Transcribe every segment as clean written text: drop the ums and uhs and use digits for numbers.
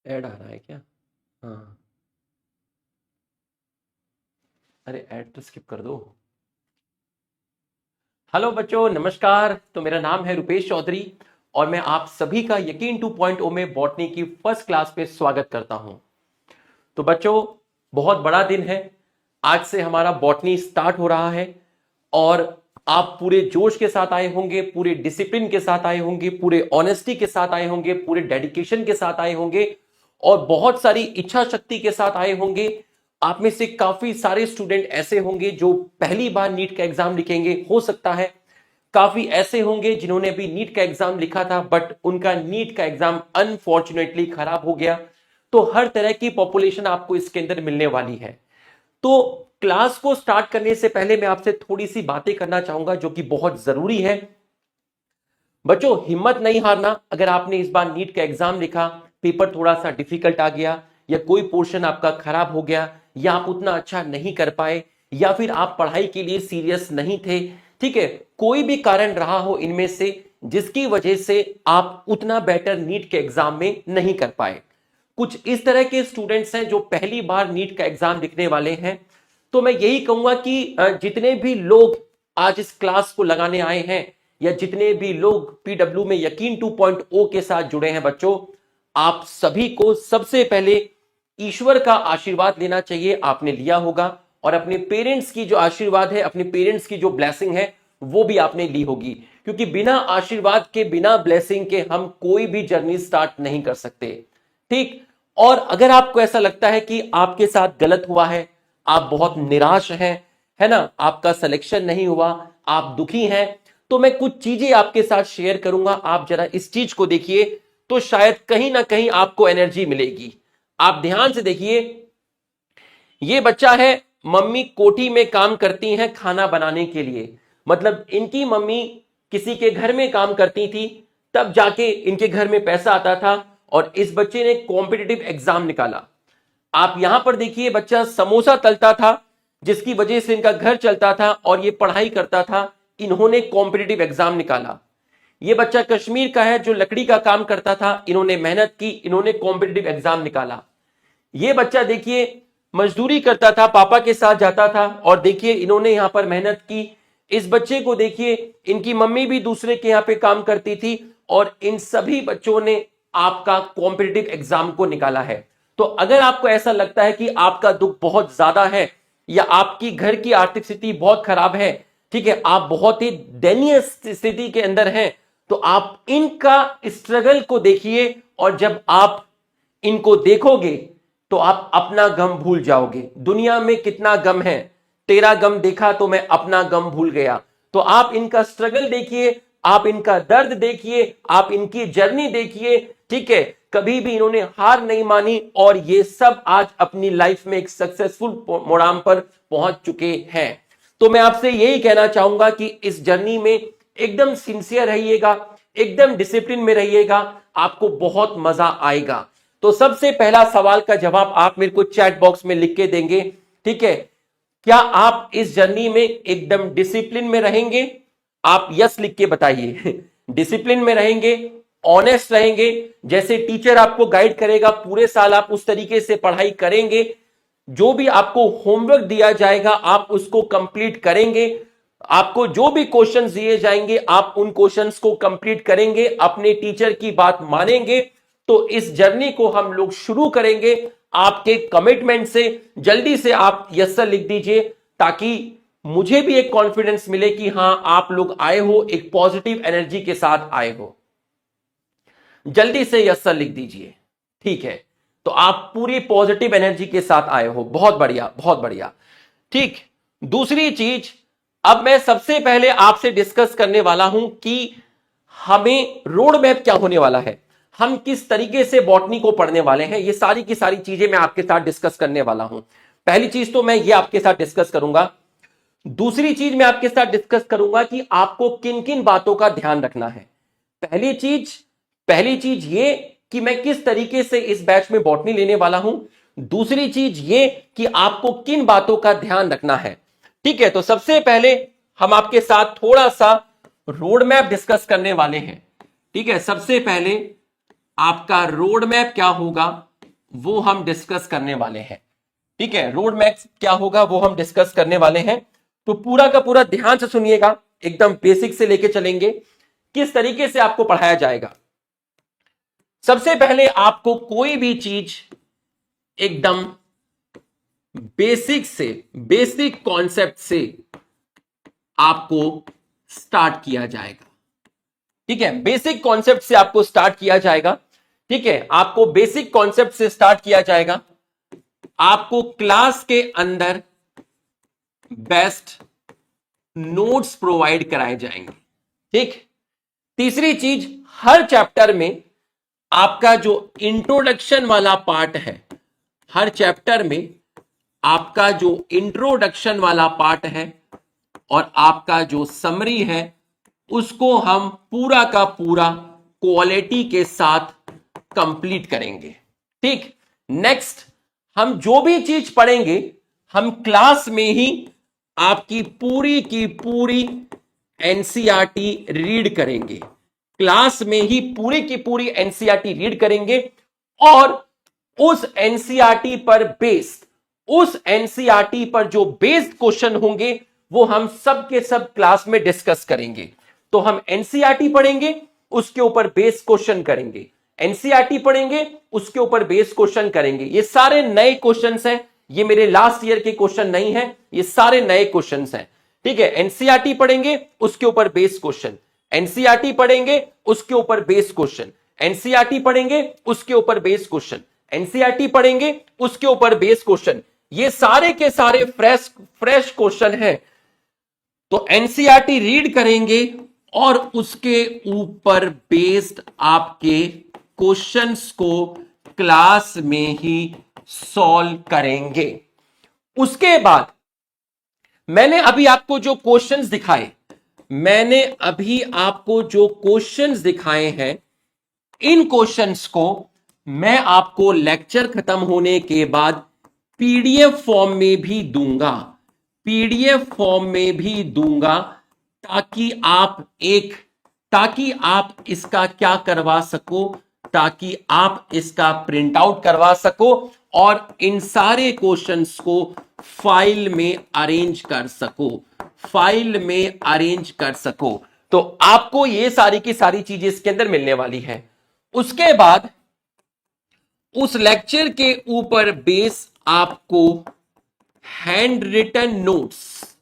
Add आ रहा है क्या? हाँ, अरे ऐड तो स्किप कर दो। हेलो बच्चों, नमस्कार। तो मेरा नाम है रुपेश चौधरी और मैं आप सभी का यकीन 2.0 में बॉटनी की फर्स्ट क्लास पे स्वागत करता हूं। तो बच्चों, बहुत बड़ा दिन है। आज से हमारा बॉटनी स्टार्ट हो रहा है और आप पूरे जोश के साथ आए होंगे, पूरे डिसिप्लिन के साथ आए होंगे, पूरे ऑनेस्टी के साथ आए होंगे, पूरे डेडिकेशन के साथ आए होंगे और बहुत सारी इच्छा शक्ति के साथ आए होंगे। आप में से काफी सारे स्टूडेंट ऐसे होंगे जो पहली बार नीट का एग्जाम लिखेंगे। हो सकता है काफी ऐसे होंगे जिन्होंने अभी नीट का एग्जाम लिखा था बट उनका नीट का एग्जाम अनफॉर्चुनेटली खराब हो गया। तो हर तरह की पॉपुलेशन आपको इसके अंदर मिलने वाली है। तो क्लास को स्टार्ट करने से पहले मैं आपसे थोड़ी सी बातें करना चाहूंगा जो कि बहुत जरूरी है। बच्चों, हिम्मत नहीं हारना। अगर आपने इस बार नीट का एग्जाम लिखा, पेपर थोड़ा सा डिफिकल्ट आ गया या कोई पोर्शन आपका खराब हो गया या आप उतना अच्छा नहीं कर पाए या फिर आप पढ़ाई के लिए सीरियस नहीं थे, ठीक है, कोई भी कारण रहा हो इनमें से जिसकी वजह से आप उतना बेटर नीट के एग्जाम में नहीं कर पाए। कुछ इस तरह के स्टूडेंट्स हैं जो पहली बार नीट का एग्जाम लिखने वाले हैं। तो मैं यही कहूंगा कि जितने भी लोग आज इस क्लास को लगाने आए हैं या जितने भी लोग पीडब्ल्यू में यकीन 2.0 के साथ जुड़े हैं बच्चों, आप सभी को सबसे पहले ईश्वर का आशीर्वाद लेना चाहिए। आपने लिया होगा और अपने पेरेंट्स की जो आशीर्वाद है, अपने पेरेंट्स की जो ब्लेसिंग है वो भी आपने ली होगी, क्योंकि बिना आशीर्वाद के, बिना ब्लेसिंग के हम कोई भी जर्नी स्टार्ट नहीं कर सकते। ठीक। और अगर आपको ऐसा लगता है कि आपके साथ गलत हुआ है, आप बहुत निराश हैं, है ना, आपका सिलेक्शन नहीं हुआ, आप दुखी हैं, तो मैं कुछ चीजें आपके साथ शेयर करूंगा। आप जरा इस चीज को देखिए तो शायद कहीं ना कहीं आपको एनर्जी मिलेगी। आप ध्यान से देखिए। ये बच्चा है, मम्मी कोठी में काम करती हैं खाना बनाने के लिए। मतलब इनकी मम्मी किसी के घर में काम करती थी, तब जाके इनके घर में पैसा आता था और इस बच्चे ने कॉम्पिटिटिव एग्जाम निकाला। आप यहां पर देखिए, बच्चा समोसा तलता था जिसकी वजह से इनका घर चलता था और ये पढ़ाई करता था। इन्होंने कॉम्पिटिटिव एग्जाम निकाला। ये बच्चा कश्मीर का है जो लकड़ी का काम करता था, इन्होंने मेहनत की, इन्होंने कॉम्पिटिटिव एग्जाम निकाला। ये बच्चा देखिए मजदूरी करता था, पापा के साथ जाता था और देखिए इन्होंने यहां पर मेहनत की। इस बच्चे को देखिए, इनकी मम्मी भी दूसरे के यहां पे काम करती थी और इन सभी बच्चों ने आपका कॉम्पिटिटिव एग्जाम को निकाला है। तो अगर आपको ऐसा लगता है कि आपका दुख बहुत ज्यादा है या आपकी घर की आर्थिक स्थिति बहुत खराब है, ठीक है, आप बहुत ही दयनीय स्थिति के अंदर हैं, तो आप इनका स्ट्रगल को देखिए और जब आप इनको देखोगे तो आप अपना गम भूल जाओगे। दुनिया में कितना गम है, तेरा गम देखा तो मैं अपना गम भूल गया। तो आप इनका स्ट्रगल देखिए, आप इनका दर्द देखिए, आप इनकी जर्नी देखिए, ठीक है। कभी भी इन्होंने हार नहीं मानी और ये सब आज अपनी लाइफ में एक सक्सेसफुल मुकाम पर पहुंच चुके हैं। तो मैं आपसे यही कहना चाहूंगा कि इस जर्नी में एकदम सिंसियर रहिएगा, एकदम डिसिप्लिन में रहिएगा, आपको बहुत मजा आएगा। तो सबसे पहला सवाल का जवाब आप मेरे को चैट बॉक्स में लिख के देंगे, ठीक है। क्या आप इस जर्नी में एकदम डिसिप्लिन में रहेंगे? आप यस लिख के बताइए। डिसिप्लिन में रहेंगे, ऑनेस्ट रहेंगे, जैसे टीचर आपको गाइड करेगा पूरे साल आप उस तरीके से पढ़ाई करेंगे, जो भी आपको होमवर्क दिया जाएगा आप उसको कंप्लीट करेंगे, आपको जो भी क्वेश्चंस दिए जाएंगे आप उन क्वेश्चंस को कंप्लीट करेंगे, अपने टीचर की बात मानेंगे। तो इस जर्नी को हम लोग शुरू करेंगे आपके कमिटमेंट से। जल्दी से आप यस सर लिख दीजिए ताकि मुझे भी एक कॉन्फिडेंस मिले कि हां आप लोग आए हो, एक पॉजिटिव एनर्जी के साथ आए हो। जल्दी से यस सर लिख दीजिए, ठीक है। तो आप पूरी पॉजिटिव एनर्जी के साथ आए हो, बहुत बढ़िया, बहुत बढ़िया। ठीक। दूसरी चीज, अब मैं सबसे पहले आपसे डिस्कस करने वाला हूं कि हमें रोड मैप क्या होने वाला है, हम किस तरीके से बॉटनी को पढ़ने वाले हैं। ये सारी की सारी चीजें मैं आपके साथ डिस्कस करने वाला हूं। पहली चीज तो मैं ये आपके साथ डिस्कस करूंगा। दूसरी चीज मैं आपके साथ डिस्कस करूंगा कि आपको किन किन बातों का ध्यान रखना है। पहली चीज ये कि मैं किस तरीके से इस बैच में बॉटनी लेने वाला हूं। दूसरी चीज ये कि आपको किन बातों का ध्यान रखना है, ठीक है। तो सबसे पहले हम आपके साथ थोड़ा सा रोड मैप डिस्कस करने वाले हैं, ठीक है। सबसे पहले आपका रोड मैप क्या होगा वो हम डिस्कस करने वाले हैं। ठीक है, रोड मैप क्या होगा वो हम डिस्कस करने वाले हैं। तो पूरा का पूरा ध्यान से सुनिएगा, एकदम बेसिक से लेके चलेंगे किस तरीके से आपको पढ़ाया जाएगा। सबसे पहले आपको कोई भी चीज एकदम बेसिक से, बेसिक कॉन्सेप्ट से आपको स्टार्ट किया जाएगा। ठीक है, बेसिक कॉन्सेप्ट से आपको स्टार्ट किया जाएगा। ठीक है, आपको बेसिक कॉन्सेप्ट से स्टार्ट किया जाएगा। आपको क्लास के अंदर बेस्ट नोट्स प्रोवाइड कराए जाएंगे। ठीक, तीसरी चीज, हर चैप्टर में आपका जो इंट्रोडक्शन वाला पार्ट है, हर चैप्टर में आपका जो इंट्रोडक्शन वाला पार्ट है और आपका जो समरी है, उसको हम पूरा का पूरा क्वालिटी के साथ कंप्लीट करेंगे। ठीक, नेक्स्ट हम जो भी चीज पढ़ेंगे हम क्लास में ही आपकी पूरी की पूरी एनसीईआरटी रीड करेंगे। क्लास में ही पूरी की पूरी एनसीईआरटी रीड करेंगे और उस एनसीईआरटी पर बेस्ड, उस एनसीईआरटी पर जो बेस्ड क्वेश्चन होंगे वो हम सब के सब क्लास में डिस्कस करेंगे। तो हम एनसीईआरटी पढ़ेंगे, उसके ऊपर बेस्ड क्वेश्चन करेंगे, एनसीईआरटी पढ़ेंगे, उसके ऊपर बेस्ड क्वेश्चन करेंगे। ये सारे नए क्वेश्चंस हैं, ये मेरे लास्ट ईयर के क्वेश्चन नहीं है, ये सारे नए क्वेश्चंस हैं। ठीक है, एनसीईआरटी पढ़ेंगे, उसके ऊपर बेस्ड क्वेश्चन, एनसीईआरटी पढ़ेंगे, उसके ऊपर बेस्ड क्वेश्चन, एनसीईआरटी पढ़ेंगे, उसके ऊपर बेस्ड क्वेश्चन, एनसीईआरटी पढ़ेंगे, उसके ऊपर बेस्ड क्वेश्चन। ये सारे के सारे फ्रेश क्वेश्चन हैं। तो एनसीईआरटी रीड करेंगे और उसके ऊपर बेस्ड आपके क्वेश्चंस को क्लास में ही सॉल्व करेंगे। उसके बाद मैंने अभी आपको जो क्वेश्चंस दिखाए, मैंने अभी आपको जो क्वेश्चंस दिखाए हैं, इन क्वेश्चंस को मैं आपको लेक्चर खत्म होने के बाद पीडीएफ फॉर्म में भी दूंगा, पीडीएफ फॉर्म में भी दूंगा, ताकि आप इसका क्या करवा सको, ताकि आप इसका प्रिंट आउट करवा सको और इन सारे क्वेश्चंस को फाइल में अरेंज कर सको, फाइल में अरेंज कर सको। तो आपको ये सारी की सारी चीजें इसके अंदर मिलने वाली है। उसके बाद उस लेक्चर के ऊपर बेस आपको हैंड रिटन नोट्स,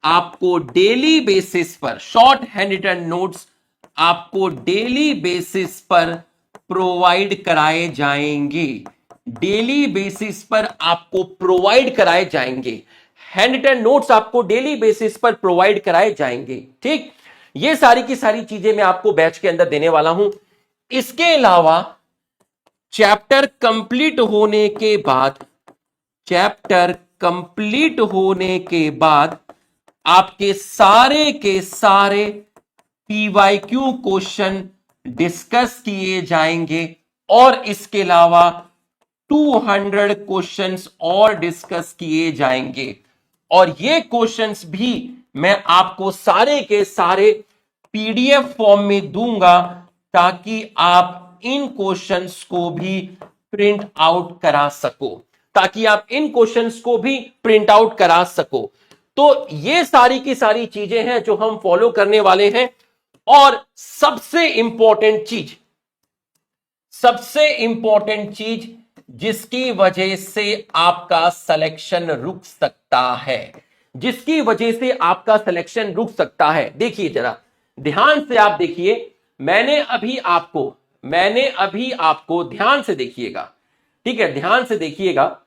आपको डेली बेसिस पर, शॉर्ट हैंड रिटन नोट्स आपको डेली बेसिस पर प्रोवाइड कराए जाएंगे, डेली बेसिस पर आपको प्रोवाइड कराए जाएंगे। हैंड रिटन नोट्स आपको डेली बेसिस पर प्रोवाइड कराए जाएंगे। ठीक, ये सारी की सारी चीजें मैं आपको बैच के अंदर देने वाला हूं। इसके अलावा चैप्टर कंप्लीट होने के बाद, चैप्टर कंप्लीट होने के बाद आपके सारे के सारे पीवाईक्यू क्वेश्चन डिस्कस किए जाएंगे और इसके अलावा 200 क्वेश्चंस और डिस्कस किए जाएंगे। और ये क्वेश्चंस भी मैं आपको सारे के सारे पीडीएफ फॉर्म में दूंगा, ताकि आप इन क्वेश्चंस को भी प्रिंट आउट करा सको, ताकि आप इन क्वेश्चंस को भी प्रिंट आउट करा सको। तो ये सारी की सारी चीजें हैं जो हम फॉलो करने वाले हैं। और सबसे इंपॉर्टेंट चीज, सबसे इंपॉर्टेंट चीज जिसकी वजह से आपका सिलेक्शन रुक सकता है, जिसकी वजह से आपका सिलेक्शन रुक सकता है, देखिए जरा ध्यान से आप देखिए। मैंने अभी आपको ध्यान से देखिएगा। ठीक है, ध्यान से देखिएगा,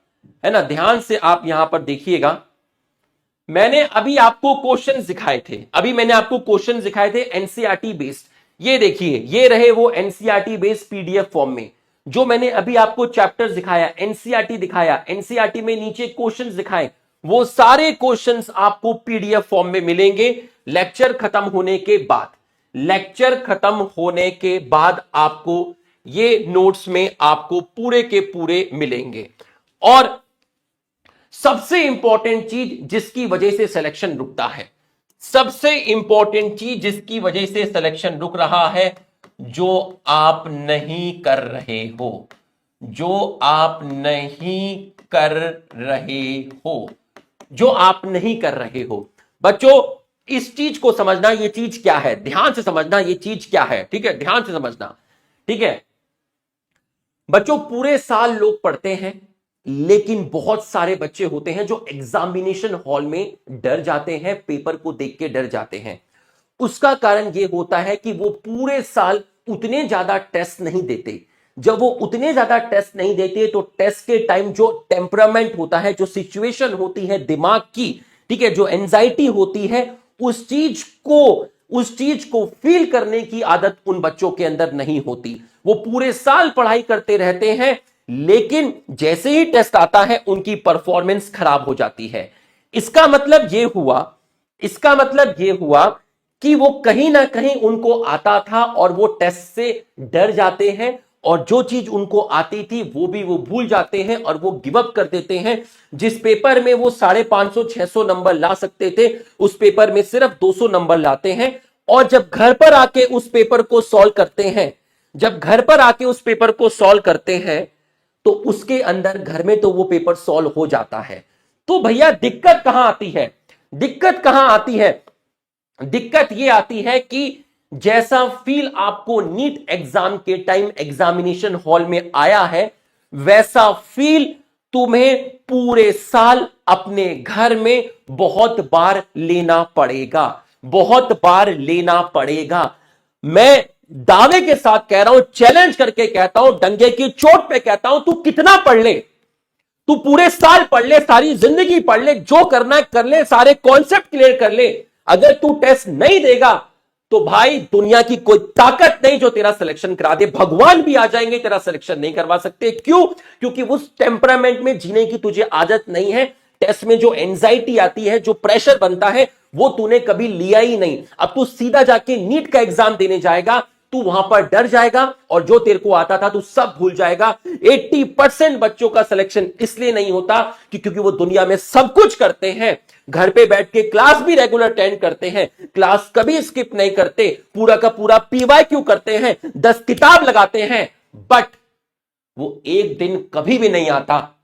है ना, ध्यान से आप यहां पर देखिएगा। मैंने अभी आपको क्वेश्चंस दिखाए थे, अभी मैंने आपको क्वेश्चंस दिखाए थे एनसीईआरटी बेस्ड। ये देखिए, ये रहे वो एनसीईआरटी बेस्ड पीडीएफ फॉर्म में जो मैंने अभी आपको चैप्टर्स दिखाया, एनसीईआरटी दिखाया, एनसीईआरटी में नीचे क्वेश्चंस दिखाए, वो सारे क्वेश्चंस आपको पीडीएफ फॉर्म में मिलेंगे लेक्चर खत्म होने के बाद। लेक्चर खत्म होने के बाद आपको ये नोट्स में आपको पूरे के पूरे मिलेंगे। और सबसे इंपॉर्टेंट चीज जिसकी वजह से सिलेक्शन रुकता है, सबसे इंपॉर्टेंट चीज जिसकी वजह से सिलेक्शन रुक रहा है, जो आप नहीं कर रहे हो, जो आप नहीं कर रहे हो, जो आप नहीं कर रहे हो। बच्चों इस चीज को समझना, ये चीज क्या है, ध्यान से समझना, ये चीज क्या है, ठीक है, ध्यान से समझना, ठीक है। बच्चों पूरे साल लोग पढ़ते हैं, लेकिन बहुत सारे बच्चे होते हैं जो एग्जामिनेशन हॉल में डर जाते हैं, पेपर को देख के डर जाते हैं। उसका कारण यह होता है कि वो पूरे साल उतने ज्यादा टेस्ट नहीं देते। जब वो उतने ज्यादा टेस्ट नहीं देते तो टेस्ट के टाइम जो टेम्परामेंट होता है, जो सिचुएशन होती है दिमाग की, ठीक है, जो एंजाइटी होती है, उस चीज को फील करने की आदत उन बच्चों के अंदर नहीं होती। वो पूरे साल पढ़ाई करते रहते हैं, लेकिन जैसे ही टेस्ट आता है उनकी परफॉर्मेंस खराब हो जाती है। इसका मतलब यह हुआ कि वो कहीं ना कहीं उनको आता था और वो टेस्ट से डर जाते हैं, और जो चीज उनको आती थी वो भूल जाते हैं और वो गिव अप कर देते हैं। जिस पेपर में वो 550-600 नंबर ला सकते थे, उस पेपर में सिर्फ 200 नंबर लाते हैं। और जब घर पर आके उस पेपर को सॉल्व करते हैं, तो उसके अंदर घर में तो वो पेपर सॉल्व हो जाता है। तो भैया दिक्कत कहां आती है? दिक्कत ये आती है कि जैसा फील आपको नीट एग्जाम के टाइम एग्जामिनेशन हॉल में आया है, वैसा फील तुम्हें पूरे साल अपने घर में बहुत बार लेना पड़ेगा। मैं दावे के साथ कह रहा हूं, चैलेंज करके कहता हूं, डंगे की चोट पे कहता हूं, तू कितना पढ़ ले, तू पूरे साल पढ़ ले, सारी जिंदगी पढ़ ले, जो करना है कर ले, सारे कॉन्सेप्ट क्लियर कर ले, अगर तू टेस्ट नहीं देगा तो भाई दुनिया की कोई ताकत नहीं जो तेरा सिलेक्शन करा दे। भगवान भी आ जाएंगे, तेरा सिलेक्शन नहीं करवा सकते। क्यों? क्योंकि उस टेम्परामेंट में जीने की तुझे आदत नहीं है। टेस्ट में जो एंजाइटी आती है, जो प्रेशर बनता है, वो तूने कभी लिया ही नहीं। अब तू सीधा जाके नीट का एग्जाम देने जाएगा, तू वहां पर डर जाएगा और जो तेरे को आता था तू सब भूल जाएगा। 80% बच्चों का सिलेक्शन इसलिए नहीं होता कि क्योंकि वो दुनिया में सब कुछ करते हैं, घर पे बैठ के क्लास भी रेगुलर अटेंड करते हैं, क्लास कभी स्किप नहीं करते, पूरा का पूरा PYQ करते हैं, 10 किताब लगाते हैं, बट वो एक दिन कभी भी नहीं आता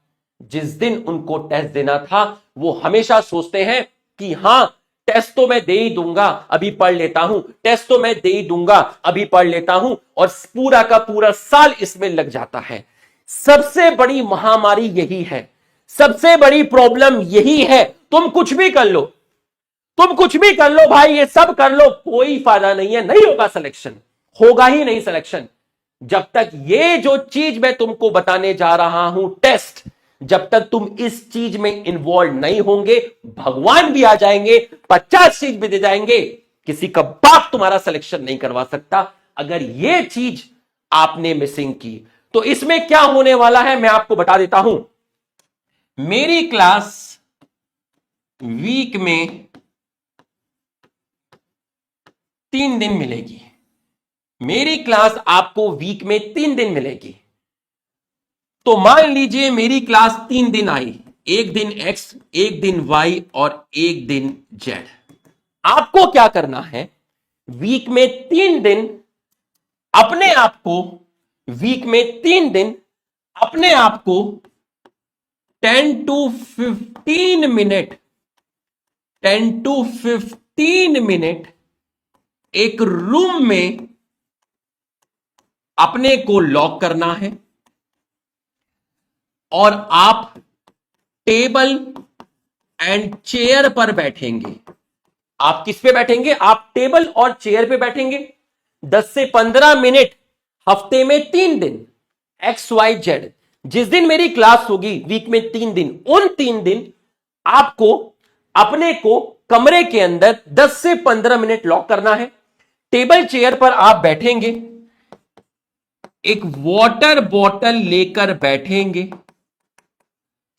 जिस दिन उनको टेस्ट देना था। वो हमेशा सोचते हैं कि हां टेस्ट तो मैं दे ही दूंगा, अभी पढ़ लेता हूं, टेस्ट तो मैं दे ही दूंगा, अभी पढ़ लेता हूं, और पूरा का पूरा साल इसमें लग जाता है। सबसे बड़ी महामारी यही है, सबसे बड़ी प्रॉब्लम यही है। तुम कुछ भी कर लो भाई, ये सब कर लो, कोई फायदा नहीं है, नहीं होगा सिलेक्शन, होगा ही नहीं सिलेक्शन। जब तक ये जो चीज मैं तुमको बताने जा रहा हूं, टेस्ट, जब तक तुम इस चीज में इन्वॉल्व नहीं होंगे, भगवान भी आ जाएंगे, 50 चीज भी दे जाएंगे, किसी का बाप तुम्हारा सिलेक्शन नहीं करवा सकता। अगर ये चीज आपने मिसिंग की तो इसमें क्या होने वाला है मैं आपको बता देता हूं। मेरी क्लास वीक में 3 दिन मिलेगी। मेरी क्लास आपको वीक में 3 दिन मिलेगी। तो मान लीजिए मेरी क्लास 3 दिन आई, एक दिन X, एक दिन Y और एक दिन Z। आपको क्या करना है, वीक में 3 दिन अपने आप को 10 to 15 मिनट एक रूम में अपने को लॉक करना है, और आप टेबल एंड चेयर पर बैठेंगे। आप किस पे बैठेंगे? आप टेबल और चेयर पे बैठेंगे। 10 से 15 मिनट, हफ्ते में 3 दिन, XYZ। जिस दिन मेरी क्लास होगी वीक में 3 दिन, उन 3 दिन आपको अपने को कमरे के अंदर 10 से 15 मिनट लॉक करना है। टेबल चेयर पर आप बैठेंगे, एक वाटर बॉटल लेकर बैठेंगे,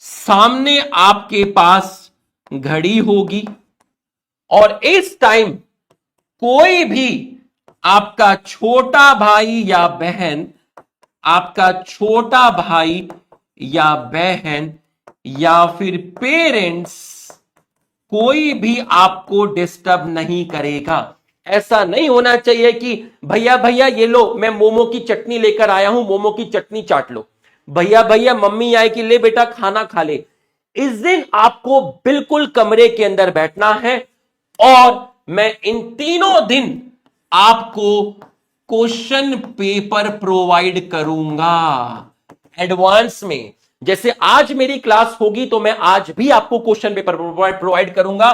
सामने आपके पास घड़ी होगी, और इस टाइम कोई भी आपका छोटा भाई या बहन या फिर पेरेंट्स, कोई भी आपको डिस्टर्ब नहीं करेगा। ऐसा नहीं होना चाहिए कि भैया ये लो मैं मोमो की चटनी लेकर आया हूं, मोमो की चटनी चाट लो। भैया भैया मम्मी आए कि ले बेटा खाना खा ले। इस दिन आपको बिल्कुल कमरे के अंदर बैठना है और मैं इन तीनों दिन आपको क्वेश्चन पेपर प्रोवाइड करूंगा एडवांस में। जैसे आज मेरी क्लास होगी तो मैं आज भी आपको क्वेश्चन पेपर प्रोवाइड करूंगा,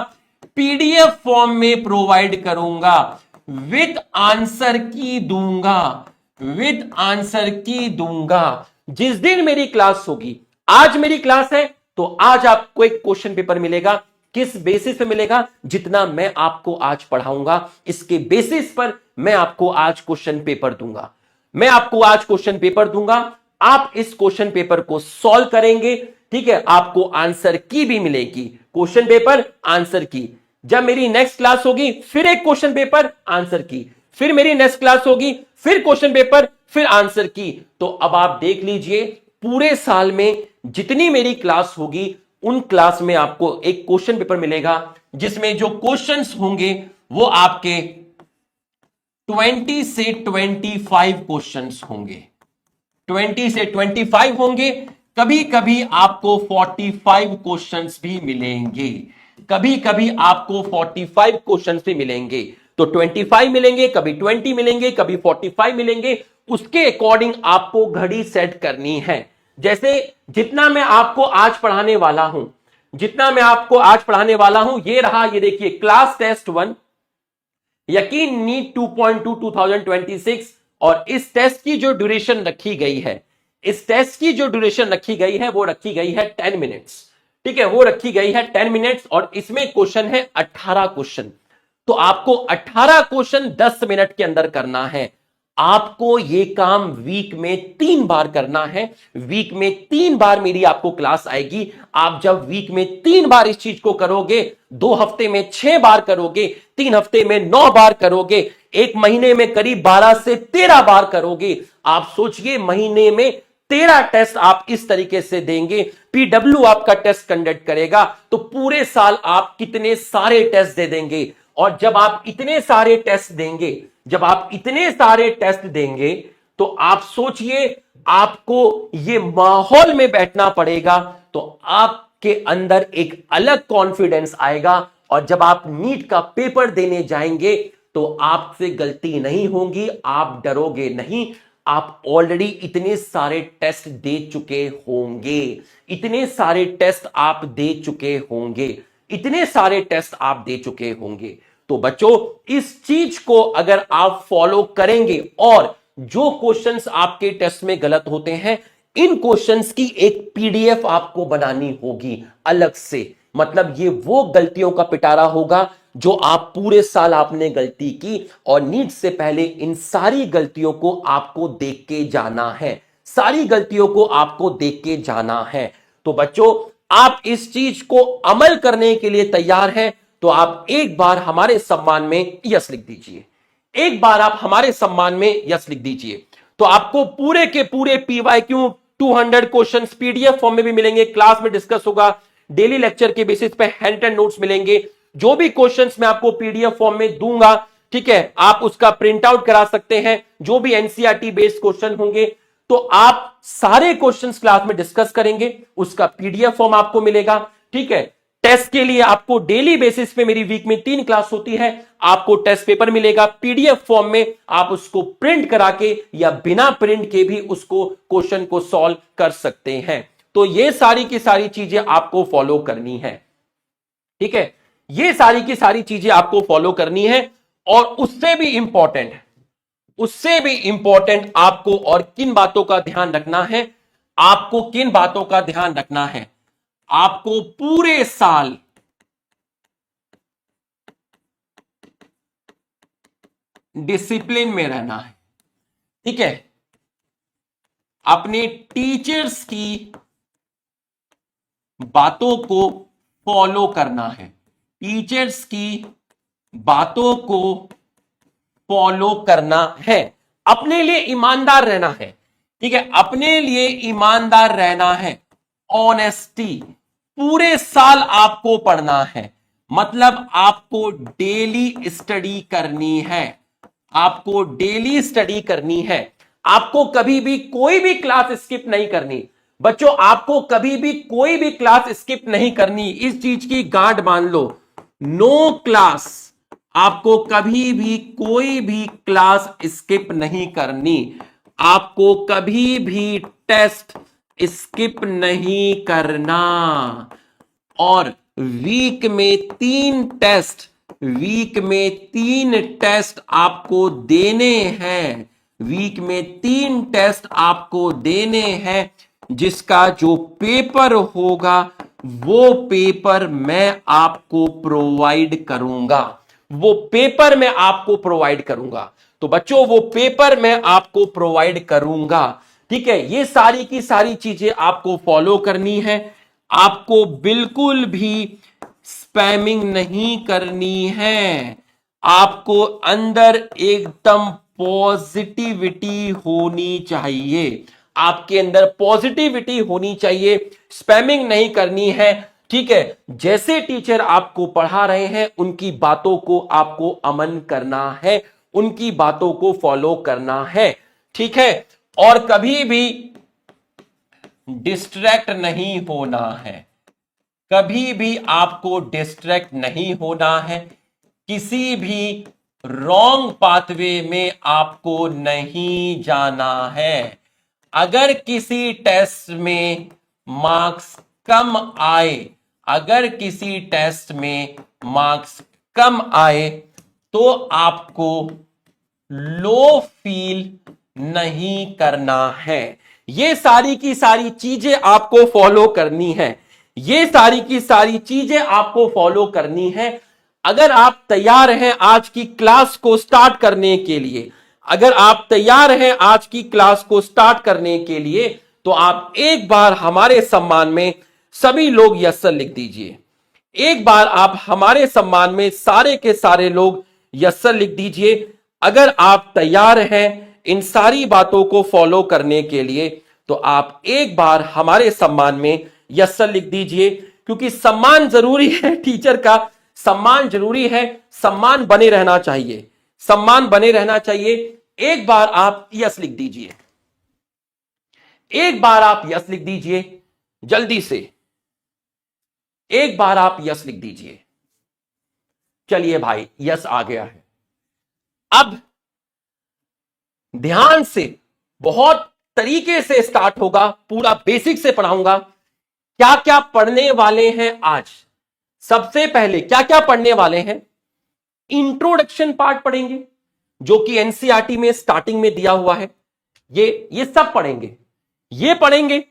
पीडीएफ फॉर्म में प्रोवाइड करूंगा, विद आंसर की दूंगा, विद आंसर की दूंगा। जिस दिन मेरी क्लास होगी, आज मेरी क्लास है तो आज आपको एक क्वेश्चन पेपर मिलेगा। किस बेसिस पे मिलेगा? जितना मैं आपको आज पढ़ाऊंगा इसके बेसिस पर मैं आपको आज क्वेश्चन पेपर दूंगा। मैं आपको आज क्वेश्चन पेपर दूंगा, आप इस क्वेश्चन पेपर को सॉल्व करेंगे, ठीक है। आपको आंसर की भी मिलेगी, क्वेश्चन पेपर आंसर की। जब मेरी नेक्स्ट क्लास होगी फिर एक क्वेश्चन पेपर आंसर की, फिर मेरी नेक्स्ट क्लास होगी फिर क्वेश्चन पेपर फिर आंसर की। तो अब आप देख लीजिए पूरे साल में जितनी मेरी क्लास होगी उन क्लास में आपको एक क्वेश्चन पेपर मिलेगा जिसमें जो क्वेश्चंस होंगे वो आपके 20 से 25 क्वेश्चंस होंगे, 20 से 25 होंगे। कभी कभी आपको 45 क्वेश्चंस भी मिलेंगे, कभी कभी आपको 45 क्वेश्चंस भी मिलेंगे। तो 25 मिलेंगे, कभी 20 मिलेंगे, कभी 45 मिलेंगे। उसके अकॉर्डिंग आपको घड़ी सेट करनी है। जैसे जितना मैं आपको आज पढ़ाने वाला हूं, जितना मैं आपको आज पढ़ाने वाला हूं, ये रहा, ये देखिए क्लास टेस्ट 1 यकीन नीट 2.2 2026। और इस टेस्ट की जो ड्यूरेशन रखी गई है, इस टेस्ट की जो ड्यूरेशन रखी गई है वो रखी गई है 10 मिनट्स, ठीक है, वो रखी गई है 10 मिनट्स। और इसमें क्वेश्चन है 18 क्वेश्चन। तो आपको 18 क्वेश्चन 10 मिनट के अंदर करना है। आपको यह काम वीक में 3 बार करना है। वीक में 3 बार मेरी आपको क्लास आएगी। आप जब वीक में 3 बार इस चीज को करोगे, 2 हफ्ते में 6 बार करोगे, 3 हफ्ते में 9 बार करोगे, 1 महीने में करीब 12 से 13 बार करोगे। आप सोचिए महीने में 13 टेस्ट आप इस तरीके से देंगे, पीडब्ल्यू आपका टेस्ट कंडक्ट करेगा, तो पूरे साल आप कितने सारे टेस्ट दे देंगे। और जब आप इतने सारे टेस्ट देंगे, जब आप इतने सारे टेस्ट देंगे, तो आप सोचिए आपको ये माहौल में बैठना पड़ेगा, तो आपके अंदर एक अलग कॉन्फिडेंस आएगा। और जब आप नीट का पेपर देने जाएंगे तो आपसे गलती नहीं होगी, आप डरोगे नहीं। आप ऑलरेडी इतने सारे टेस्ट दे चुके होंगे, इतने सारे टेस्ट आप दे चुके होंगे, इतने सारे टेस्ट आप दे चुके होंगे। तो बच्चों इस चीज को अगर आप फॉलो करेंगे, और जो क्वेश्चंस आपके टेस्ट में गलत होते हैं, इन क्वेश्चंस की एक पीडीएफ आपको बनानी होगी अलग से। मतलब ये वो गलतियों का पिटारा होगा जो आप पूरे साल आपने गलती की, और नीट से पहले इन सारी गलतियों को आपको देख के जाना है, सारी गलतियों को आपको देख के जाना है। तो बच्चों आप इस चीज को अमल करने के लिए तैयार हैं, तो आप एक बार हमारे सम्मान में यस लिख दीजिए, एक बार आप हमारे सम्मान में यस लिख दीजिए। तो आपको पूरे के पूरे पीवाईक्यू 200 क्वेश्चंस पीडीएफ फॉर्म में भी मिलेंगे, क्लास में डिस्कस होगा, डेली लेक्चर के बेसिस पे हैंड एंड नोट्स मिलेंगे। जो भी क्वेश्चंस मैं आपको पीडीएफ फॉर्म में दूंगा, ठीक है, आप उसका प्रिंट आउट करा सकते हैं। जो भी एनसीईआरटी बेस्ड क्वेश्चन होंगे तो आप सारे क्वेश्चंस क्लास में डिस्कस करेंगे, उसका पीडीएफ फॉर्म आपको मिलेगा, ठीक है। टेस्ट के लिए आपको डेली बेसिस पे मेरी वीक में 3 क्लास होती है, आपको टेस्ट पेपर मिलेगा पीडीएफ फॉर्म में, आप उसको प्रिंट करा के या बिना प्रिंट के भी उसको क्वेश्चन को सॉल्व कर सकते हैं। तो ये सारी की सारी चीजें आपको फॉलो करनी है, ठीक है, ये सारी की सारी चीजें आपको फॉलो करनी है। और उससे भी इंपॉर्टेंट, उससे भी इंपॉर्टेंट आपको और किन बातों का ध्यान रखना है, आपको किन बातों का ध्यान रखना है, आपको पूरे साल डिसिप्लिन में रहना है, ठीक है, अपने टीचर्स की बातों को फॉलो करना है, टीचर्स की बातों को फॉलो करना है, अपने लिए ईमानदार रहना है, ठीक है, अपने लिए ईमानदार रहना है, ऑनेस्टी। पूरे साल आपको पढ़ना है, मतलब आपको डेली स्टडी करनी है, आपको डेली स्टडी करनी है। आपको कभी भी कोई भी क्लास स्किप नहीं करनी बच्चों, आपको कभी भी कोई भी क्लास स्किप नहीं करनी, इस चीज की गांठ मान लो। नो क्लास, आपको कभी भी कोई भी क्लास स्किप नहीं करनी, आपको कभी भी टेस्ट स्किप नहीं करना। और वीक में 3 टेस्ट आपको देने हैं, वीक में 3 टेस्ट आपको देने हैं, जिसका जो पेपर होगा वो पेपर मैं आपको प्रोवाइड करूंगा, वो पेपर मैं आपको प्रोवाइड करूंगा। तो बच्चों वो पेपर मैं आपको प्रोवाइड करूंगा, ठीक है। ये सारी की सारी चीजें आपको फॉलो करनी है, आपको बिल्कुल भी स्पैमिंग नहीं करनी है, आपको अंदर एकदम पॉजिटिविटी होनी चाहिए, आपके अंदर पॉजिटिविटी होनी चाहिए, स्पैमिंग नहीं करनी है, ठीक है। जैसे टीचर आपको पढ़ा रहे हैं उनकी बातों को आपको अमन करना है, उनकी बातों को फॉलो करना है, ठीक है। और कभी भी डिस्ट्रैक्ट नहीं होना है, कभी भी आपको डिस्ट्रैक्ट नहीं होना है, किसी भी रॉन्ग पाथवे में आपको नहीं जाना है। अगर किसी टेस्ट में मार्क्स कम आए, अगर किसी टेस्ट में मार्क्स कम आए तो आपको लो फील नहीं करना है। ये सारी की सारी चीजें आपको फॉलो करनी है, ये सारी की सारी चीजें आपको फॉलो करनी है। अगर आप तैयार हैं आज की क्लास को स्टार्ट करने के लिए, अगर आप तैयार हैं आज की क्लास को स्टार्ट करने के लिए, तो आप एक बार हमारे सम्मान में सभी लोग यस सर लिख दीजिए। एक बार आप हमारे सम्मान में सारे के सारे लोग यस सर लिख दीजिए। अगर आप तैयार हैं इन सारी बातों को फॉलो करने के लिए, तो आप एक बार हमारे सम्मान में यस सर लिख दीजिए, क्योंकि सम्मान जरूरी है, टीचर का सम्मान जरूरी है, सम्मान बने रहना चाहिए, सम्मान बने रहना चाहिए। एक बार आप यस लिख दीजिए, एक बार आप यस लिख दीजिए, जल्दी से एक बार आप यस लिख दीजिए। चलिए भाई यस आ गया है। अब ध्यान से बहुत तरीके से स्टार्ट होगा, पूरा बेसिक से पढ़ाऊंगा। क्या क्या पढ़ने वाले हैं आज? सबसे पहले क्या क्या पढ़ने वाले हैं? इंट्रोडक्शन पार्ट पढ़ेंगे, जो कि एनसीईआरटी में स्टार्टिंग में दिया हुआ है। ये सब पढ़ेंगे, ये पढ़ेंगे,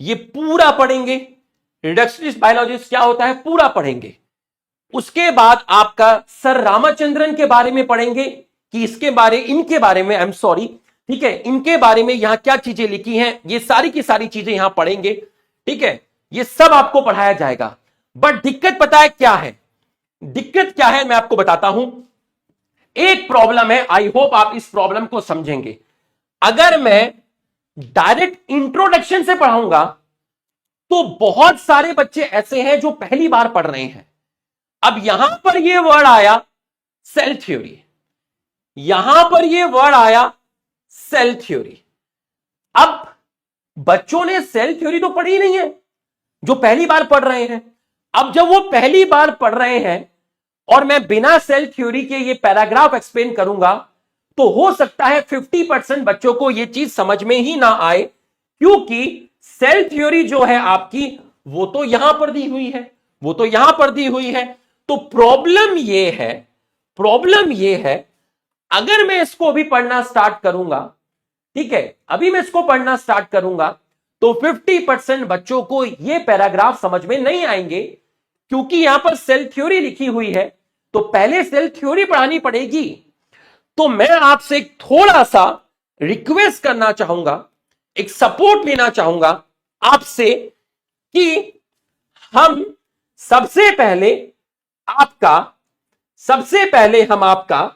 ये पूरा पढ़ेंगे। रिडक्शनिस्ट बायोलॉजिस्ट क्या होता है पूरा पढ़ेंगे। उसके बाद आपका सर रामाचंद्रन के बारे में पढ़ेंगे कि इनके बारे में आई एम सॉरी, ठीक है, इनके बारे में यहां क्या चीजें लिखी हैं, ये सारी की सारी चीजें यहां पढ़ेंगे, ठीक है। ये सब आपको पढ़ाया जाएगा। बट दिक्कत पता है क्या है? दिक्कत क्या है मैं आपको बताता हूं। एक प्रॉब्लम है, आई होप आप इस प्रॉब्लम को समझेंगे। अगर मैं डायरेक्ट इंट्रोडक्शन से पढ़ाऊंगा तो बहुत सारे बच्चे ऐसे हैं जो पहली बार पढ़ रहे हैं। अब यहां पर यह वर्ड आया सेल थ्योरी, यहां पर यह वर्ड आया सेल थ्योरी। अब बच्चों ने सेल थ्योरी तो पढ़ी नहीं है, जो पहली बार पढ़ रहे हैं। अब जब वो पहली बार पढ़ रहे हैं और मैं बिना सेल थ्योरी के ये पैराग्राफ एक्सप्लेन करूंगा, तो हो सकता है 50% बच्चों को ये चीज समझ में ही ना आए, क्योंकि सेल थ्योरी जो है आपकी वो तो यहां पर दी हुई है, वो तो यहां पर दी हुई है। तो प्रॉब्लम ये है अगर मैं इसको अभी पढ़ना स्टार्ट करूंगा, ठीक है, अभी मैं इसको पढ़ना स्टार्ट करूंगा, तो 50% बच्चों को ये पैराग्राफ समझ में नहीं आएंगे, क्योंकि यहां पर सेल थ्योरी लिखी हुई है, तो पहले सेल थ्योरी पढ़ानी पड़ेगी। तो मैं आपसे थोड़ा सा रिक्वेस्ट करना चाहूंगा, एक सपोर्ट लेना चाहूंगा आपसे, कि हम सबसे पहले हम आपका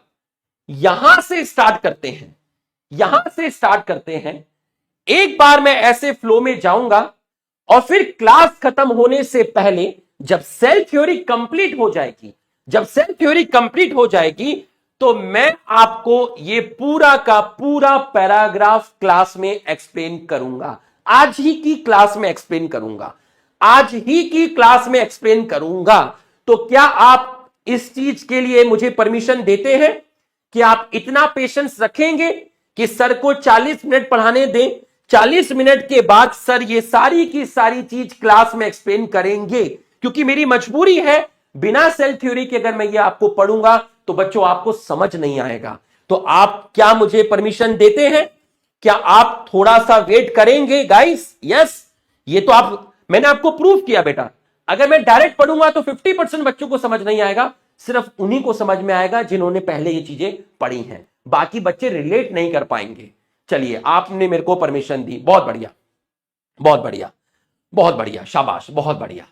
यहां से स्टार्ट करते हैं, यहां से स्टार्ट करते हैं। एक बार मैं ऐसे फ्लो में जाऊंगा और फिर क्लास खत्म होने से पहले जब सेल थ्योरी कंप्लीट हो जाएगी, तो मैं आपको ये पूरा का पूरा पैराग्राफ क्लास में एक्सप्लेन करूंगा, आज ही की क्लास में एक्सप्लेन करूंगा, आज ही की क्लास में एक्सप्लेन करूंगा। तो क्या आप इस चीज के लिए मुझे परमिशन देते हैं कि आप इतना पेशेंस रखेंगे कि सर को 40 मिनट पढ़ाने दें, 40 मिनट के बाद सर ये सारी की सारी चीज क्लास में एक्सप्लेन करेंगे? क्योंकि मेरी मजबूरी है, बिना सेल थ्योरी के अगर मैं ये आपको पढ़ूंगा तो बच्चों आपको समझ नहीं आएगा। तो आप क्या मुझे परमिशन देते हैं? क्या आप थोड़ा सा वेट करेंगे गाइस? यस, ये तो मैंने आपको प्रूव किया बेटा। अगर मैं डायरेक्ट पढ़ूंगा तो 50% बच्चों को समझ नहीं आएगा, सिर्फ उन्हीं को समझ में आएगा जिन्होंने पहले ये चीजें पढ़ी हैं, बाकी बच्चे रिलेट नहीं कर पाएंगे। चलिए, आपने मेरे को परमिशन दी, बहुत बढ़िया, बहुत बढ़िया, बहुत बढ़िया, शाबाश, बहुत बढ़िया।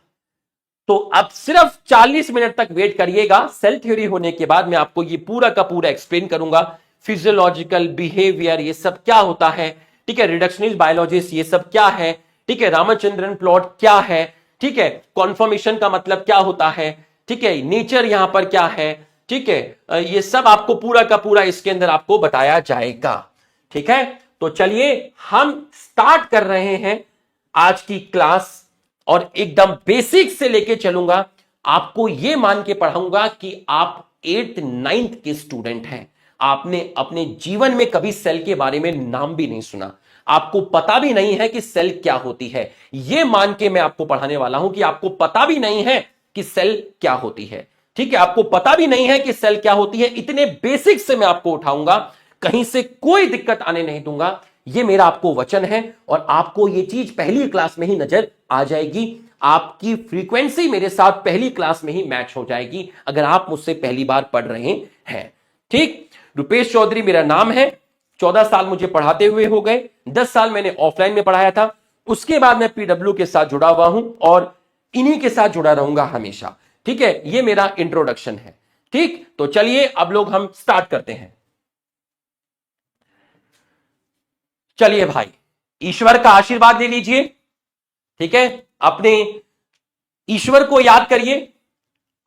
तो अब सिर्फ 40 मिनट तक वेट करिएगा। सेल थ्योरी होने के बाद मैं आपको ये पूरा का पूरा एक्सप्लेन करूंगा, फिजियोलॉजिकल बिहेवियर ये सब क्या होता है, ठीक है, रिडक्शनिस्ट बायोलॉजिस्ट ये सब क्या है, ठीक है, रामचंद्रन प्लॉट क्या है, ठीक है, कॉन्फर्मेशन का मतलब क्या होता है, ठीक है, नेचर यहां पर क्या है, ठीक है, ये सब आपको पूरा का पूरा इसके अंदर आपको बताया जाएगा। ठीक है, तो चलिए हम स्टार्ट कर रहे हैं आज की क्लास, और एकदम बेसिक से लेके चलूंगा, आपको यह मान के पढ़ाऊंगा कि आप 8th 9th के स्टूडेंट हैं, आपने अपने जीवन में कभी सेल के बारे में नाम भी नहीं सुना, आपको पता भी नहीं है कि सेल क्या होती है। यह मान के मैं आपको पढ़ाने वाला हूं कि आपको पता भी नहीं है कि सेल क्या होती है। ठीक है, आपको पता भी नहीं है कि सेल क्या होती है, इतने बेसिक से मैं आपको उठाऊंगा, कहीं से कोई दिक्कत आने नहीं दूंगा, ये मेरा आपको वचन है। और आपको ये चीज पहली क्लास में ही नजर आ जाएगी, आपकी फ्रीक्वेंसी मेरे साथ पहली क्लास में ही मैच हो जाएगी अगर आप मुझसे पहली बार पढ़ रहे हैं। ठीक, रुपेश चौधरी मेरा नाम है, 14 साल मुझे पढ़ाते हुए हो गए, 10 साल मैंने ऑफलाइन में पढ़ाया था, उसके बाद मैं पीडब्ल्यू के साथ जुड़ा हुआ हूं और इन्हीं के साथ जुड़ा रहूंगा हमेशा। ठीक है, ये मेरा इंट्रोडक्शन है। ठीक, तो चलिए अब लोग हम स्टार्ट करते हैं। चलिए भाई, ईश्वर का आशीर्वाद ले लीजिए। ठीक है, अपने ईश्वर को याद करिए,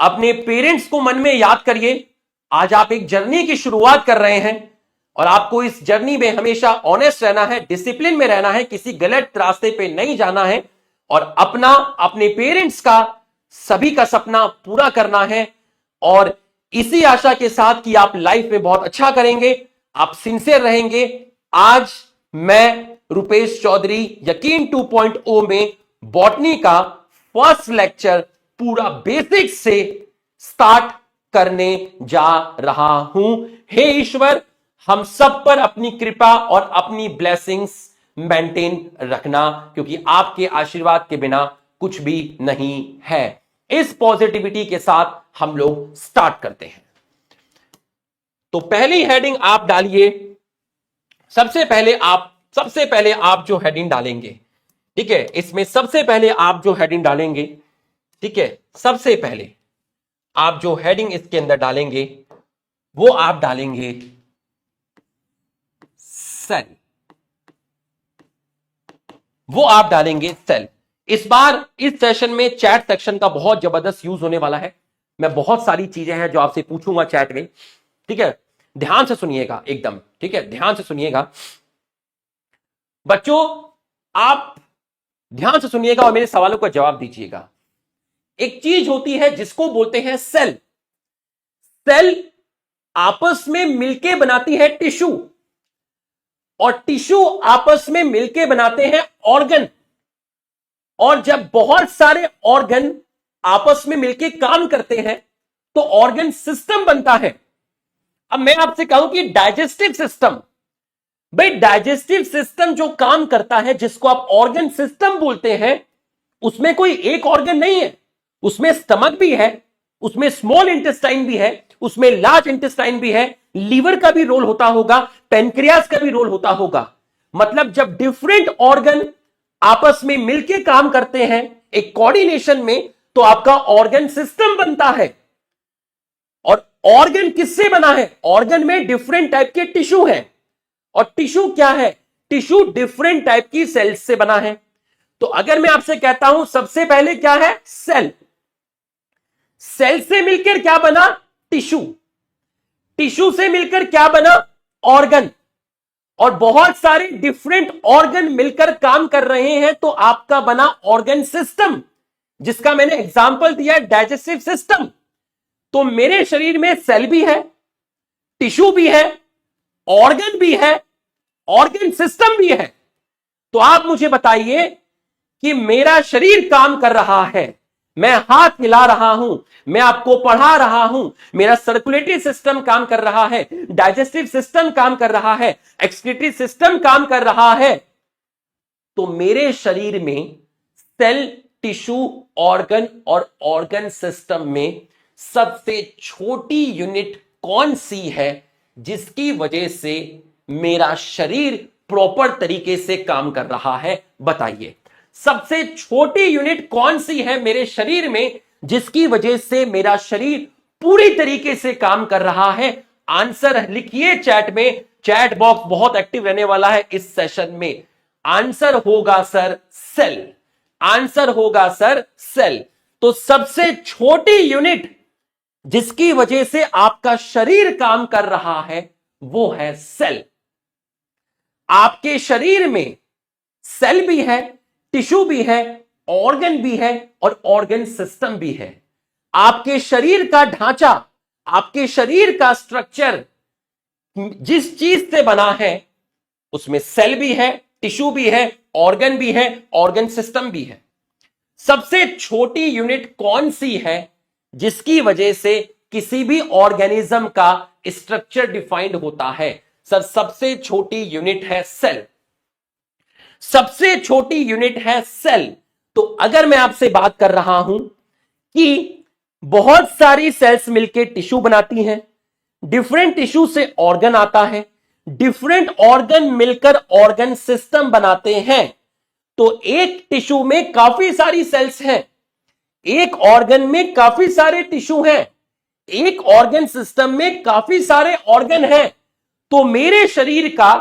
अपने पेरेंट्स को मन में याद करिए। आज आप एक जर्नी की शुरुआत कर रहे हैं और आपको इस जर्नी में हमेशा ऑनेस्ट रहना है, डिसिप्लिन में रहना है, किसी गलत रास्ते पे नहीं जाना है और अपने पेरेंट्स का सभी का सपना पूरा करना है। और इसी आशा के साथ कि आप लाइफ में बहुत अच्छा करेंगे, आप सिंसियर रहेंगे। आज मैं रुपेश चौधरी यकीन 2.0 में बॉटनी का फर्स्ट लेक्चर पूरा बेसिक से स्टार्ट करने जा रहा हूं। हे ईश्वर, हम सब पर अपनी कृपा और अपनी ब्लेसिंग्स मेंटेन रखना, क्योंकि आपके आशीर्वाद के बिना कुछ भी नहीं है। इस पॉजिटिविटी के साथ हम लोग स्टार्ट करते हैं। तो पहली हेडिंग आप डालिए। सबसे पहले आप जो हेडिंग डालेंगे, ठीक है, इसमें सबसे पहले आप जो हेडिंग डालेंगे, ठीक है, सबसे पहले आप जो हेडिंग इसके अंदर डालेंगे वो आप डालेंगे सेल। वो आप डालेंगे सेल। इस बार इस सेशन में चैट सेक्शन का बहुत जबरदस्त यूज होने वाला है। मैं बहुत सारी चीजें हैं जो आपसे पूछूंगा चैट में, ठीक है, ध्यान से सुनिएगा एकदम, ठीक है, ध्यान से सुनिएगा बच्चों, आप ध्यान से सुनिएगा और मेरे सवालों का जवाब दीजिएगा। एक चीज होती है जिसको बोलते हैं सेल। सेल आपस में मिलके बनाती है टिश्यू, और टिश्यू आपस में मिलके बनाते हैं ऑर्गन। और जब बहुत सारे ऑर्गन आपस में मिलके काम करते हैं तो ऑर्गन सिस्टम बनता है। अब मैं आपसे कहूं कि डाइजेस्टिव सिस्टम, भाई डाइजेस्टिव सिस्टम जो काम करता है, जिसको आप ऑर्गन सिस्टम बोलते हैं, उसमें कोई एक ऑर्गन नहीं है, उसमें स्टमक भी है, उसमें स्मॉल इंटेस्टाइन भी है, उसमें लार्ज इंटेस्टाइन भी है, लीवर का भी रोल होता होगा, पेनक्रियास का भी रोल होता होगा। मतलब जब डिफरेंट ऑर्गन आपस में मिलकर काम करते हैं एक कोऑर्डिनेशन में, तो आपका ऑर्गन सिस्टम बनता है। और ऑर्गन किससे बना है? ऑर्गन में डिफरेंट टाइप के टिश्यू हैं, और टिश्यू क्या है? टिश्यू डिफरेंट टाइप की सेल्स से बना है। तो अगर मैं आपसे कहता हूं सबसे पहले क्या है? सेल। सेल से मिलकर क्या बना? टिश्यू। टिश्यू से मिलकर क्या बना? ऑर्गन। और बहुत सारे डिफरेंट ऑर्गन मिलकर काम कर रहे हैं तो आपका बना ऑर्गन सिस्टम, जिसका मैंने एग्जांपल दिया डाइजेस्टिव सिस्टम। तो मेरे शरीर में सेल भी है, टिश्यू भी है, ऑर्गन भी है, ऑर्गन सिस्टम भी है। तो आप मुझे बताइए कि मेरा शरीर काम कर रहा है, मैं हाथ हिला रहा हूं, मैं आपको पढ़ा रहा हूं, मेरा सर्कुलेटरी सिस्टम काम कर रहा है, डाइजेस्टिव सिस्टम काम कर रहा है, एक्सक्रीटरी सिस्टम काम कर रहा है। तो मेरे शरीर में सेल, टिश्यू, ऑर्गन और ऑर्गन सिस्टम में सबसे छोटी यूनिट कौन सी है जिसकी वजह से मेरा शरीर प्रॉपर तरीके से काम कर रहा है? बताइए, सबसे छोटी यूनिट कौन सी है मेरे शरीर में जिसकी वजह से मेरा शरीर पूरी तरीके से काम कर रहा है? आंसर लिखिए चैट में, चैट बॉक्स बहुत एक्टिव रहने वाला है इस सेशन में। आंसर होगा सर सेल, आंसर होगा सर सेल। तो सबसे छोटी यूनिट जिसकी वजह से आपका शरीर काम कर रहा है वो है सेल। आपके शरीर में सेल भी है, टिश्यू भी है, ऑर्गन भी है और ऑर्गन सिस्टम भी है। आपके शरीर का ढांचा, आपके शरीर का स्ट्रक्चर जिस चीज से बना है उसमें सेल भी है, टिश्यू भी है, ऑर्गन भी है, ऑर्गन सिस्टम भी है। सबसे छोटी यूनिट कौन सी है जिसकी वजह से किसी भी ऑर्गेनिज्म का स्ट्रक्चर डिफाइंड होता है? सर सबसे छोटी यूनिट है सेल, सबसे छोटी यूनिट है सेल। तो अगर मैं आपसे बात कर रहा हूं कि बहुत सारी सेल्स मिलकर टिश्यू बनाती हैं, डिफरेंट टिश्यू से ऑर्गन आता है, डिफरेंट ऑर्गन मिलकर ऑर्गन सिस्टम बनाते हैं, तो एक टिश्यू में काफी सारी सेल्स हैं, एक ऑर्गन में काफी सारे टिश्यू हैं, एक ऑर्गन सिस्टम में काफी सारे ऑर्गन हैं। तो मेरे शरीर का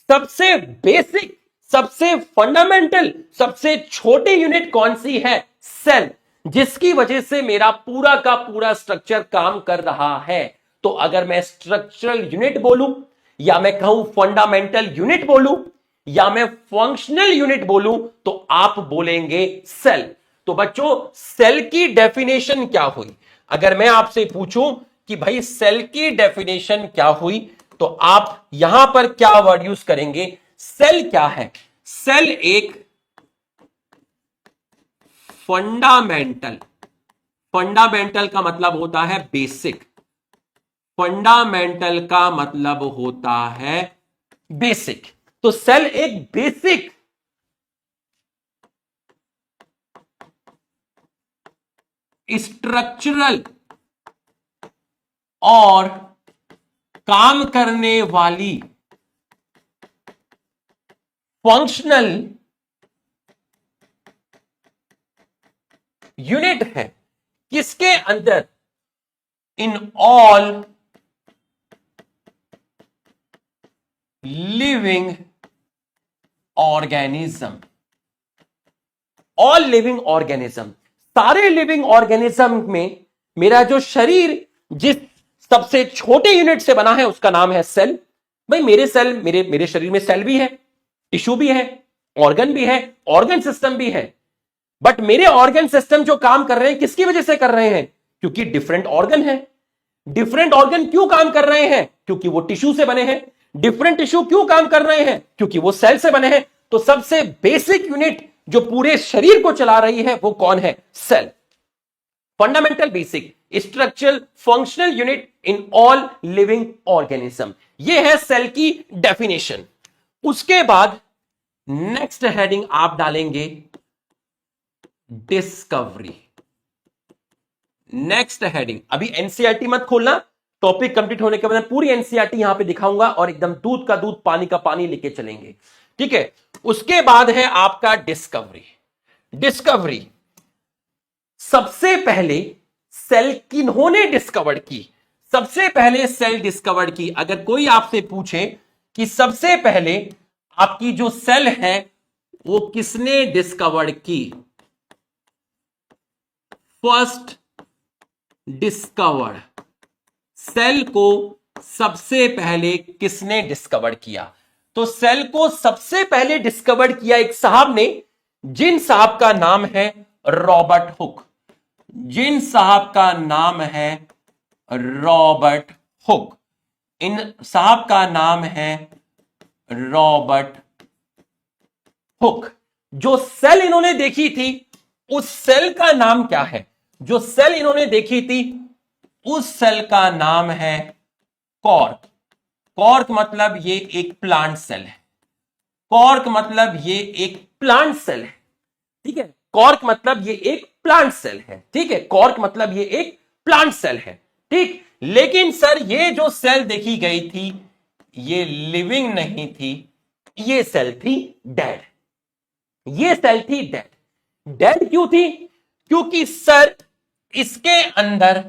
सबसे बेसिक, सबसे फंडामेंटल, सबसे छोटी यूनिट कौन सी है? सेल, जिसकी वजह से मेरा पूरा का पूरा स्ट्रक्चर काम कर रहा है। तो अगर मैं स्ट्रक्चरल यूनिट बोलूं, या मैं कहूं फंडामेंटल यूनिट बोलूं, या मैं फंक्शनल यूनिट बोलूं, तो आप बोलेंगे सेल। तो बच्चों सेल की डेफिनेशन क्या हुई? अगर मैं आपसे पूछूं कि भाई सेल की डेफिनेशन क्या हुई, तो आप यहां पर क्या वर्ड यूज करेंगे? सेल क्या है? सेल एक फंडामेंटल, फंडामेंटल का मतलब होता है बेसिक, फंडामेंटल का मतलब होता है बेसिक। तो सेल एक बेसिक स्ट्रक्चरल और काम करने वाली फंक्शनल यूनिट है, किसके अंदर? इन all living organism, all living organism, सारे लिविंग ऑर्गेनिज्म में मेरा जो शरीर जिस सबसे छोटे यूनिट से बना है उसका नाम है सेल। भाई मेरे सेल, मेरे शरीर में सेल भी है, टिश्यू भी है, ऑर्गन भी है, ऑर्गन सिस्टम भी है। बट मेरे ऑर्गन सिस्टम जो काम कर रहे हैं किसकी वजह से कर रहे हैं? क्योंकि डिफरेंट ऑर्गन है। डिफरेंट ऑर्गन क्यों काम कर रहे हैं? क्योंकि वो टिश्यू से बने हैं। डिफरेंट टिश्यू क्यों काम कर रहे हैं? क्योंकि वो सेल से बने हैं। तो सबसे बेसिक यूनिट जो पूरे शरीर को चला रही है वो कौन है? Cell. Fundamental, basic, structural, functional unit in all living organism, ये है सेल की डेफिनेशन। उसके बाद नेक्स्ट हेडिंग आप डालेंगे डिस्कवरी। नेक्स्ट हेडिंग, अभी एनसीईआरटी मत खोलना, टॉपिक कंप्लीट होने के बाद पूरी एनसीईआरटी यहां पे दिखाऊंगा और एकदम दूध का दूध पानी का पानी लेके चलेंगे, ठीक है। उसके बाद है आपका डिस्कवरी। डिस्कवरी, सबसे पहले सेल किन्होंने डिस्कवर की? सबसे पहले सेल डिस्कवर की, अगर कोई आपसे पूछे कि सबसे पहले आपकी जो सेल है वो किसने डिस्कवर की? फर्स्ट डिस्कवर्ड, सेल को सबसे पहले किसने डिस्कवर किया? तो सेल को सबसे पहले डिस्कवर किया एक साहब ने, जिन साहब का नाम है रॉबर्ट हुक। जिन साहब का नाम है रॉबर्ट हुक, इन साहब का नाम है रॉबर्ट हुक। जो सेल इन्होंने देखी थी उस सेल का नाम क्या है? जो सेल इन्होंने देखी थी उस सेल का नाम है कॉर्क। कॉर्क मतलब ये एक प्लांट सेल है। कॉर्क मतलब ये एक प्लांट सेल है, ठीक है। कॉर्क मतलब ये एक प्लांट सेल है, ठीक है। कॉर्क मतलब ये एक प्लांट सेल है, ठीक। लेकिन सर ये जो सेल देखी गई थी ये लिविंग नहीं थी, ये सेल थी डेड। ये सेल थी डेड। डेड क्यों थी? क्योंकि सर इसके अंदर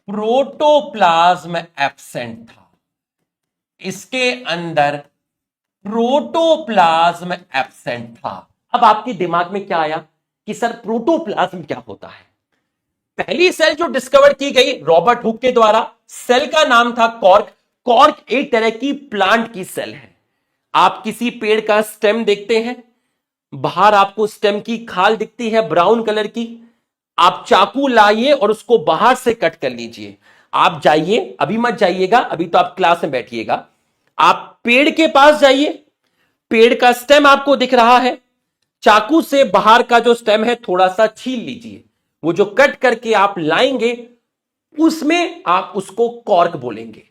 प्रोटोप्लाज्म एब्सेंट था। इसके अंदर प्रोटोप्लाज्म एब्सेंट था। अब आपके दिमाग में क्या आया कि सर प्रोटोप्लाज्म क्या होता है? पहली सेल जो डिस्कवर की गई रॉबर्ट हुक के द्वारा, सेल का नाम था कॉर्क। कॉर्क एक तरह की प्लांट की सेल है। आप किसी पेड़ का स्टेम देखते हैं, बाहर आपको स्टेम की खाल दिखती है ब्राउन कलर की। आप चाकू लाइए और उसको बाहर से कट कर लीजिए। आप जाइए, अभी मत जाइएगा, अभी तो आप क्लास में बैठिएगा। आप पेड़ के पास जाइए, पेड़ का स्टेम आपको दिख रहा है, चाकू से बाहर का जो स्टेम है थोड़ा सा छील लीजिए। वो जो कट करके आप लाएंगे उसमें आप उसको कॉर्क बोलेंगे।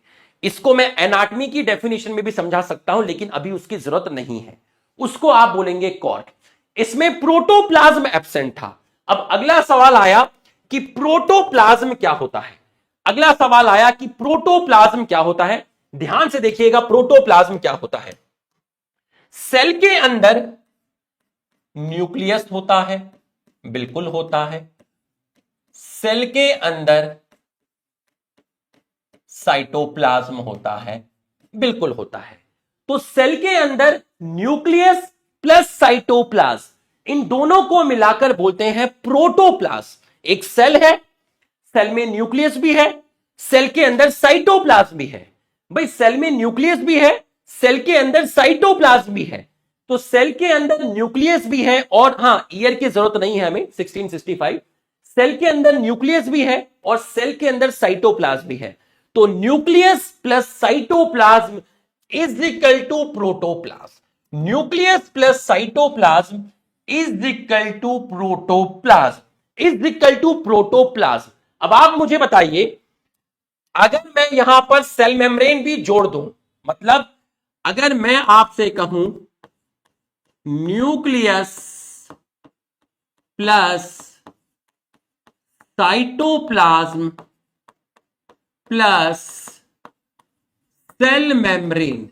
इसको मैं एनाटॉमी की डेफिनेशन में भी समझा सकता हूं, लेकिन अभी उसकी जरूरत नहीं है। उसको आप बोलेंगे कॉर्क। इसमें प्रोटोप्लाज्म एब्सेंट था। अब अगला सवाल आया कि प्रोटोप्लाज्म क्या होता है। अगला सवाल आया कि प्रोटोप्लाज्म क्या होता है। ध्यान से देखिएगा, प्रोटोप्लाज्म क्या होता है। सेल के अंदर न्यूक्लियस होता है, बिल्कुल होता है। सेल के अंदर साइटोप्लाज्म होता है, बिल्कुल होता है। तो सेल के अंदर न्यूक्लियस प्लस साइटोप्लाज्म, इन दोनों को मिलाकर बोलते हैं प्रोटोप्लाज्म। एक सेल है, सेल में न्यूक्लियस भी है, सेल के अंदर साइटोप्लाज्म भी है। भाई सेल में न्यूक्लियस भी है, सेल के अंदर साइटोप्लाज्म भी है। तो सेल के अंदर न्यूक्लियस भी है, और हां ईयर की जरूरत नहीं है हमें, 1665। सेल के अंदर न्यूक्लियस भी है और सेल के अंदर साइटोप्लाज्म भी है। तो nucleus plus cytoplasm is equal to protoplasm. Nucleus plus cytoplasm is equal to protoplasm, is equal to protoplasm. अब आप मुझे बताइए, अगर मैं यहां पर सेल मेम्ब्रेन भी जोड़ दूं, मतलब अगर मैं आपसे कहूं nucleus plus cytoplasm plus cell membrane,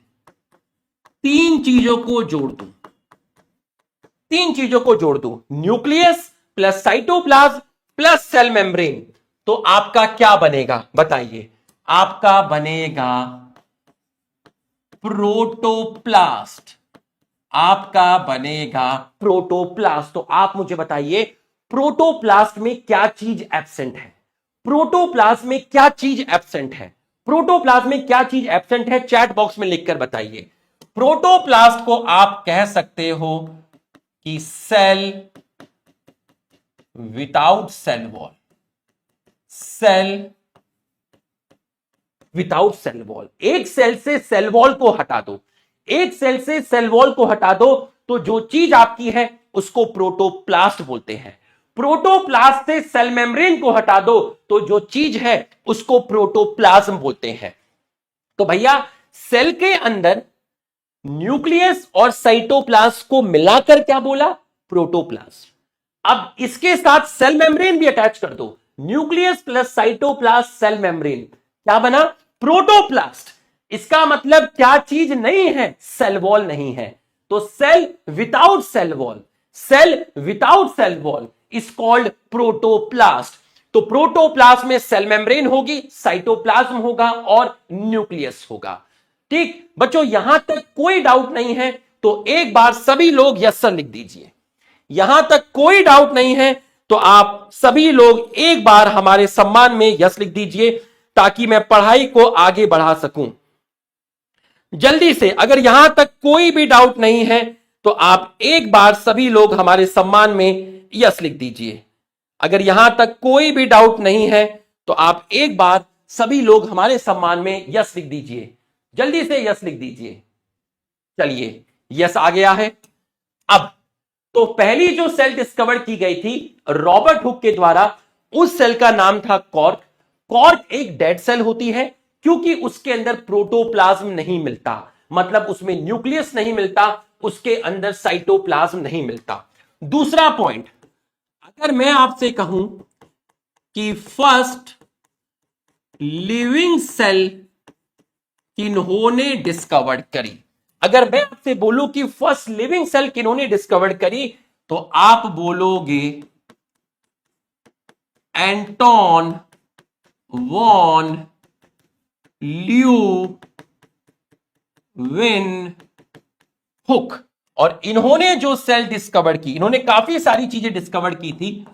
तीन चीजों को जोड़ दूं, तीन चीजों को जोड़ दूं, nucleus plus cytoplasm plus cell membrane, तो आपका क्या बनेगा बताइए? आपका बनेगा प्रोटोप्लास्ट। आपका बनेगा प्रोटोप्लास्ट। तो आप मुझे बताइए प्रोटोप्लास्ट में क्या चीज एब्सेंट है? प्रोटोप्लास्ट में क्या चीज एब्सेंट है? प्रोटोप्लास्ट में क्या चीज एब्सेंट है? चैट बॉक्स में लिखकर बताइए। प्रोटोप्लास्ट को आप कह सकते हो कि cell without cell wall. Cell without cell wall. एक सेल से सेल वॉल को हटा दो, एक सेल से सेल वॉल को हटा दो, तो जो चीज आपकी है उसको प्रोटोप्लास्ट बोलते हैं। प्रोटोप्लास्ट से सेल मेम्ब्रेन को हटा दो तो जो चीज है उसको प्रोटोप्लाज्म बोलते हैं। तो भैया सेल के अंदर न्यूक्लियस और साइटोप्लाज्म को मिलाकर क्या बोला? प्रोटोप्लास्ट। अब इसके साथ सेल मेम्ब्रेन भी अटैच कर दो, nucleus plus cytoplasm cell membrane, क्या बना? प्रोटोप्लास्ट। इसका मतलब क्या चीज नहीं है? सेल वॉल नहीं है। तो cell without cell wall, cell without cell wall is called protoplast. तो प्रोटोप्लास्ट में सेल मेम्ब्रेन होगी, साइटोप्लाज्म होगा और न्यूक्लियस होगा। ठीक बच्चों, यहां तक कोई डाउट नहीं है तो एक बार सभी लोग यस सर लिख दीजिए। यहां तक कोई डाउट नहीं है तो आप सभी लोग एक बार हमारे सम्मान में यस लिख दीजिए। ताकि मैं पढ़ाई को आगे बढ़ा सकूं। जल्दी से, अगर यहां तक कोई भी डाउट नहीं है तो आप एक बार सभी लोग हमारे सम्मान में यस लिख दीजिए। अगर यहां तक कोई भी डाउट नहीं है तो आप एक बार सभी लोग हमारे सम्मान में यस लिख दीजिए। जल्दी से यस लिख दीजिए। चलिए, यस आ गया है। अब तो पहली जो सेल डिस्कवर की गई थी रॉबर्ट हुक के द्वारा, उस सेल का नाम था कॉर्क। कॉर्क एक डेड सेल होती है क्योंकि उसके अंदर प्रोटोप्लाज्म नहीं मिलता, मतलब उसमें न्यूक्लियस नहीं मिलता, उसके अंदर साइटोप्लाज्म नहीं मिलता। दूसरा पॉइंट, अगर मैं आपसे कहूं कि फर्स्ट लिविंग सेल किन्होंने डिस्कवर करी, अगर मैं आपसे बोलूं कि फर्स्ट लिविंग सेल किन्होंने डिस्कवर करी, तो आप बोलोगे एंटोन वॉन ल्यूविन हुक। और इन्होंने जो सेल डिस्कवर की, इन्होंने काफी सारी चीजें डिस्कवर की थी,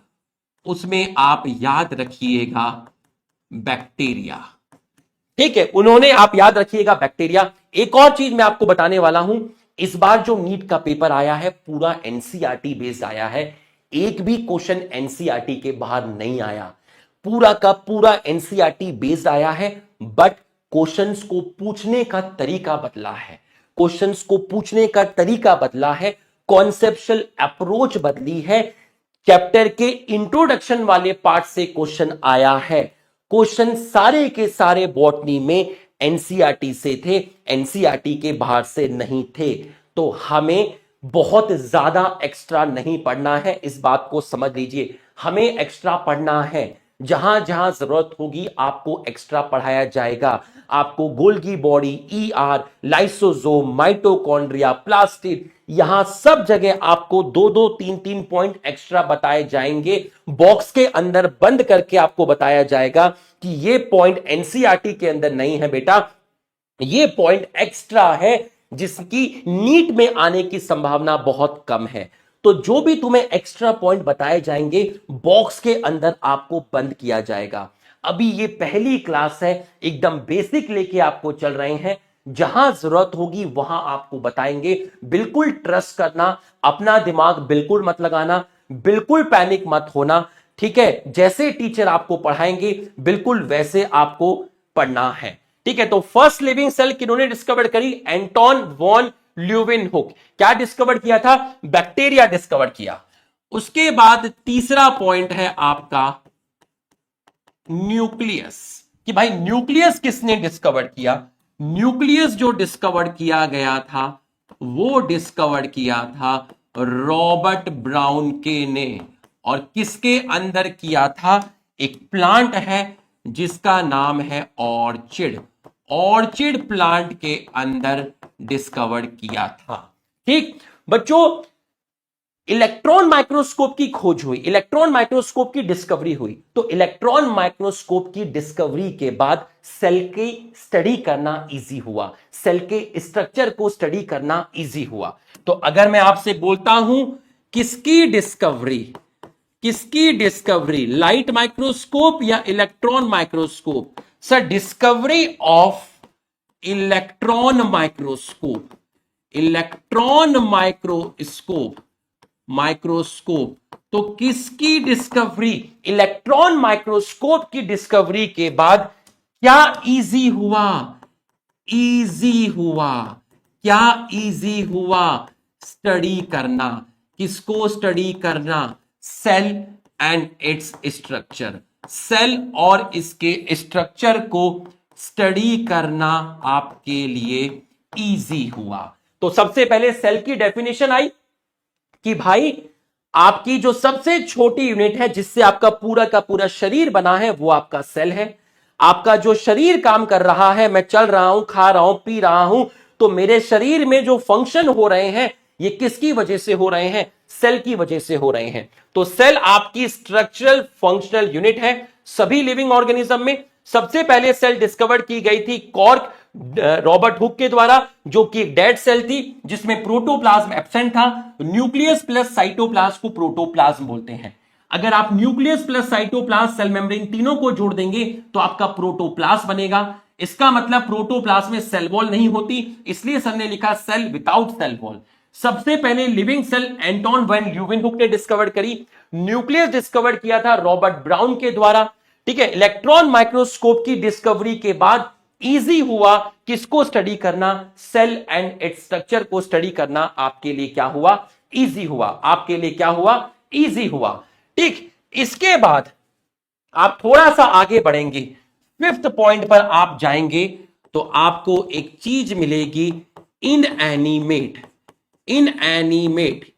उसमें आप याद रखिएगा बैक्टीरिया। ठीक है, उन्होंने, आप याद रखिएगा बैक्टीरिया। एक और चीज मैं आपको बताने वाला हूं, इस बार जो नीट का पेपर आया है पूरा एनसीईआरटी बेस्ड आया है। एक भी क्वेश्चन एनसीईआरटी के बाहर नहीं आया, पूरा का पूरा एनसीईआरटी बेस्ड आया है। बट क्वेश्चंस को पूछने का तरीका बदला है, क्वेश्चंस को पूछने का तरीका बदला है, कॉन्सेप्चुअल अप्रोच बदली है। चैप्टर के इंट्रोडक्शन वाले पार्ट से क्वेश्चन आया है। क्वेश्चन सारे के सारे बॉटनी में एनसीईआरटी से थे, एनसीईआरटी के बाहर से नहीं थे। तो हमें बहुत ज्यादा एक्स्ट्रा नहीं पढ़ना है, इस बात को समझ लीजिए। हमें एक्स्ट्रा पढ़ना है, जहां जहां जरूरत होगी आपको एक्स्ट्रा पढ़ाया जाएगा। आपको Golgi body, ER, lysosome, mitochondria, plastid, यहां सब जगह आपको 2-2, 3-3 पॉइंट एक्स्ट्रा बताए जाएंगे। बॉक्स के अंदर बंद करके आपको बताया जाएगा कि ये पॉइंट एनसीईआरटी के अंदर नहीं है बेटा, ये पॉइंट एक्स्ट्रा है जिसकी नीट में आने की संभावना बहुत कम है। तो जो भी तुम्हें एक्स्ट्रा पॉइंट बताए जाएंगे बॉक्स के अंदर आपको बंद किया जाएगा। अभी ये पहली क्लास है, एकदम बेसिक लेके आपको चल रहे हैं, जहां जरूरत होगी वहां आपको बताएंगे। बिल्कुल ट्रस्ट करना, अपना दिमाग बिल्कुल मत लगाना, बिल्कुल पैनिक मत होना, ठीक है। जैसे टीचर आपको पढ़ाएंगे बिल्कुल वैसे आपको पढ़ना है, ठीक है। तो फर्स्ट लिविंग सेल किन्होंने डिस्कवर करी? Anton von Leeuwenhoek. क्या डिस्कवर किया था? बैक्टीरिया डिस्कवर किया। उसके बाद तीसरा पॉइंट है आपका न्यूक्लियस, कि भाई न्यूक्लियस किसने डिस्कवर किया? न्यूक्लियस जो डिस्कवर किया गया था वो डिस्कवर किया था रॉबर्ट ब्राउन के ने। और किसके अंदर किया था? एक प्लांट है जिसका नाम है ऑर्चिड, ऑर्चिड प्लांट के अंदर डिस्कवर किया था। ठीक बच्चों, इलेक्ट्रॉन माइक्रोस्कोप की खोज हुई, इलेक्ट्रॉन माइक्रोस्कोप की डिस्कवरी हुई। तो इलेक्ट्रॉन माइक्रोस्कोप की डिस्कवरी के बाद सेल की स्टडी करना इजी हुआ, सेल के स्ट्रक्चर को स्टडी करना इजी हुआ। तो अगर मैं आपसे बोलता हूं किसकी डिस्कवरी, किसकी डिस्कवरी, लाइट माइक्रोस्कोप या electron microscope? Sir discovery of electron microscope, electron microscope, microscope. तो किसकी डिस्कवरी? इलेक्ट्रॉन माइक्रोस्कोप की डिस्कवरी के बाद क्या इजी हुआ? इजी हुआ। क्या इजी हुआ? स्टडी करना। किसको स्टडी करना? Cell and its structure, cell और इसके स्ट्रक्चर को स्टडी करना आपके लिए इजी हुआ। तो सबसे पहले सेल की डेफिनेशन आई कि भाई आपकी जो सबसे छोटी यूनिट है जिससे आपका पूरा का पूरा शरीर बना है वो आपका सेल है। आपका जो शरीर काम कर रहा है, मैं चल रहा हूं, खा रहा हूं, पी रहा हूं, तो मेरे शरीर में जो फंक्शन हो रहे हैं ये किसकी वजह से हो रहे हैं? सेल की वजह से हो रहे हैं। तो सेल आपकी स्ट्रक्चरल फंक्शनल यूनिट है सभी लिविंग ऑर्गेनिज्म में। सबसे पहले सेल डिस्कवर की गई थी कॉर्क, रॉबर्ट हुक के द्वारा, जो कि एक डेड सेल थी जिसमें प्रोटोप्लाज्म एब्सेंट था। न्यूक्लियस प्लस साइटोप्लाज्म को प्रोटोप्लाज्म बोलते हैं। अगर आप nucleus plus cytoplasm cell membrane तीनों को जोड़ देंगे तो आपका प्रोटोप्लाज्म बनेगा। इसका मतलब प्रोटोप्लाज्म में सेल वॉल नहीं होती, इसलिए सर ने लिखा सेल विदाउट सेल वॉल। सबसे पहले living cell Anton van Leeuwenhoek ने डिस्कवर करी। न्यूक्लियस डिस्कवर किया था रॉबर्ट ब्राउन के द्वारा। ठीक है, इलेक्ट्रॉन माइक्रोस्कोप की डिस्कवरी के बाद इजी हुआ किसको स्टडी करना, सेल एंड इट्स स्ट्रक्चर को स्टडी करना आपके लिए क्या हुआ, इजी हुआ। आपके लिए क्या हुआ, इजी हुआ। ठीक, इसके बाद आप थोड़ा सा आगे बढ़ेंगे, फिफ्थ पॉइंट पर आप जाएंगे तो आपको एक चीज मिलेगी, इन एनिमेट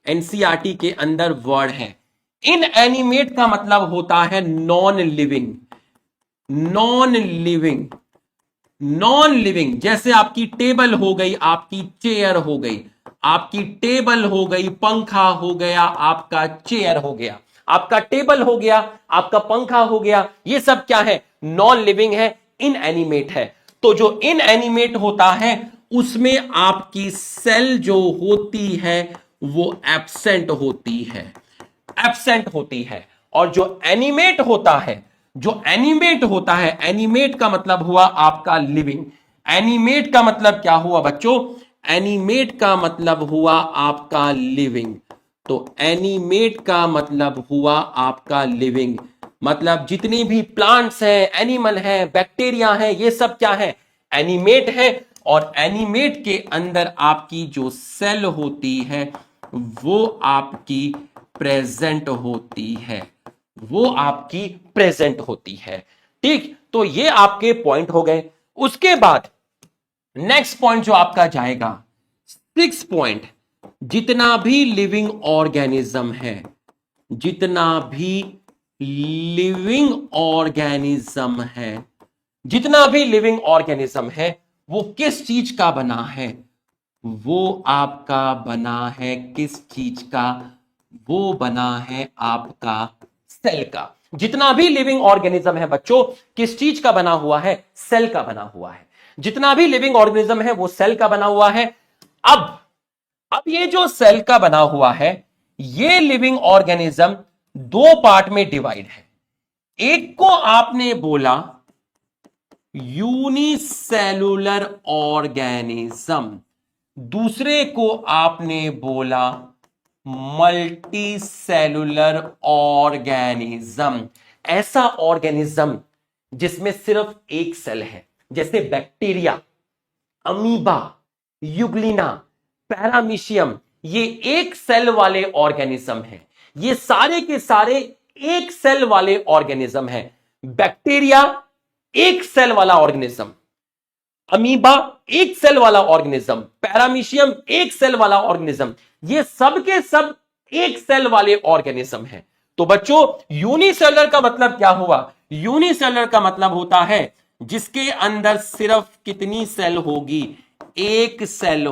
एनसीईआरटी के अंदर वर्ड है। इन एनिमेट का मतलब होता है नॉन लिविंग। नॉन लिविंग जैसे आपकी टेबल हो गई, आपकी चेयर हो गई, आपकी टेबल हो गई, पंखा हो गया, आपका चेयर हो गया, आपका टेबल हो गया, आपका पंखा हो गया, ये सब क्या है, नॉन लिविंग है, इनएनिमेट है। तो जो इनएनिमेट होता है उसमें आपकी सेल जो होती है वो एब्सेंट होती है। और जो एनिमेट होता है, एनिमेट का मतलब हुआ आपका लिविंग। एनिमेट का मतलब क्या हुआ बच्चों, एनिमेट का मतलब हुआ आपका लिविंग। तो एनिमेट का मतलब हुआ आपका लिविंग, मतलब जितने भी प्लांट्स हैं, एनिमल हैं, बैक्टीरिया हैं, ये सब क्या है, एनिमेट है। और एनिमेट के अंदर आपकी जो सेल होती है वो आपकी प्रेजेंट होती है। ठीक, तो ये आपके पॉइंट हो गए। उसके बाद नेक्स्ट पॉइंट जो आपका जाएगा, सिक्स पॉइंट, जितना भी लिविंग ऑर्गेनिज्म है, जितना भी लिविंग ऑर्गेनिज्म है वो किस चीज का बना है, वो आपका बना है किस चीज का, वो बना है आपका सेल का। जितना भी लिविंग ऑर्गेनिज्म है बच्चों किस चीज का बना हुआ है, सेल का बना हुआ है। जितना भी लिविंग ऑर्गेनिज्म है वो सेल का बना हुआ है। अब ये जो सेल का बना हुआ है, ये लिविंग ऑर्गेनिज्म दो पार्ट में डिवाइड है। एक को आपने बोला यूनिसेलुलर ऑर्गेनिज्म, दूसरे को आपने बोला मल्टी सेलुलर ऑर्गेनिज्म। ऐसा ऑर्गेनिज्म जिसमें सिर्फ एक सेल है, जैसे बैक्टीरिया, अमीबा, यूग्लिना, पैरामीशियम, ये एक सेल वाले ऑर्गेनिज्म हैं। ये सारे के सारे एक सेल वाले ऑर्गेनिज्म हैं। बैक्टीरिया एक सेल वाला ऑर्गेनिज्म, अमीबा एक सेल वाला ऑर्गेनिज्म, पैरामीशियम एक सेल वाला ऑर्गेनिज्म, ये सब के सब एक सेल वाले ऑर्गेनिज्म हैं। तो बच्चों यूनिसेलुलर का मतलब क्या हुआ, यूनिसेलुलर का मतलब होता है जिसके अंदर सिर्फ कितनी सेल होगी, एक सेल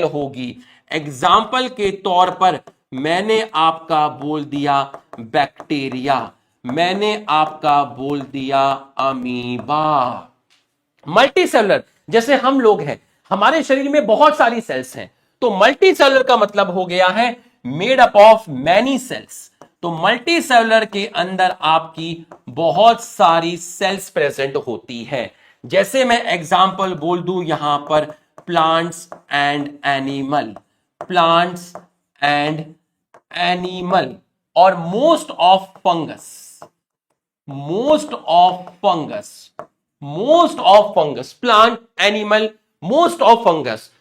होगी। एग्जाम्पल के तौर पर मैंने आपका बोल दिया बैक्टीरिया, मैंने आपका बोल दिया अमीबा। मल्टी सेलुलर जैसे हम लोग हैं, हमारे शरीर में बहुत सारी सेल्स हैं, तो मल्टी सेलुलर का मतलब हो गया है made up of many cells. तो मल्टी सेलुलर के अंदर आपकी बहुत सारी सेल्स प्रेजेंट होती है। जैसे मैं एग्जांपल बोल दूं यहां पर प्लांट्स एंड एनिमल और most of fungus, plant, animal, most of fungus.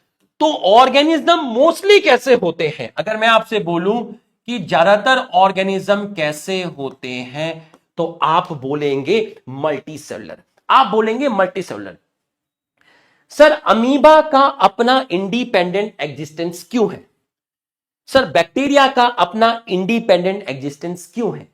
तो ऑर्गेनिज्म मोस्टली कैसे होते हैं, अगर मैं आपसे बोलूं कि ज्यादातर ऑर्गेनिज्म कैसे होते हैं, तो आप बोलेंगे मल्टी सेलुलर। सर अमीबा का अपना इंडिपेंडेंट एग्जिस्टेंस क्यों है, सर बैक्टीरिया का अपना इंडिपेंडेंट एग्जिस्टेंस क्यों है,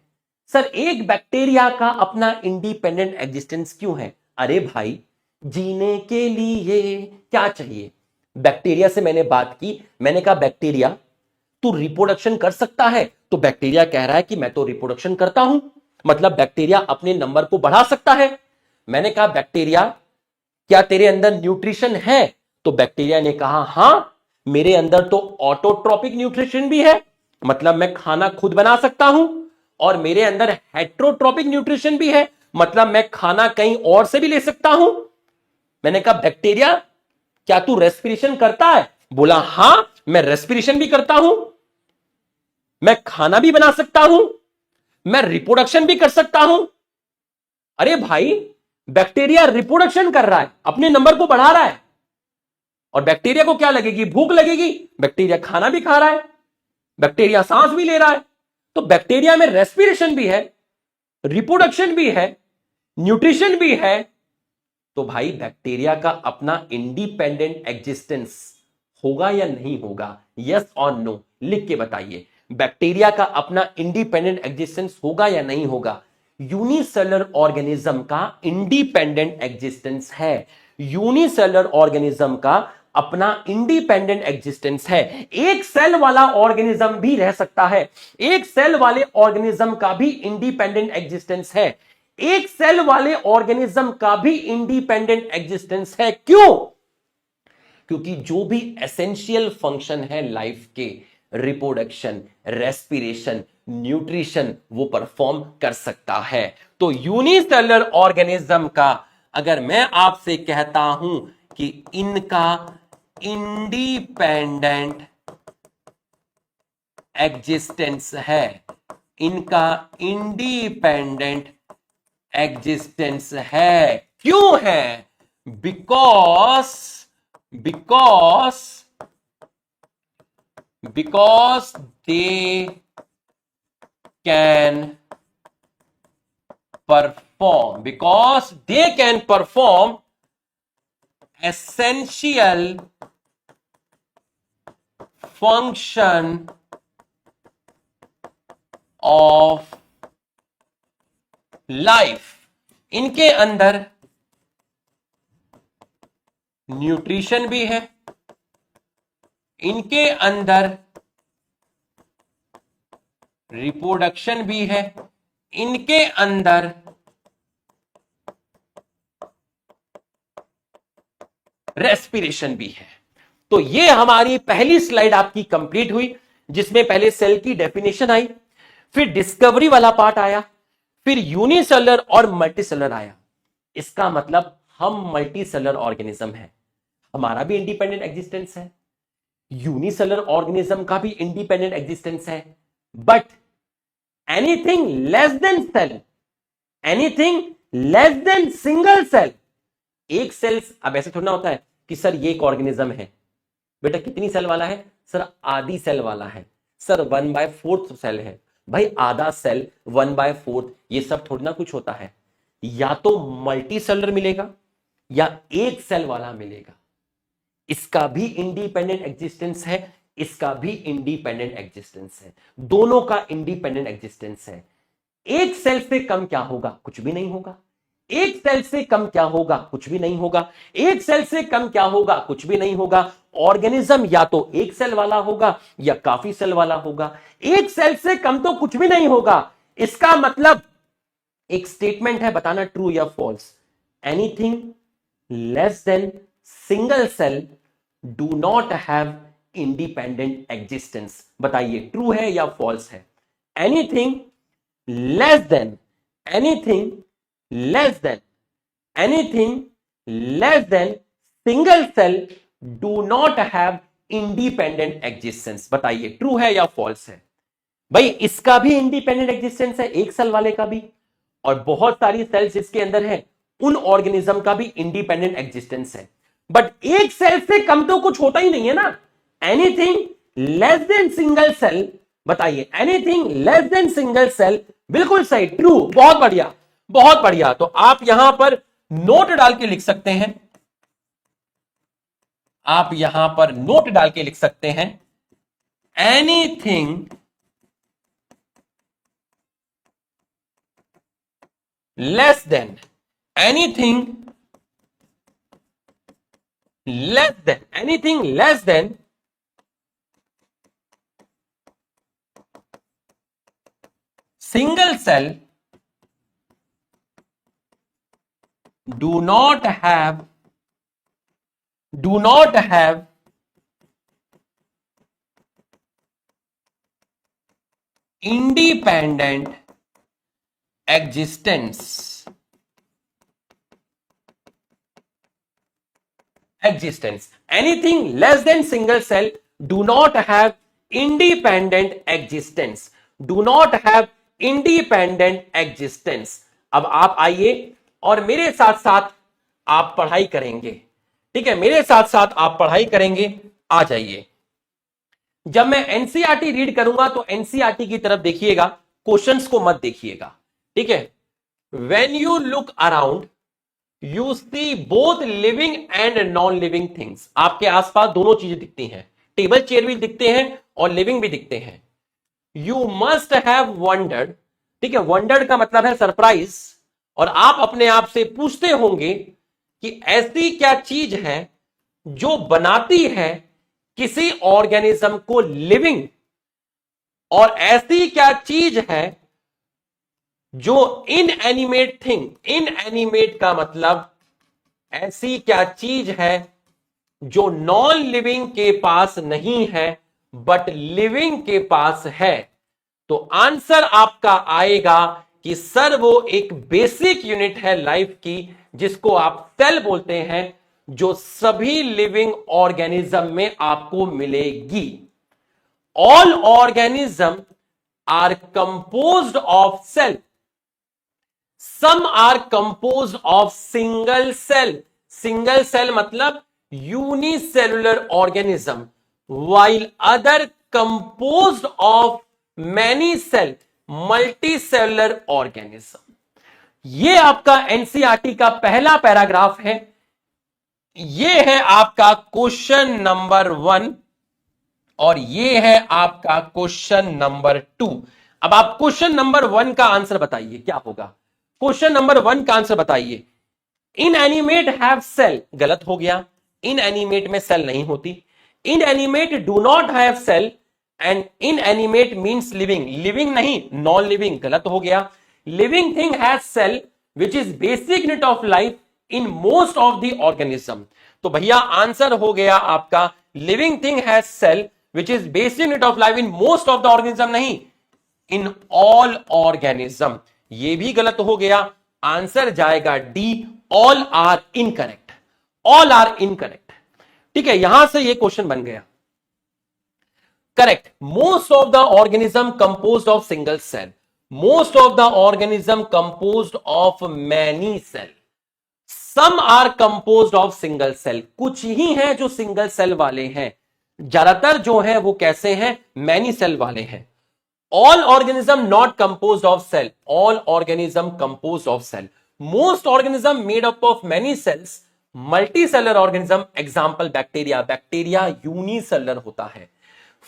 सर एक बैक्टीरिया का अपना इंडिपेंडेंट एग्जिस्टेंस क्यों है। अरे भाई जीने के लिए क्या चाहिए, बैक्टीरिया से मैंने बात की, मैंने कहा बैक्टीरिया तू रिप्रोडक्शन कर सकता है, तो बैक्टीरिया कह रहा है कि मैं तो रिप्रोडक्शन करता हूं, मतलब बैक्टीरिया अपने नंबर को बढ़ा सकता है। मैंने कहा बैक्टीरिया क्या तेरे अंदर न्यूट्रिशन है, तो बैक्टीरिया ने कहा हां मेरे अंदर तो ऑटोट्रोपिक न्यूट्रिशन भी है, मतलब मैं खाना खुद बना सकता हूं, और मेरे अंदर हेट्रोट्रोपिक न्यूट्रिशन भी है, मतलब मैं खाना कहीं और से भी ले सकता हूं। मैंने कहा बैक्टीरिया क्या तू रेस्पिरेशन करता है? बोला हां, मैं रेस्पिरेशन भी करता हूं, मैं खाना भी बना सकता हूं, मैं रिप्रोडक्शन भी कर सकता हूं। अरे भाई, बैक्टीरिया रिप्रोडक्शन कर रहा है, अपने नंबर को बढ़ा रहा है, और बैक्टीरिया को क्या लगेगी? भूख लगेगी। बैक्टीरिया खाना भी खा रहा है, बैक्टीरिया सांस भी ले रहा है, तो बैक्टीरिया में रेस्पिरेशन भी है, रिप्रोडक्शन भी है, न्यूट्रिशन भी है। तो भाई बैक्टीरिया का अपना इंडिपेंडेंट एग्जिस्टेंस होगा या नहीं होगा? यस और नो लिख के बताइए। बैक्टीरिया का अपना इंडिपेंडेंट एग्जिस्टेंस होगा या नहीं होगा? यूनिसेलुलर ऑर्गेनिज्म का इंडिपेंडेंट एग्जिस्टेंस है। यूनिसेलुलर ऑर्गेनिज्म का अपना इंडिपेंडेंट एग्जिस्टेंस है। एक सेल वाला ऑर्गेनिज्म भी रह सकता है, एक सेल वाले ऑर्गेनिज्म का भी इंडिपेंडेंट एग्जिस्टेंस है, एक सेल वाले ऑर्गेनिज्म का भी इंडिपेंडेंट एग्जिस्टेंस है। क्यों? क्योंकि जो भी एसेंशियल फंक्शन है लाइफ के, रिप्रोडक्शन, रेस्पिरेशन, न्यूट्रिशन, वो परफॉर्म कर सकता है। तो यूनिसेलुलर ऑर्गेनिज्म का अगर मैं आपसे कहता हूं कि इनका इंडिपेंडेंट एग्जिस्टेंस है, इनका इंडिपेंडेंट एग्जिस्टेंस है। क्यों है? Because because because they can perform, because they can perform essential function of life. इनके अंदर न्यूट्रिशन भी है, इनके अंदर रिप्रोडक्शन भी है, इनके अंदर रेस्पिरेशन भी है। तो ये हमारी पहली स्लाइड आपकी कंप्लीट हुई, जिसमें पहले सेल की डेफिनेशन आई, फिर डिस्कवरी वाला पार्ट आया, फिर यूनिसेलुलर और मल्टीसेलुलर आया। इसका मतलब हम मल्टीसेलुलर ऑर्गेनिज्म है, हमारा भी इंडिपेंडेंट एग्जिस्टेंस है, यूनिसेलुलर ऑर्गेनिज्म का भी इंडिपेंडेंट एग्जिस्टेंस है। But anything less than cell, anything less than single cell, एक सेल, अब ऐसे थोड़ा होता है कि सर ये एक ऑर्गेनिज्म है, बेटा कितनी सेल वाला है? सर आधी सेल वाला है। सर 1/4 सेल है। भाई आधा सेल, 1/4, ये सब थोड़ी ना कुछ होता है। या तो मल्टी सेलर मिलेगा या एक सेल वाला मिलेगा। इसका भी इंडिपेंडेंट एग्जिस्टेंस है, इसका भी इंडिपेंडेंट एग्जिस्टेंस है, दोनों का इंडिपेंडेंट एग्जिस्टेंस है। एक सेल से कम क्या होगा? कुछ भी नहीं होगा। एक सेल से कम क्या होगा? कुछ भी नहीं होगा। एक सेल से कम क्या होगा? कुछ भी नहीं होगा। ऑर्गेनिज्म या तो एक सेल वाला होगा या काफी सेल वाला होगा। एक सेल से कम तो कुछ भी नहीं होगा। इसका मतलब एक स्टेटमेंट है, बताना ट्रू या false. Anything less than single cell do not have independent existence. बताइए ट्रू है या फॉल्स है? Anything less than, anything less than, anything less than single cell do not have independent existence। बताइए true है या false है? भाई इसका भी इंडिपेंडेंट एग्जिस्टेंस है, एक सेल वाले का भी, और बहुत सारी सेल्स इसके अंदर है, उन ऑर्गेनिज्म का भी इंडिपेंडेंट एग्जिस्टेंस है। बट एक सेल से कम तो कुछ होता ही नहीं है ना। Anything less than single cell, बताइए anything less than single cell, बिल्कुल सही, ट्रू, बहुत बढ़िया, बहुत बढ़िया। तो आप यहां पर नोट डाल के लिख सकते हैं, आप यहां पर नोट डाल के लिख सकते हैं, anything less than, anything less than, anything less than single cell do not have independent existence, anything less than single cell do not have independent existence, do not have independent existence। अब आप आइए और मेरे साथ साथ आप पढ़ाई करेंगे, ठीक है, मेरे साथ साथ आप पढ़ाई करेंगे। आ जाइए, जब मैं एनसीईआरटी रीड करूंगा तो एनसीईआरटी की तरफ देखिएगा, क्वेश्चंस को मत देखिएगा, ठीक है। When you look around you see both living and non living things, आपके आसपास दोनों चीजें दिखती हैं, टेबल चेयर भी दिखते हैं और लिविंग भी दिखते हैं। यू मस्ट हैव वंडर्ड, ठीक है, वंडर्ड का मतलब है सरप्राइज, और आप अपने आप से पूछते होंगे कि ऐसी क्या चीज है जो बनाती है किसी ऑर्गेनिज्म को लिविंग, और ऐसी क्या चीज है जो इनएनिमेट थिंग, इनएनिमेट का मतलब ऐसी क्या चीज है जो नॉन लिविंग के पास नहीं है बट लिविंग के पास है। तो आंसर आपका आएगा कि सर वो एक बेसिक यूनिट है लाइफ की जिसको आप सेल बोलते हैं, जो सभी लिविंग ऑर्गेनिज्म में आपको मिलेगी। All organism are composed of cell, some are composed of single cell, single cell मतलब unicellular organism, while other composed of many cell, multicellular organism। ये आपका एनसीईआरटी का पहला पैराग्राफ है, ये है आपका क्वेश्चन नंबर 1 और ये है आपका क्वेश्चन नंबर 2। अब आप क्वेश्चन नंबर 1 का आंसर बताइए क्या होगा। क्वेश्चन नंबर 1 का आंसर बताइए। इनएनिमेट हैव सेल, गलत हो गया, इनएनिमेट में सेल नहीं होती। Inanimate do not have cell and inanimate means living, living नहीं नॉन लिविंग, गलत हो गया। Living thing has cell which is basic unit of life in most of the organism. तो भैया आंसर हो गया आपका living thing has cell which is basic unit of life in most of the organism, नहीं in all organism. ये भी गलत हो गया, आंसर जाएगा D, all are incorrect, all are incorrect, ठीक है। यहां से ये क्वेश्चन बन गया correct. Most of the organism composed of single cell, most of the organism composed of many cell, some are composed of single cell, कुछ ही हैं जो सिंगल सेल वाले हैं, ज्यादातर जो है वो कैसे हैं, मैनी सेल वाले हैं। All organism not composed of cell, all organism composed of cell, most organism made up of many cells, multicellular organism, example bacteria, bacteria unicellular होता है।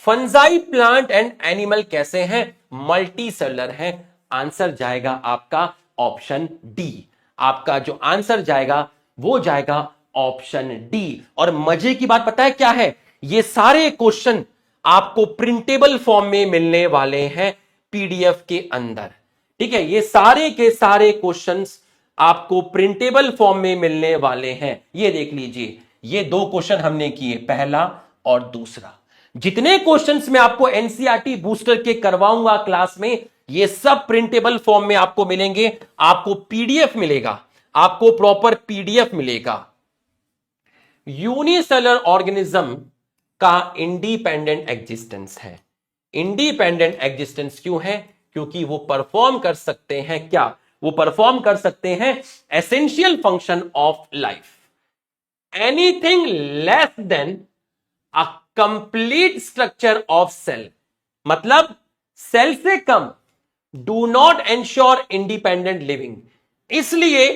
फंजाई प्लांट एंड एनिमल कैसे हैं, मल्टीसेलुलर हैं। Answer जाएगा आपका option D, आपका जो answer जाएगा वो जाएगा ऑप्शन डी। और मजे की बात पता है क्या है, ये सारे क्वेश्चन आपको प्रिंटेबल फॉर्म में मिलने वाले हैं पीडीएफ के अंदर, ठीक है। ये सारे के सारे क्वेश्चंस आपको प्रिंटेबल फॉर्म में मिलने वाले हैं। ये देख लीजिए, ये 2 क्वेश्चन हमने किए, पहला और दूसरा। जितने क्वेश्चंस मैं आपको एनसीईआरटी बूस्टर के करवाऊंगा क्लास में, ये सब प्रिंटेबल फॉर्म में आपको मिलेंगे, आपको पीडीएफ मिलेगा, आपको प्रॉपर पीडीएफ मिलेगा। यूनिसेलुलर ऑर्गेनिज्म का इंडिपेंडेंट एग्जिस्टेंस है। इंडिपेंडेंट एग्जिस्टेंस क्यों है, क्योंकि वो परफॉर्म कर सकते हैं क्या, वो परफॉर्म कर सकते हैं essential function of life. Anything less than a complete structure of cell, मतलब सेल से कम, do not ensure independent living. इसलिए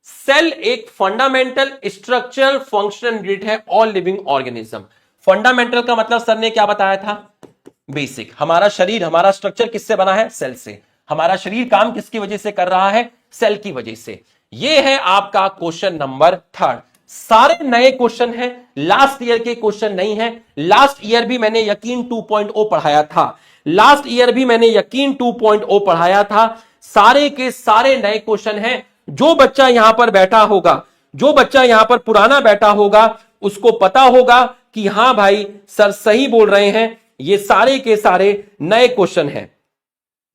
सेल एक फंडामेंटल स्ट्रक्चरल फंक्शनल यूनिट है ऑल लिविंग ऑर्गेनिज्म। फंडामेंटल का मतलब सर ने क्या बताया था, बेसिक। हमारा शरीर, हमारा स्ट्रक्चर किससे बना है, सेल से। हमारा शरीर काम किसकी वजह से कर रहा है, सेल की वजह से। ये है आपका क्वेश्चन नंबर 3। सारे नए क्वेश्चन हैं, लास्ट ईयर के क्वेश्चन नहीं है। लास्ट ईयर भी मैंने यकीन 2.0 पढ़ाया था, लास्ट ईयर भी मैंने यकीन 2.0 पढ़ाया था। सारे के सारे नए क्वेश्चन हैं। जो बच्चा यहां पर बैठा होगा, जो बच्चा यहां पर पुराना बैठा होगा, उसको पता होगा कि हां भाई सर सही बोल रहे हैं, ये सारे के सारे नए क्वेश्चन हैं।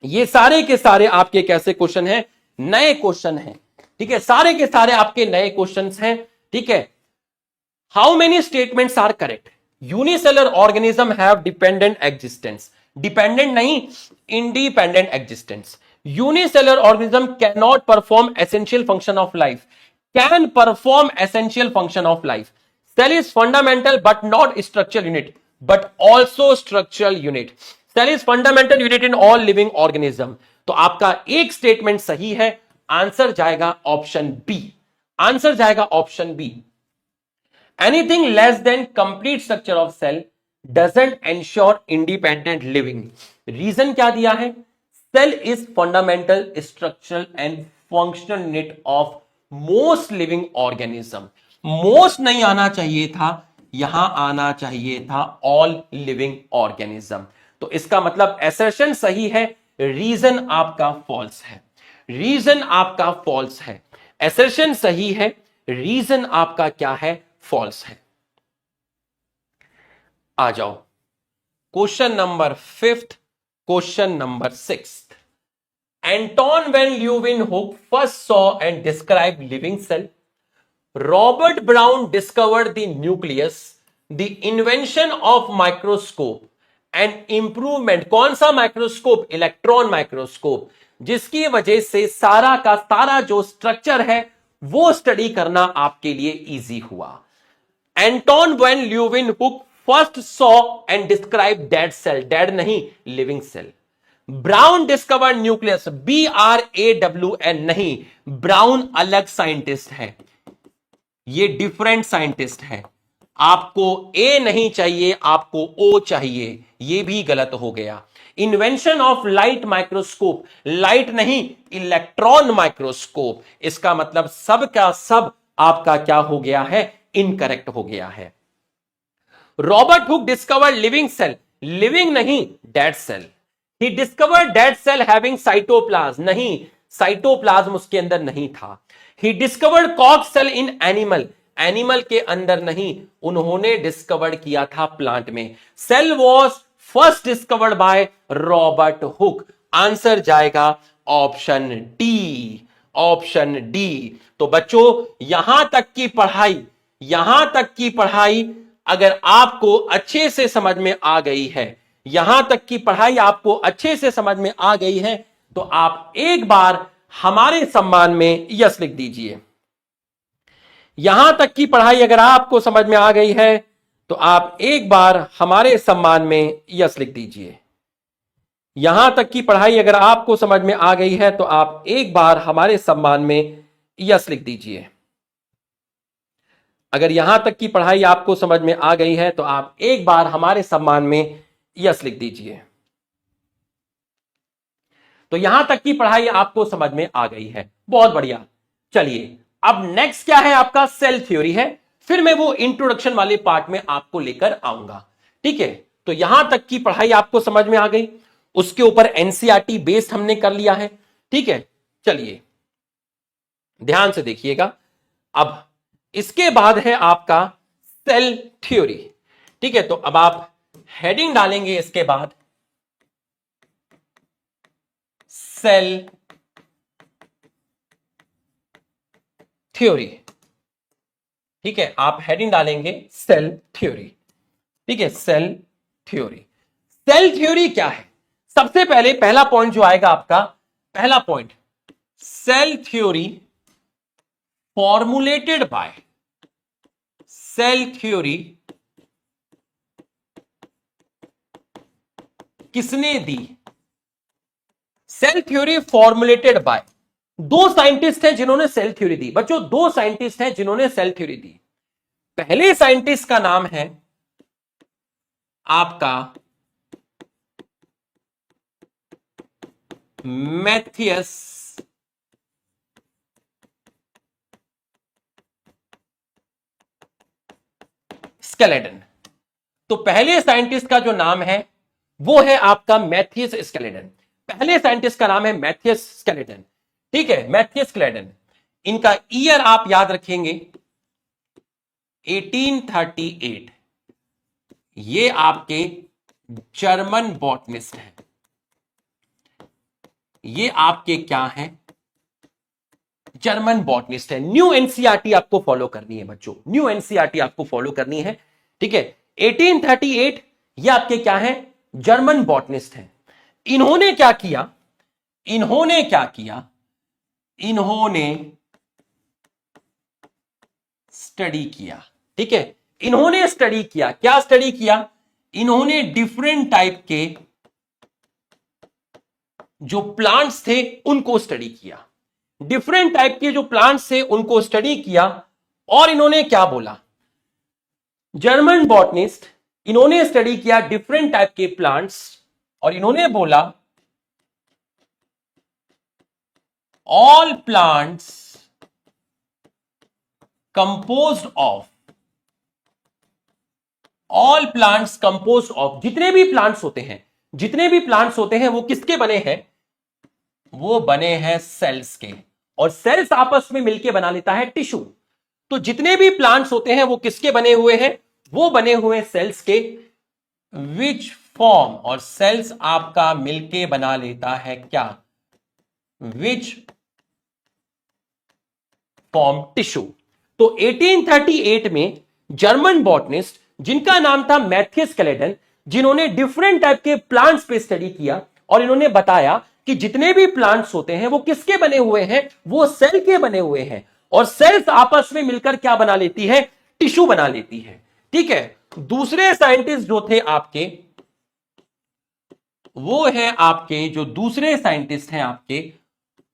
ये सारे के सारे आपके कैसे क्वेश्चन हैं, नए क्वेश्चन हैं, ठीक है, सारे के सारे आपके नए क्वेश्चंस हैं, ठीक है। How many statements are correct, unicellular organism have dependent existence, dependent नहीं, independent existence. Unicellular organism can not perform essential function of life, can perform essential function of life. Cell is fundamental but not structural unit but also structural unit. Cell is fundamental unit in all living organism. तो आपका एक statement सही है, answer जाएगा option B, answer जाएगा option B. Anything less than complete structure of cell doesn't ensure independent living. Reason क्या दिया है, cell is fundamental structural and functional unit of most living organism. Most नहीं आना चाहिए था, यहां आना चाहिए था ऑल लिविंग ऑर्गेनिज्म। तो इसका मतलब एसर्शन सही है, रीजन आपका फॉल्स है, रीजन आपका फॉल्स है। एसर्शन सही है, रीजन आपका क्या है, फॉल्स है। आ जाओ question number 5, question number 6। Anton van Leeuwenhoek first saw and described living cell. Robert Brown discovered the nucleus, the invention of microscope and improvement। कौन सा माइक्रोस्कोप, इलेक्ट्रॉन माइक्रोस्कोप, जिसकी वजह से सारा का सारा जो स्ट्रक्चर है वो स्टडी करना आपके लिए इजी हुआ। Anton van Leeuwenhoek first saw and describe dead cell, dead नहीं, living cell. Brown discover nucleus, BRAWN नहीं, ब्राउन अलग साइंटिस्ट है, ये डिफरेंट साइंटिस्ट है। आपको ए नहीं चाहिए, आपको ओ चाहिए, ये भी गलत हो गया। Invention of light microscope, light नहीं, इलेक्ट्रॉन माइक्रोस्कोप। इसका मतलब सब का सब आपका क्या हो गया है, इनकरेक्ट हो गया है। Robert Hooke discover living cell, living नहीं, dead cell. He discovered dead cell having cytoplasm, नहीं, साइटोप्लाज्म उसके अंदर नहीं था। ही डिस्कवर्ड कॉक सेल इन एनिमल, एनिमल के अंदर नहीं, उन्होंने डिस्कवर्ड किया था प्लांट में। Cell was first discovered by Robert Hooke. Answer जाएगा ऑप्शन डी, ऑप्शन डी। तो बच्चों यहां तक की पढ़ाई, यहां तक की पढ़ाई अगर आपको अच्छे से समझ में आ गई है, यहां तक की पढ़ाई आपको अच्छे से समझ में आ गई है, तो आप एक बार हमारे सम्मान में यस लिख दीजिए। यहां तक की पढ़ाई अगर आपको समझ में आ गई है तो आप एक बार हमारे सम्मान में यस लिख दीजिए। यहां तक की पढ़ाई अगर आपको समझ में आ गई है तो आप एक बार हमारे सम्मान में यस लिख दीजिए। अगर यहां तक की पढ़ाई आपको समझ में आ गई है तो आप एक बार हमारे सम्मान में यस लिख दीजिए। तो यहां तक की पढ़ाई आपको समझ में आ गई है, बहुत बढ़िया। चलिए अब नेक्स्ट क्या है, आपका सेल थ्योरी है, फिर मैं वो इंट्रोडक्शन वाले पार्ट में आपको लेकर आऊंगा, ठीक है। तो यहां तक की पढ़ाई आपको समझ में आ गई, उसके ऊपर एनसीईआरटी बेस्ड हमने कर लिया है, ठीक है। चलिए ध्यान से देखिएगा, अब इसके बाद है आपका सेल थ्योरी, ठीक है। तो अब आप हेडिंग डालेंगे इसके बाद सेल थ्योरी, ठीक है, आप हेडिंग डालेंगे सेल थ्योरी, ठीक है, सेल थ्योरी। सेल थ्योरी क्या है, सबसे पहले पहला पॉइंट जो आएगा आपका, पहला point, cell theory formulated by, cell theory किसने दी, सेल थ्योरी फॉर्मुलेटेड बाय, दो साइंटिस्ट हैं जिन्होंने सेल थ्योरी दी। बच्चों दो साइंटिस्ट हैं जिन्होंने सेल थ्योरी दी। पहले साइंटिस्ट का नाम है आपका मैथियस स्केलेटन। तो पहले साइंटिस्ट का जो नाम है वो है आपका मैथियस स्केलेटन। पहले साइंटिस्ट का नाम है मैथियस स्केलेटन, ठीक है, मैथियस स्केलेटन। इनका ईयर आप याद रखेंगे 1838। ये आपके जर्मन बॉटनिस्ट हैं, ये आपके क्या हैं, जर्मन बॉटनिस्ट है। न्यू एनसीईआरटी आपको फॉलो करनी है बच्चों, न्यू एनसीईआरटी आपको फॉलो करनी है, ठीक है। 1838 ये आपके क्या है, जर्मन बॉटनिस्ट है। इन्होंने क्या किया, इन्होंने क्या किया, इन्होंने स्टडी किया, ठीक है। इन्होंने स्टडी किया, क्या स्टडी किया, इन्होंने डिफरेंट टाइप के जो प्लांट्स थे उनको स्टडी किया, डिफरेंट टाइप के जो प्लांट्स थे उनको स्टडी किया। और इन्होंने क्या बोला, जर्मन बॉटनिस्ट, इन्होंने स्टडी किया डिफरेंट टाइप के प्लांट्स और इन्होंने बोला all plants composed of, all plants composed of, जितने भी प्लांट्स होते हैं, जितने भी प्लांट्स होते हैं वो किसके बने हैं, वो बने हैं सेल्स के। और सेल्स आपस में मिलकर बना लेता है टिश्यू। तो जितने भी प्लांट्स होते हैं वो किसके बने हुए हैं, वो बने हुए सेल्स के। विच फॉर्म, और सेल्स आपका मिलके बना लेता है क्या, विच फॉर्म टिश्यू। तो 1838 में जर्मन बॉटनिस्ट जिनका नाम था मैथियस कैलेडन, जिन्होंने डिफरेंट टाइप के प्लांट्स पे स्टडी किया और इन्होंने बताया कि जितने भी प्लांट्स होते हैं वो किसके बने हुए हैं, वो सेल के बने हुए हैं। और सेल्स आपस में मिलकर क्या बना लेती है, टिश्यू बना लेती है, ठीक है। दूसरे साइंटिस्ट जो थे आपके, वो है आपके जो दूसरे साइंटिस्ट हैं आपके,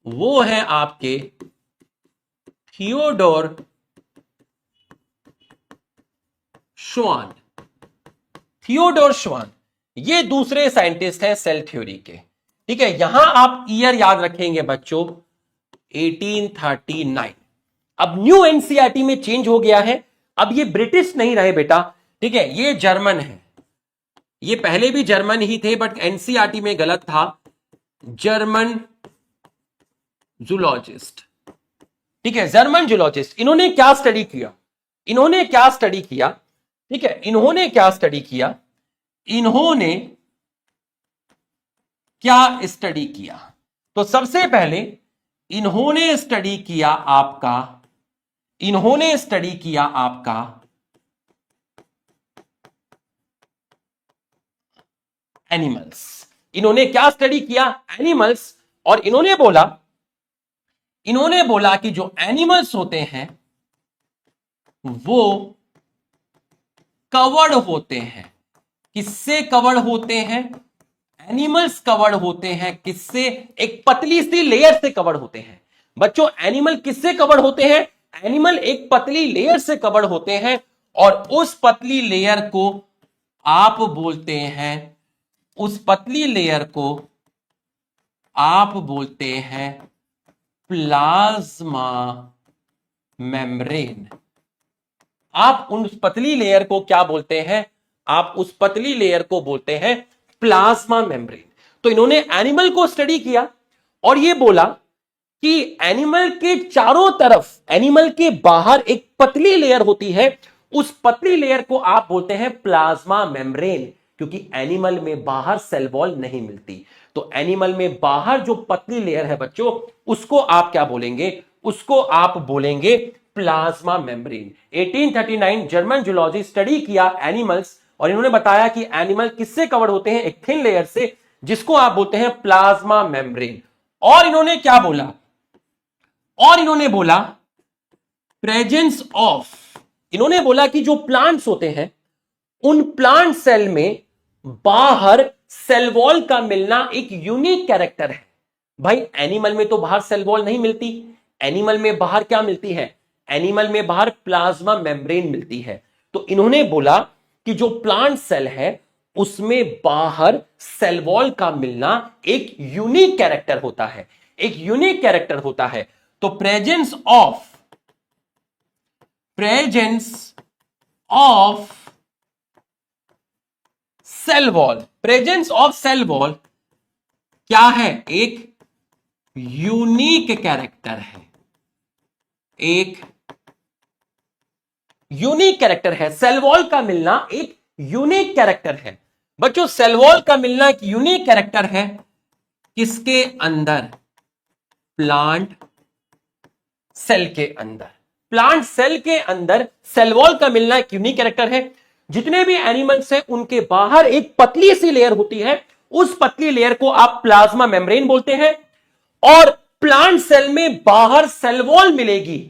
वो है आपके थियोडोर श्वान, थियोडोर श्वान, ये दूसरे साइंटिस्ट हैं सेल थ्योरी के, ठीक है। यहां आप ईयर याद रखेंगे बच्चों 1839। अब न्यू एनसीईआरटी में चेंज हो गया है, अब ये ब्रिटिश नहीं रहे बेटा, ठीक है, ये जर्मन है। ये पहले भी जर्मन ही थे बट एनसीईआरटी में गलत था, जर्मन जूलॉजिस्ट, ठीक है, जर्मन जूलॉजिस्ट। इन्होंने क्या स्टडी किया, इन्होंने क्या स्टडी किया, ठीक है, इन्होंने क्या स्टडी किया, इन्होंने क्या स्टडी किया। तो सबसे पहले इन्होंने स्टडी किया आपका, इन्होंने स्टडी किया आपका एनिमल्स। इन्होंने क्या स्टडी किया, एनिमल्स। और इन्होंने बोला कि जो एनिमल्स होते हैं वो कवर्ड होते हैं, किससे कवर्ड होते हैं, एनिमल्स कवर्ड होते हैं किससे, एक पतली सी लेयर से कवर्ड होते हैं। बच्चों एनिमल किससे कवर्ड होते हैं, एनिमल एक पतली लेयर से कवर्ड होते हैं और उस पतली लेयर को आप बोलते हैं, उस पतली लेयर को आप बोलते हैं प्लाज्मा मेम्ब्रेन। आप उस पतली लेयर को क्या बोलते हैं, आप उस पतली लेयर को बोलते हैं प्लाज्मा मेम्ब्रेन। तो इन्होंने एनिमल को स्टडी किया और ये बोला कि एनिमल के चारों तरफ, एनिमल के बाहर एक पतली लेयर होती है, उस पतली लेयर को आप बोलते हैं प्लाज्मा मेम्ब्रेन, क्योंकि एनिमल में बाहर सेल वॉल नहीं मिलती। तो एनिमल में बाहर जो पतली लेयर है बच्चों, उसको आप क्या बोलेंगे, उसको आप बोलेंगे plasma membrane. 1839 German zoology study किया एनिमल्स और इन्होंने बताया कि एनिमल किससे कवर होते हैं, एक थिन लेयर से, जिसको आप बोलते हैं प्लाज्मा मेम्ब्रेन। और इन्होंने क्या बोला, और इन्होंने बोला प्रेजेंस ऑफ, इन्होंने बोला कि जो प्लांट्स होते हैं उन प्लांट सेल में बाहर सेल वॉल का मिलना एक यूनिक कैरेक्टर है। भाई एनिमल में तो बाहर सेल वॉल नहीं मिलती, एनिमल में बाहर क्या मिलती है, एनिमल में बाहर प्लाज्मा मेम्ब्रेन मिलती है। तो इन्होंने बोला कि जो प्लांट सेल है उसमें बाहर सेल वॉल का मिलना एक यूनिक कैरेक्टर होता है, एक यूनिक कैरेक्टर होता है। तो presence of cell wall, presence of cell wall क्या है, एक यूनिक कैरेक्टर है, एक यूनिक कैरेक्टर है। सेल वॉल का मिलना एक यूनिक कैरेक्टर है बच्चों, सेल वॉल का मिलना एक यूनिक कैरेक्टर है। किसके अंदर? प्लांट सेल के अंदर। प्लांट सेल के अंदर सेल वॉल का मिलना एक यूनिक कैरेक्टर है। जितने भी एनिमल्स हैं उनके बाहर एक पतली सी लेयर होती है, उस पतली लेयर को आप प्लाज्मा मेम्ब्रेन बोलते हैं, और प्लांट सेल में बाहर सेल वॉल मिलेगी,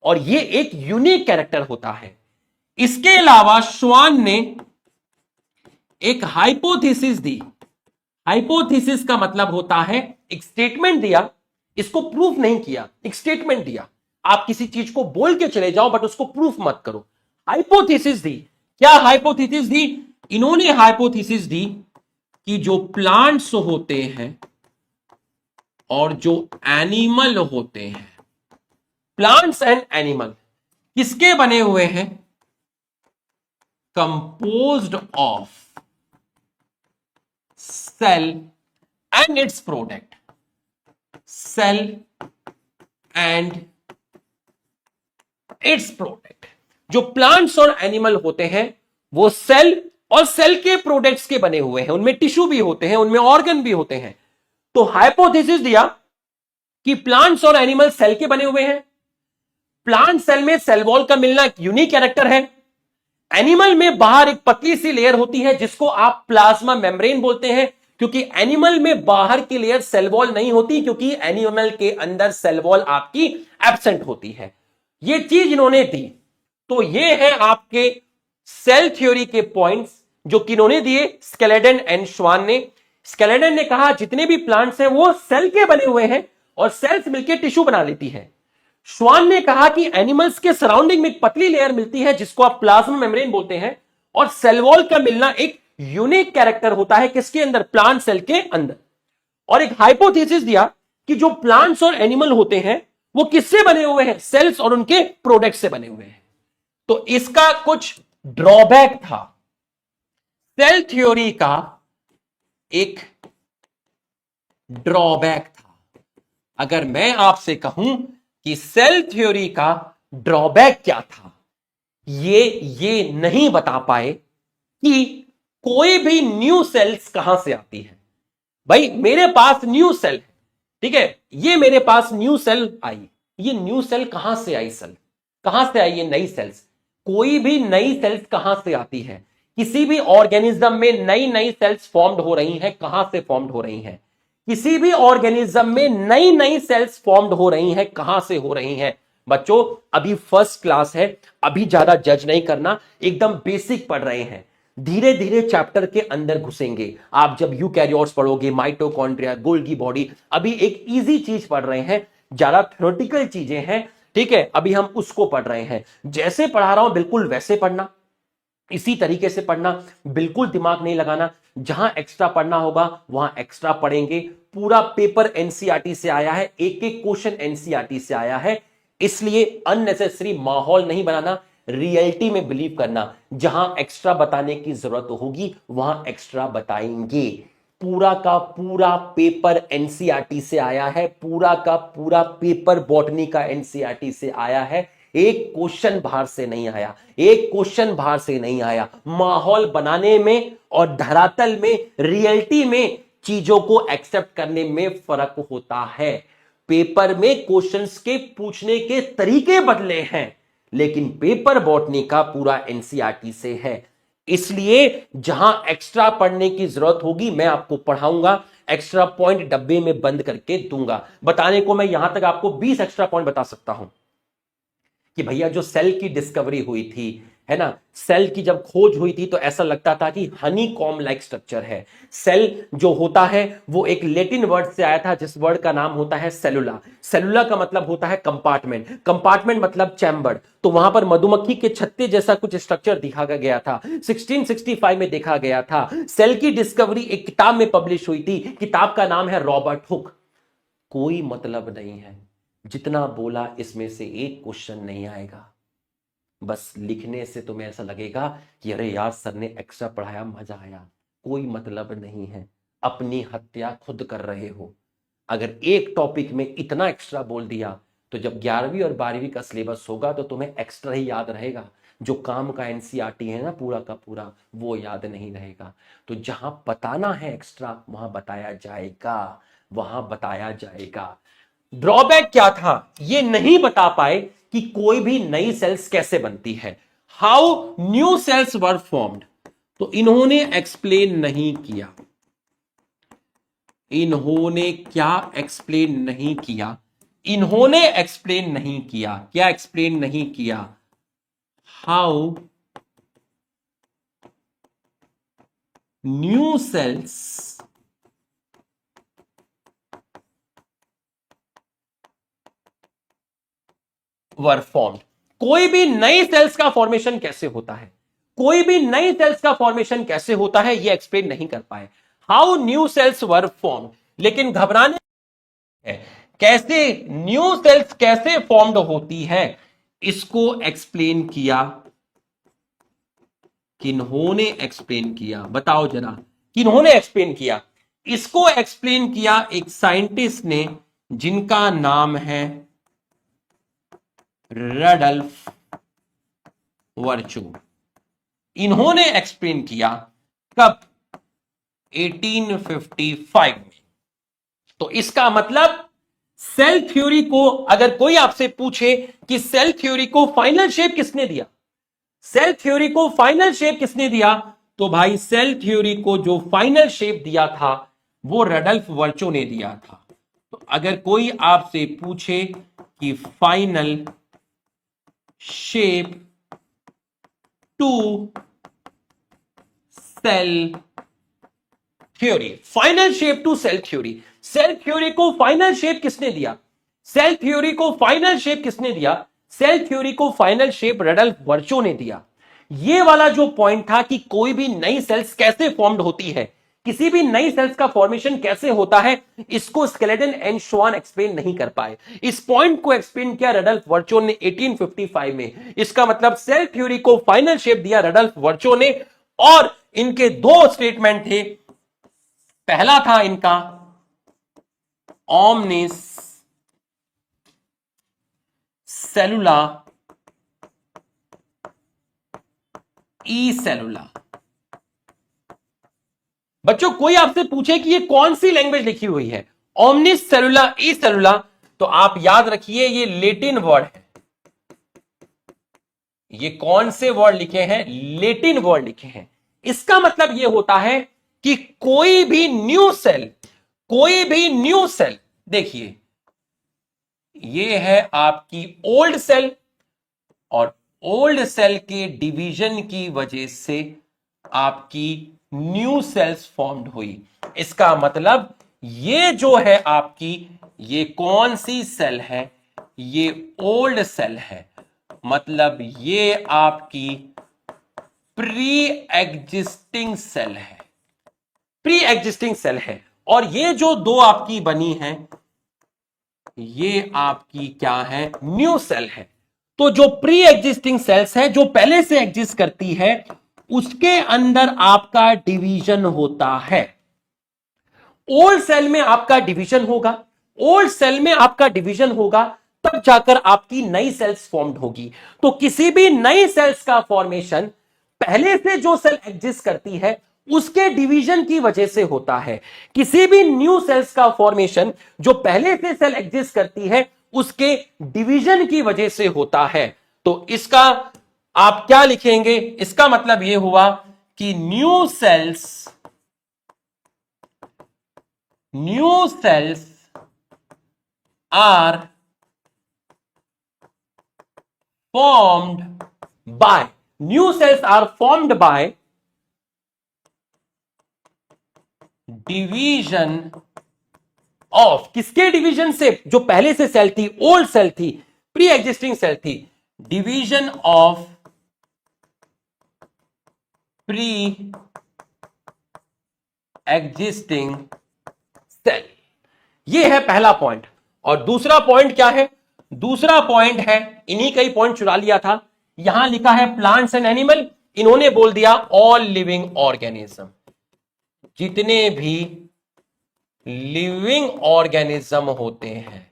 और ये एक यूनिक कैरेक्टर होता है। इसके अलावा श्वान ने एक हाइपोथेसिस दी। हाइपोथेसिस का मतलब होता है एक स्टेटमेंट दिया, इसको प्रूफ नहीं किया, एक स्टेटमेंट दिया। आप किसी चीज को बोल के चले जाओ बट उसको प्रूफ मत करो। हाइपोथेसिस दी। क्या हाइपोथेसिस दी? इन्होंने हाइपोथेसिस दी कि जो प्लांट्स होते हैं और जो एनिमल होते हैं, प्लांट्स एंड एनिमल किसके बने हुए हैं? Composed of cell and its product. Cell and its product. जो प्लांट्स और एनिमल होते हैं वो सेल और सेल के प्रोडक्ट्स के बने हुए हैं। उनमें टिश्यू भी होते हैं, उनमें ऑर्गन भी होते हैं। तो हाइपोथेसिस दिया कि प्लांट्स और एनिमल सेल के बने हुए हैं। प्लांट सेल में सेल वॉल का मिलना एक यूनिक कैरेक्टर है। एनिमल में बाहर एक पतली सी लेयर होती है जिसको आप प्लाज्मा मेम्ब्रेन बोलते हैं, क्योंकि एनिमल में बाहर की लेयर सेल वॉल नहीं होती, क्योंकि एनिमल के अंदर सेल वॉल आपकी एब्सेंट होती है। ये चीज इन्होंने दी। तो ये है आपके सेल थ्योरी के पॉइंट्स जो किन्होंने दिए, स्केलेटन एंड श्वान ने। स्केलेटन ने कहा जितने भी प्लांट्स हैं वो सेल के बने हुए हैं और सेल्स मिलकर टिश्यू बना लेती है। श्वान ने कहा कि एनिमल्स के सराउंडिंग में एक पतली लेयर मिलती है जिसको आप प्लाज्मा मेम्ब्रेन बोलते हैं, और सेल वॉल का मिलना एक यूनिक कैरेक्टर होता है किसके अंदर? प्लांट सेल के अंदर। और एक हाइपोथेसिस दिया कि जो प्लांट्स और एनिमल होते हैं वो किससे बने हुए हैं? सेल्स और उनके प्रोडक्ट से बने हुए हैं। तो इसका कुछ ड्रॉबैक था। सेल थ्योरी का एक ड्रॉबैक था। अगर मैं आपसे कहूं कि सेल थ्योरी का ड्रॉबैक क्या था, ये नहीं बता पाए कि कोई भी न्यू सेल्स कहां से आती है। भाई मेरे पास न्यू सेल है, ठीक है, ये मेरे पास न्यू सेल आई, ये न्यू सेल कहां से आई? सेल कहां से आई? ये नई सेल्स। कोई भी नई सेल्स कहां से आती है? किसी भी ऑर्गेनिज्म में नई नई सेल्स फॉर्म्ड हो रही हैं, कहां से फॉर्म्ड हो रही हैं? किसी भी ऑर्गेनिज्म में नई नई सेल्स फॉर्म्ड हो रही हैं, कहां से हो रही हैं? बच्चों अभी फर्स्ट क्लास है, अभी ज्यादा जज नहीं करना, एकदम बेसिक पढ़ रहे हैं। धीरे धीरे चैप्टर के अंदर घुसेंगे। आप जब यूकैरियोट्स पढ़ोगे, माइटोकॉन्ड्रिया, गोल्गी बॉडी, अभी एक इजी चीज पढ़ रहे हैं, ज्यादा थ्योरेटिकल चीजें हैं, ठीक है, अभी हम उसको पढ़ रहे हैं। जैसे पढ़ा रहा हूं बिल्कुल वैसे पढ़ना, इसी तरीके से पढ़ना, बिल्कुल दिमाग नहीं लगाना। जहां एक्स्ट्रा पढ़ना होगा वहां एक्स्ट्रा पढ़ेंगे। पूरा पेपर एनसीईआरटी से आया है, एक एक क्वेश्चन एनसीईआरटी से आया है, इसलिए अननेसेसरी माहौल नहीं बनाना, रियलिटी में बिलीव करना। जहां एक्स्ट्रा बताने की जरूरत होगी वहां एक्स्ट्रा बताएंगे। पूरा का पूरा पेपर एनसीईआरटी से आया है, पूरा का पूरा पेपर बॉटनी का एनसीईआरटी से आया है। एक क्वेश्चन बाहर से नहीं आया, एक क्वेश्चन बाहर से नहीं आया। माहौल बनाने में और धरातल में, रियलिटी में चीजों को एक्सेप्ट करने में फर्क होता है। पेपर में क्वेश्चंस के पूछने के तरीके बदले हैं, लेकिन पेपर बॉटनी का पूरा एनसीईआरटी से है। इसलिए जहां एक्स्ट्रा पढ़ने की जरूरत होगी मैं आपको पढ़ाऊंगा, एक्स्ट्रा पॉइंट डब्बे में बंद करके दूंगा। बताने को मैं यहां तक आपको 20 एक्स्ट्रा पॉइंट बता सकता हूं कि भैया जो सेल की डिस्कवरी हुई थी, है ना, सेल की जब खोज हुई थी तो ऐसा लगता था कि हनी कॉम लाइक स्ट्रक्चर है। सेल जो होता है वो एक लैटिन वर्ड से आया था जिस वर्ड का नाम होता है सेलुला। सेलुला का मतलब होता है कंपार्टमेंट, कंपार्टमेंट मतलब चैम्बर। तो वहां पर मधुमक्खी के छत्ते जैसा कुछ स्ट्रक्चर दिखा गया था, 1665 में देखा गया था। सेल की डिस्कवरी एक किताब में पब्लिश हुई थी, किताब का नाम है रॉबर्ट हुक। कोई मतलब नहीं है, जितना बोला इसमें से एक क्वेश्चन नहीं आएगा। बस लिखने से तुम्हें ऐसा लगेगा कि अरे यार सर ने एक्स्ट्रा पढ़ाया, मजा आया। कोई मतलब नहीं है, अपनी हत्या खुद कर रहे हो। अगर एक टॉपिक में इतना एक्स्ट्रा बोल दिया तो जब 11वीं और 12वीं का सिलेबस होगा तो तुम्हें एक्स्ट्रा ही याद रहेगा। जो काम का एनसीईआरटी है ना पूरा का पूरा, वो याद नहीं रहेगा। तो जहां बताना है एक्स्ट्रा वहां बताया जाएगा। वहां बताया जाएगा। ड्रॉबैक क्या था, ये नहीं बता पाए कि कोई भी नई सेल्स कैसे बनती है, how new sales were formed. तो इन्होंने एक्सप्लेन नहीं किया। इन्होंने क्या एक्सप्लेन नहीं किया? इन्होंने एक्सप्लेन नहीं किया। क्या एक्सप्लेन नहीं किया? How new sales were formed. कोई भी नई सेल्स का फॉर्मेशन कैसे होता है, कोई भी नई सेल्स का फॉर्मेशन कैसे होता है, ये एक्सप्लेन नहीं कर पाए। How new sales were formed. लेकिन घबराने है, कैसे न्यू सेल्स कैसे फॉर्म्ड होती है, इसको एक्सप्लेन किया। किन्होंने एक्सप्लेन किया? बताओ जरा, किन्होंने एक्सप्लेन किया? इसको एक्सप्लेन किया एक साइंटिस्ट ने जिनका नाम है रडल्फ वर्चू। इन्होंने एक्सप्लेन किया कब? 1855 में। तो इसका मतलब सेल थ्योरी को, अगर कोई आपसे पूछे कि सेल थ्योरी को फाइनल शेप किसने दिया, सेल थ्योरी को फाइनल शेप किसने दिया, तो भाई सेल थ्योरी को जो फाइनल शेप दिया था वो रडल्फ वर्चो ने दिया था। तो अगर कोई आपसे पूछे कि final shape to cell theory, final shape to cell theory, cell theory को फाइनल शेप किसने दिया, सेल थ्योरी को फाइनल शेप किसने दिया, सेल थ्योरी को फाइनल शेप रडल्फ वर्चो ने दिया। ये वाला जो पॉइंट था कि कोई भी नई सेल्स कैसे फॉर्म्ड होती है, किसी भी नई सेल्स का फॉर्मेशन कैसे होता है, इसको स्केलेटन एंड श्वान एक्सप्लेन नहीं कर पाए। इस पॉइंट को एक्सप्लेन किया रडल्फ वर्चो ने 1855 में। इसका मतलब सेल थ्योरी को फाइनल शेप दिया रडल्फ वर्चो ने, और इनके दो स्टेटमेंट थे। पहला था इनका ओमनिस सेलुला ई सेलुला। बच्चों कोई आपसे पूछे कि ये कौन सी लैंग्वेज लिखी हुई है, ओमनिस सेलुला ई सेलुला, तो आप याद रखिए ये लेटिन वर्ड है। ये कौन से वर्ड लिखे हैं? लेटिन वर्ड लिखे हैं। इसका मतलब यह होता है कि कोई भी न्यू सेल, कोई भी न्यू सेल, देखिए ये है आपकी ओल्ड सेल, और ओल्ड सेल के डिवीजन की वजह से आपकी न्यू सेल्स फॉर्म्ड हुई। इसका मतलब ये जो है आपकी, ये कौन सी सेल है? ये ओल्ड सेल है। मतलब ये आपकी प्री एग्जिस्टिंग सेल है, प्री एग्जिस्टिंग सेल है। और ये जो दो आपकी बनी है, ये आपकी क्या है? न्यू सेल है। तो जो प्री एग्जिस्टिंग सेल्स है, जो पहले से एग्जिस्ट करती है, उसके अंदर आपका डिवीजन होता है। ओल्ड सेल में आपका डिवीजन होगा, ओल्ड सेल में आपका डिवीजन होगा, तब जाकर आपकी नई सेल्स फॉर्म्ड होगी। तो किसी भी नई सेल्स का फॉर्मेशन पहले से जो सेल एग्जिस्ट करती है उसके डिवीजन की वजह से होता है। किसी भी न्यू सेल्स का फॉर्मेशन जो पहले से सेल एग्जिस्ट करती है उसके डिवीजन की वजह से होता है। तो इसका आप क्या लिखेंगे? इसका मतलब यह हुआ कि new cells are formed by, new cells are formed by division of, किसके डिवीजन से? जो पहले से सेल थी, ओल्ड सेल थी, प्री एग्जिस्टिंग सेल थी, division of pre existing cell. यह है पहला पॉइंट। और दूसरा पॉइंट क्या है? दूसरा पॉइंट है, इन्हीं का ही पॉइंट चुरा लिया था, यहां लिखा है प्लांट्स एंड एनिमल, इन्होंने बोल दिया ऑल लिविंग ऑर्गेनिज्म। जितने भी लिविंग ऑर्गेनिज्म होते हैं,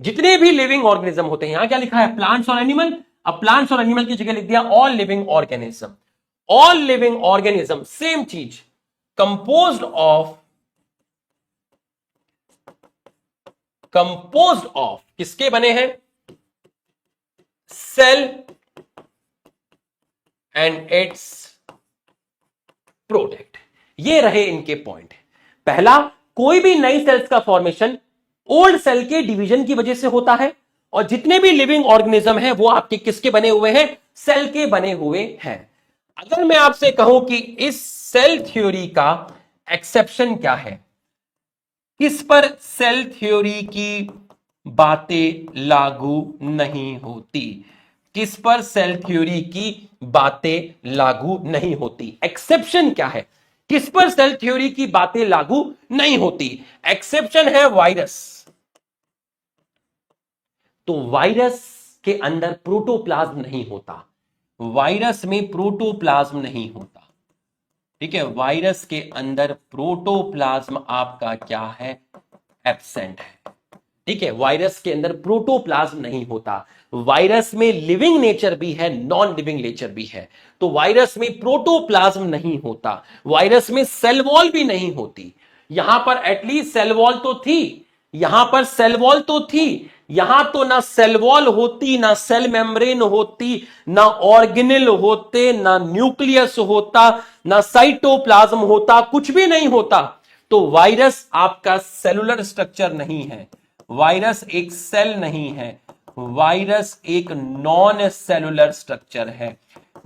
जितने भी लिविंग ऑर्गेनिज्म होते हैं, यहां क्या लिखा है? प्लांट्स और एनिमल। अब प्लांट्स और एनिमल की जगह लिख दिया all living organism. All living organism same चीज, कंपोज्ड ऑफ कंपोज्ड ऑफ, किसके बने हैं? Cell and its product. ये रहे इनके पॉइंट। पहला, कोई भी नई सेल्स का फॉर्मेशन ओल्ड सेल के डिवीजन की वजह से होता है, और जितने भी लिविंग ऑर्गेनिज्म हैं वो आपके किसके बने हुए हैं? सेल के बने हुए हैं। अगर मैं आपसे कहूं कि इस सेल थ्योरी का एक्सेप्शन क्या है, किस पर सेल थ्योरी की बातें लागू नहीं होती? किस पर सेल थ्योरी की बातें लागू नहीं होती? एक्सेप्शन क्या है? किस पर सेल थ्योरी की बातें लागू नहीं होती? एक्सेप्शन है वायरस। तो वायरस के अंदर प्रोटोप्लाज्म नहीं होता, वायरस में प्रोटोप्लाज्म नहीं होता। ठीक है, वायरस के अंदर प्रोटोप्लाज्म आपका क्या है? एब्सेंट है। ठीक है, वायरस के अंदर प्रोटोप्लाज्म नहीं होता। वायरस में लिविंग नेचर भी है, नॉन लिविंग नेचर भी है। तो वायरस में प्रोटोप्लाज्म नहीं होता, वायरस में सेल वॉल भी नहीं होती। यहां पर एटलीस्ट सेल वॉल तो थी, यहां पर सेल वॉल तो थी, यहां तो ना सेल वॉल होती, ना सेल मेम्ब्रेन होती, ना ऑर्गेनेल होते, ना न्यूक्लियस होता, ना साइटोप्लाज्म होता, कुछ भी नहीं होता। तो वायरस आपका सेलुलर स्ट्रक्चर नहीं है, वायरस एक सेल नहीं है, वायरस एक नॉन सेलुलर स्ट्रक्चर है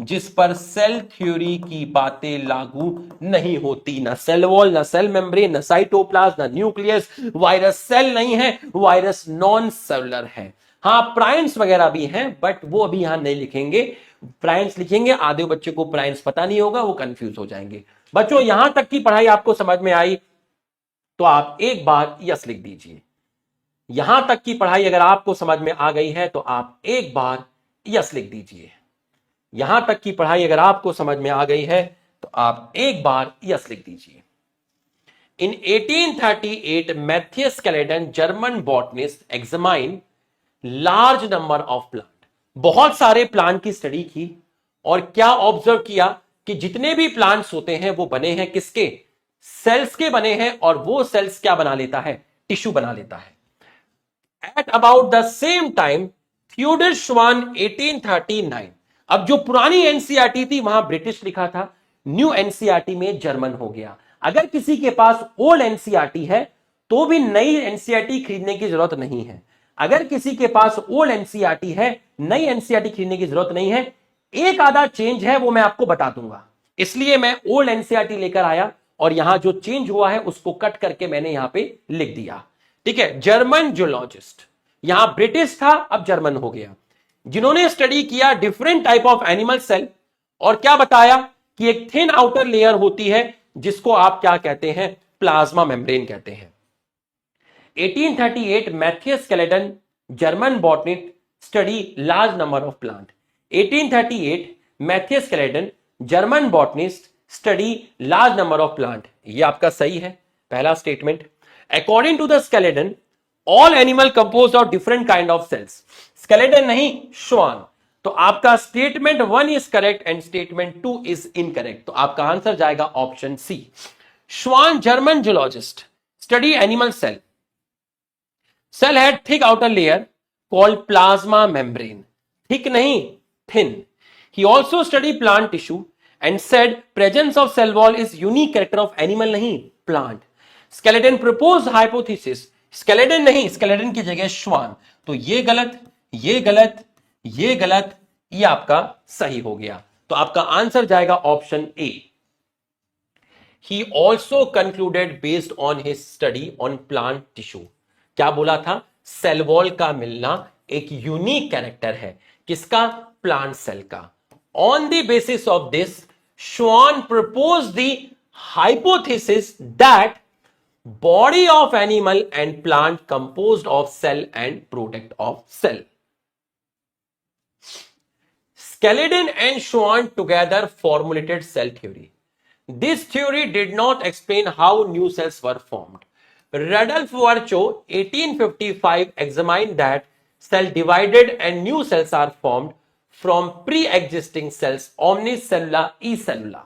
जिस पर सेल थ्योरी की बातें लागू नहीं होती। ना सेल वॉल, ना सेल मेम्ब्रेन, ना साइटोप्लाज्म, ना न्यूक्लियस। वायरस सेल नहीं है, वायरस नॉन सेलुलर है। हाँ, प्राइम्स वगैरह भी हैं, बट वो अभी यहां नहीं लिखेंगे। प्राइम्स लिखेंगे, आधे बच्चों को प्राइम्स पता नहीं होगा, वो कंफ्यूज हो जाएंगे। बच्चों, यहां तक की पढ़ाई आपको समझ में आई तो आप एक बार यस लिख दीजिए। यहां तक की पढ़ाई अगर आपको समझ में आ गई है तो आप एक बार यस लिख दीजिए। यहां तक की पढ़ाई अगर आपको समझ में आ गई है तो आप एक बार यस लिख दीजिए। In 1838 Matthias Schleiden German botanist examine large number of plant. बहुत सारे प्लांट की स्टडी की और क्या ऑब्जर्व किया कि जितने भी प्लांट्स होते हैं वो बने हैं किसके? सेल्स के बने हैं, और वो सेल्स क्या बना लेता है? टिश्यू बना लेता है। At about the same time Theodor Schwann 1839। अब जो पुरानी एनसीईआरटी थी वहां ब्रिटिश लिखा था, न्यू एनसीईआरटी में जर्मन हो गया। अगर किसी के पास ओल्ड एनसीईआरटी है तो भी नई एनसीईआरटी खरीदने की जरूरत नहीं है। अगर किसी के पास ओल्ड एनसीईआरटी है, नई एनसीईआरटी खरीदने की जरूरत नहीं है। एक आधा चेंज है वो मैं आपको बता दूंगा, इसलिए मैं ओल्ड एनसीईआरटी लेकर आया और यहां जो चेंज हुआ है उसको कट करके मैंने यहां पे लिख दिया। ठीक है, जर्मन जूलॉजिस्ट, यहां ब्रिटिश था अब जर्मन हो गया, जिन्होंने स्टडी किया different type of animal cell, और क्या बताया कि एक थिन आउटर लेयर होती है जिसको आप क्या कहते हैं? प्लाज्मा मेम्ब्रेन कहते हैं। 1838 Matthias Schleiden German botanist study large number of plant. 1838 Matthias Schleiden German botanist study large number of plant. ये आपका सही है पहला statement. According to the skeleton all animal compose of different kind of cells. Skeleton नहीं, Schwann. तो आपका statement 1 is correct and statement 2 is incorrect. तो आपका आंसर जाएगा option C. Schwann German zoologist study animal cell. Cell had thick outer layer called plasma membrane. Thick नहीं, thin. He also studied plant tissue and said presence of cell wall is unique character of animal नहीं, plant. Skeleton proposed hypothesis, skeleton नहीं, skeleton की जगह श्वान। तो ये गलत, ये गलत, ये गलत, ये आपका सही हो गया। तो आपका आंसर जाएगा option A. He also concluded based on his study on plant tissue. क्या बोला था? सेल वॉल का मिलना एक यूनिक कैरेक्टर है, किसका? प्लांट सेल का। On the basis of this, Schwann proposed the hypothesis that body of animal and plant composed of cell and product of cell. Skeledon and Schwann together formulated cell theory. This theory did not explain how new cells were formed. Rudolf Virchow 1855 examined that cell divided and new cells are formed from pre-existing cells omnicellula ecellula.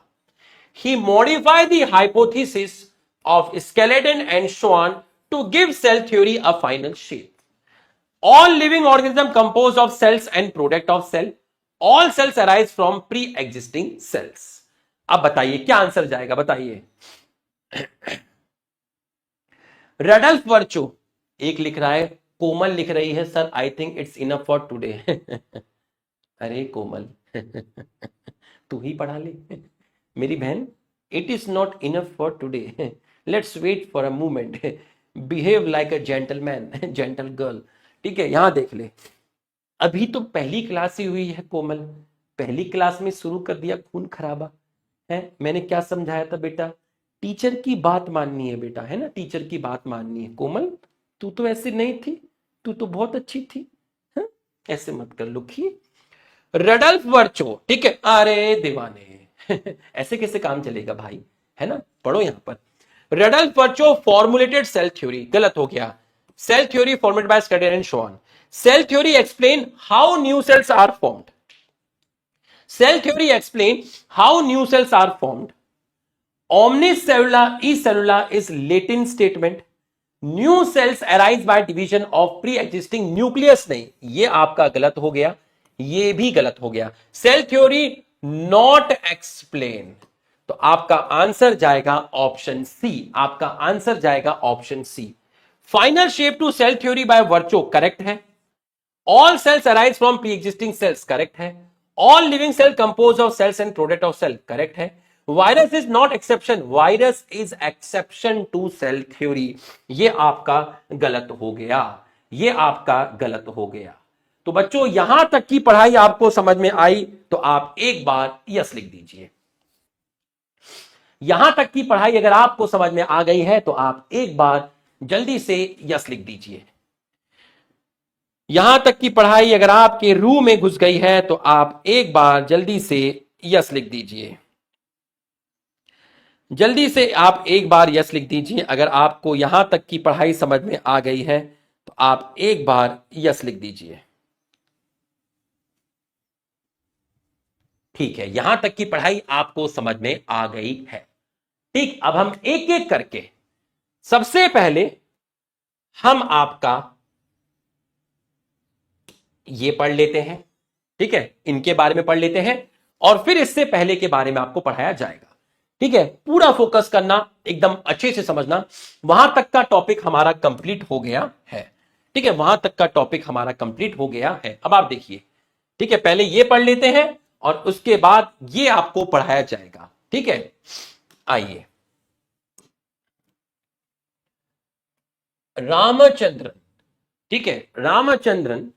He modified the hypothesis of Skeledon and Schwann to give cell theory a final shape. All living organisms composed of cells and product of cell. All cells arise from pre-existing cells. अब बताइए क्या answer जाएगा, बताइए। रडल्फ वर्चो एक लिख रहा है, कोमल लिख रही है sir I think it's enough for today. अरे कोमल तू ही पढ़ा ले मेरी बहन, it is not enough for today, let's wait for a moment, behave like a gentleman, gentle girl. ठीक है, यहां देख ले, अभी तो पहली क्लास ही हुई है कोमल, पहली क्लास में शुरू कर दिया खून खराबा है। मैंने क्या समझाया था बेटा, टीचर की बात माननी है बेटा, है ना, टीचर की बात माननी है। कोमल तू तो ऐसे नहीं थी, तू तो बहुत अच्छी थी, है? ऐसे मत कर लुखी। रडल्फ वर्चो, ठीक है, अरे दीवाने ऐसे कैसे काम चलेगा भाई, है ना, पढ़ो यहां पर। Rudolf Virchow formulated cell theory, गलत हो गया। सेल थ्योरी फॉर्मेटेड बाय स्टडर and Schwann. Cell theory explain how new cells are formed. Cell theory explain how new cells are formed. Omnicellula ecellula is Latin statement. New cells arise by division of pre-existing nucleus. नहीं, ये आपका गलत हो गया, ये भी गलत हो गया। Cell theory not explain. तो आपका आंसर जाएगा ऑप्शन सी, आपका आंसर जाएगा option C. Final shape to cell theory by Virchow correct है। All cells arise from pre existing cells correct है। All living cell compose of cells and product of cell correct है। Virus is not exception, virus is exception to cell theory, ये आपका गलत हो गया, ये आपका गलत हो गया। तो बच्चों यहां तक की पढ़ाई आपको समझ में आई तो आप एक बार यस लिख दीजिए। यहां तक की पढ़ाई अगर आपको समझ में आ गई है तो आप एक बार जल्दी से यस लिख दीजिए। यहां तक की पढ़ाई अगर आपके रूह में घुस गई है तो आप एक बार जल्दी से यस लिख दीजिए। जल्दी से आप एक बार यस लिख दीजिए। अगर आपको यहां तक की पढ़ाई समझ में आ गई है तो आप एक बार यस लिख दीजिए। ठीक है, यहां तक की पढ़ाई आपको समझ में आ गई है। ठीक, अब हम एक एक करके सबसे पहले हम आपका ये पढ़ लेते हैं, ठीक है, इनके बारे में पढ़ लेते हैं और फिर इससे पहले के बारे में आपको पढ़ाया जाएगा। ठीक है, पूरा फोकस करना, एकदम अच्छे से समझना। वहां तक का टॉपिक हमारा कंप्लीट हो गया है। ठीक है, वहां तक का टॉपिक हमारा कंप्लीट हो गया है। अब आप देखिए, ठीक है, पहले ये पढ़ लेते हैं और उसके बाद ये आपको पढ़ाया जाएगा। ठीक है, आइए। रामचंद्रन, ठीक है, Ramachandran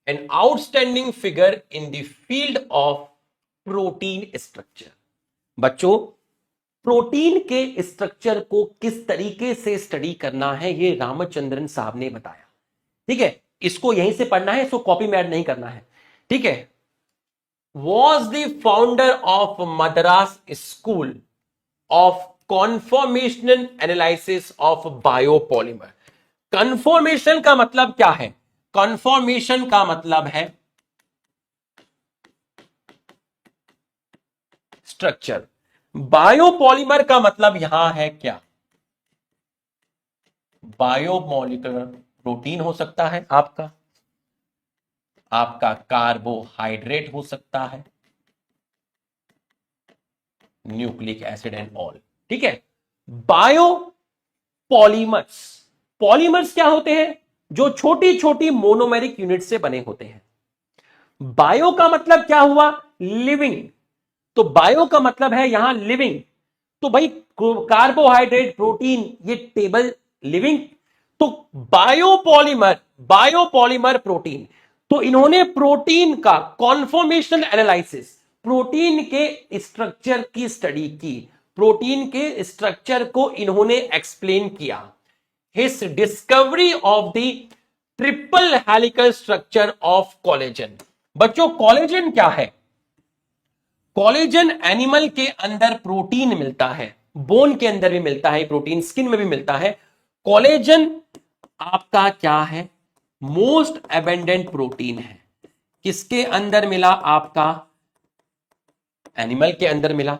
an outstanding figure in the field of protein structure। बच्चों प्रोटीन के स्ट्रक्चर को किस तरीके से स्टडी करना है ये रामचंद्रन साहब ने बताया। ठीक है, इसको यहीं से पढ़ना है, इसको कॉपी में ऐड नहीं करना है। ठीक है, was the founder of Madras School of Conformational Analysis of Biopolymer। Conformation का मतलब क्या है? कन्फॉर्मेशन का मतलब है स्ट्रक्चर। बायोपॉलीमर का मतलब यहां है क्या? बायोमोलिकुलर प्रोटीन हो सकता है आपका कार्बोहाइड्रेट हो सकता है, न्यूक्लिक एसिड एंड ऑल। ठीक है, बायोपॉलीमर्स, पॉलीमर्स क्या होते हैं? जो छोटी छोटी मोनोमेरिक यूनिट से बने होते हैं। बायो का मतलब क्या हुआ? लिविंग, तो बायो का मतलब है यहां लिविंग। तो भाई कार्बोहाइड्रेट, प्रोटीन, ये टेबल लिविंग। तो बायोपॉलीमर प्रोटीन। तो इन्होंने प्रोटीन का कॉन्फॉर्मेशनल एनालिसिस, प्रोटीन के स्ट्रक्चर की स्टडी की, प्रोटीन के स्ट्रक्चर को इन्होंने एक्सप्लेन किया। His discovery of the triple helical structure of collagen। बच्चों कोलेजन क्या है? कोलेजन एनिमल के अंदर प्रोटीन मिलता है, बोन के अंदर भी मिलता है प्रोटीन, स्किन में भी मिलता है। कोलेजन आपका क्या है? मोस्ट एबेंडेंट प्रोटीन है। किसके अंदर मिला? आपका एनिमल के अंदर मिला।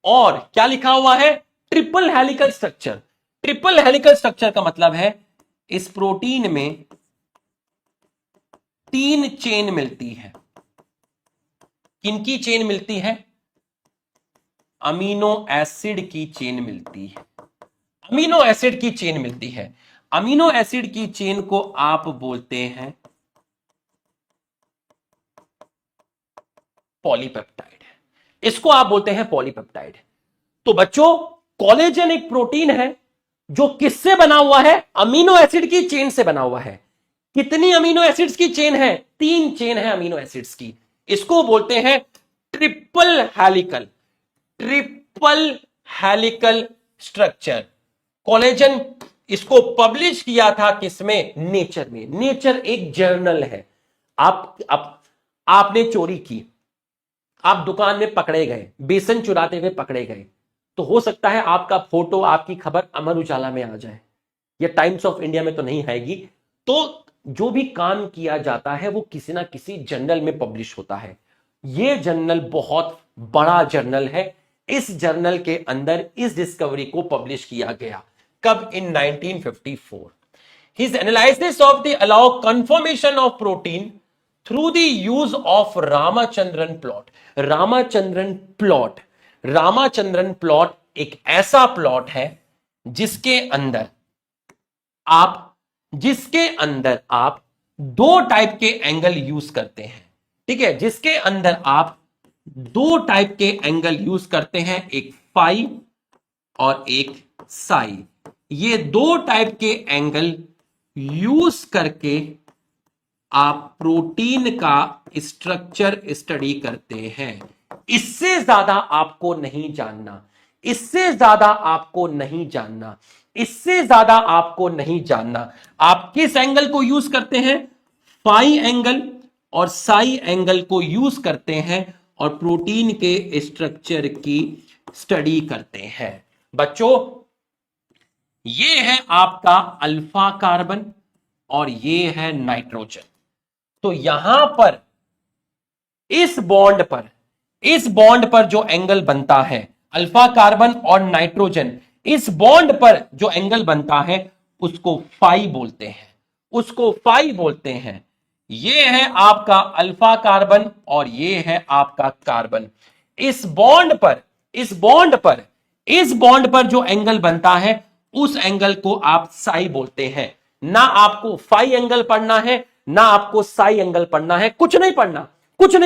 और क्या लिखा हुआ है? Triple helical structure. Triple helical structure का मतलब है इस प्रोटीन में 3 चेन मिलती है। किनकी चेन मिलती है? अमीनो एसिड की चेन मिलती है। अमीनो एसिड की चेन मिलती है। अमीनो एसिड की चेन को आप बोलते हैं पॉलीपेप्टाइड। इसको आप बोलते हैं पॉलीपेप्टाइड। तो बच्चों, कोलेजन एक प्रोटीन है जो किससे बना हुआ है? अमीनो एसिड की चेन से बना हुआ है। कितनी अमीनो एसिड्स की चेन है? 3 चेन है अमीनो एसिड्स की। इसको बोलते हैं triple helical, triple helical structure. Collagen इसको पब्लिश किया था किसमें? नेचर में। नेचर एक जर्नल है। आपने चोरी की, आप दुकान में पकड़े गए, बेसन चुराते हुए पकड़े गए, तो हो सकता है आपका फोटो, आपकी खबर अमर उजाला में आ जाए, या टाइम्स ऑफ इंडिया में तो नहीं आएगी। तो जो भी काम किया जाता है वो किसी ना किसी जर्नल में पब्लिश होता है। ये जर्नल बहुत बड़ा जर्नल है। इस जर्नल के अंदर इस डिस्कवरी को पब्लिश किया गया। कब? इन 1954। His analysis of the allow conformation of protein through the use of Ramachandran plot. Ramachandran plot एक ऐसा प्लॉट है जिसके अंदर आप 2 टाइप के एंगल यूज करते हैं। ठीक है, जिसके अंदर आप 2 टाइप के एंगल यूज करते हैं, एक फाई और एक साई। ये 2 टाइप के एंगल यूज करके आप प्रोटीन का स्ट्रक्चर स्टडी करते हैं। इससे ज्यादा आपको नहीं जानना, इससे ज्यादा आपको नहीं जानना, इससे ज्यादा आपको नहीं जानना। आप किस एंगल को यूज करते हैं? फाई एंगल और साई एंगल को यूज करते हैं और प्रोटीन के स्ट्रक्चर की स्टडी करते हैं। बच्चों, ये है आपका अल्फा कार्बन और ये है नाइट्रोजन। तो यहां पर इस बॉन्ड पर जो एंगल बनता है, अल्फा कार्बन और नाइट्रोजन, इस बॉन्ड पर जो एंगल बनता है उसको फाई बोलते हैं। ये है आपका अल्फा कार्बन और ये है आपका कार्बन। इस बॉन्ड पर जो एंगल बनता है उस एंगल को आप साई बोलते हैं। ना आपको फाई एंगल पढ़ना है, ना आपको साई एंगल पढ़ना है, कुछ नहीं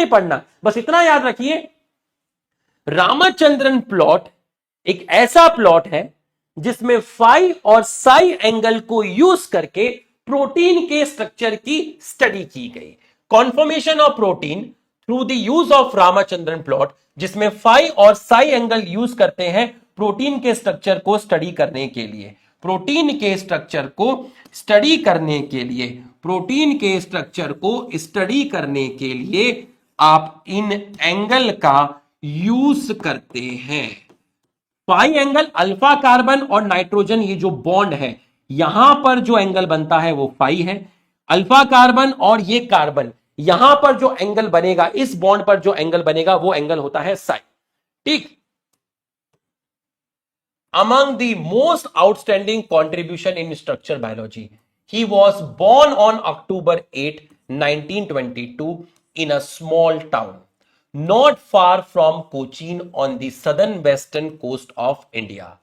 पढ़ना। बस इतना याद रखिए, रामाचंद्रन प्लॉट एक ऐसा प्लॉट है जिसमें फाई और साई एंगल को यूज करके प्रोटीन के स्ट्रक्चर की स्टडी की गई। Conformation of protein through the use of Ramachandran plot, जिसमें फाई और साई एंगल यूज करते हैं प्रोटीन के स्ट्रक्चर को स्टडी करने के लिए। प्रोटीन के स्ट्रक्चर को स्टडी करने के लिए आप इन एंगल का यूज करते हैं। फाई एंगल, अल्फा कार्बन और नाइट्रोजन, ये जो बॉन्ड है, यहां पर जो एंगल बनता है वो फाई है। अल्फा कार्बन और ये कार्बन, यहां पर जो एंगल बनेगा, इस बॉन्ड पर जो एंगल बनेगा वो एंगल होता है साई। ठीक। Among the most outstanding contribution in structural biology, he was born on October 8, 1922 in a small town not far from Cochin on the southern western coast of India.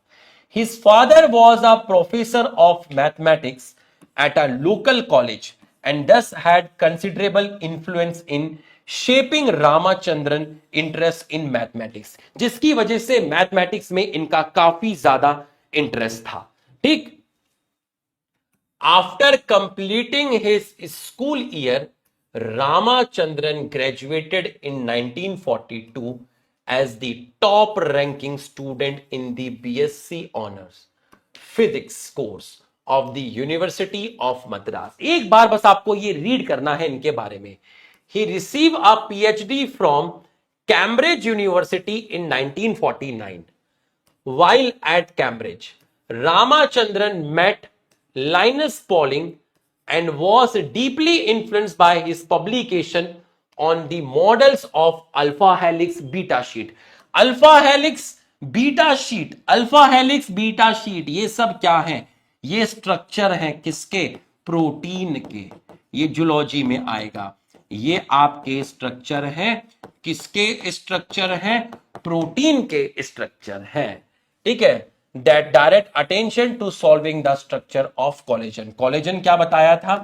His father was a professor of mathematics at a local college and thus had considerable influence in shaping Ramachandran interest in mathematics, जिसकी वजह से mathematics में इनका काफी ज्यादा interest था। ठीक। After completing his school year, Ramachandran graduated in 1942 as the top ranking student in the BSc Honors Physics course of the University of Madras। एक बार बस आपको ये रीड करना है इनके बारे में। He received a PhD from Cambridge University in 1949. While at Cambridge, Ramachandran met Linus Pauling and was deeply influenced by his publication on the models of alpha helix beta sheet. Alpha helix beta sheet, alpha helix, beta sheet, ये सब क्या है? ये structure है किसके? Protein के। ये zoology में आएगा। ये आपके स्ट्रक्चर है, किसके स्ट्रक्चर है? प्रोटीन के स्ट्रक्चर है। ठीक है। That direct attention to solving the structure of collagen. Collagen क्या बताया था?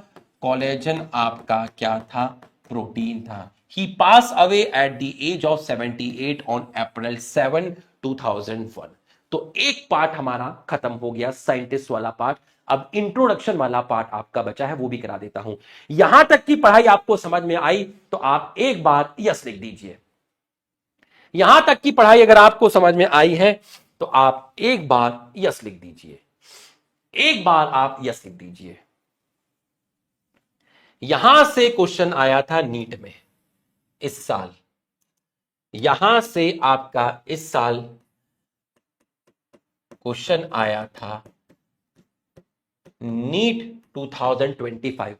कोलेजन आपका क्या था? प्रोटीन था। He passed away at the age of 78 on April 7, 2001। तो एक पार्ट हमारा खत्म हो गया, साइंटिस्ट वाला पार्ट। अब इंट्रोडक्शन वाला पार्ट आपका बचा है, वो भी करा देता हूं। यहां तक की पढ़ाई आपको समझ में आई तो आप एक बार यस लिख दीजिए। यहां तक की पढ़ाई अगर आपको समझ में आई है तो आप एक बार यस लिख दीजिए। एक बार आप यस लिख दीजिए। यहां से क्वेश्चन आया था नीट में इस साल। यहां से आपका इस साल क्वेश्चन आया था नीट 2025।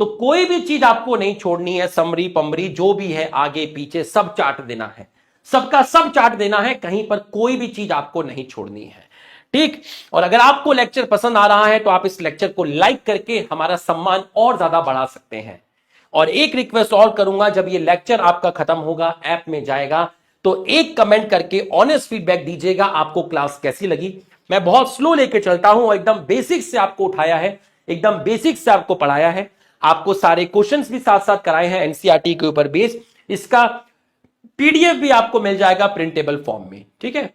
तो कोई भी चीज आपको नहीं छोड़नी है, समरी पमरी जो भी है आगे पीछे सब चार्ट देना है, सबका सब चार्ट देना है, कहीं पर कोई भी चीज आपको नहीं छोड़नी है। ठीक। और अगर आपको लेक्चर पसंद आ रहा है तो आप इस लेक्चर को लाइक करके हमारा सम्मान और ज्यादा बढ़ा सकते हैं। और एक रिक्वेस्ट और करूंगा, जब ये लेक्चर आपका खत्म होगा, ऐप में जाएगा, तो एक कमेंट करके ऑनेस्ट फीडबैक दीजिएगा आपको क्लास कैसी लगी। मैं बहुत स्लो लेके चलता हूं और एकदम बेसिक से आपको उठाया है, एकदम बेसिक से आपको पढ़ाया है, आपको सारे क्वेश्चंस भी साथ साथ कराए हैं एनसीईआरटी के ऊपर बेस। इसका पीडीएफ भी आपको मिल जाएगा प्रिंटेबल फॉर्म में। ठीक है,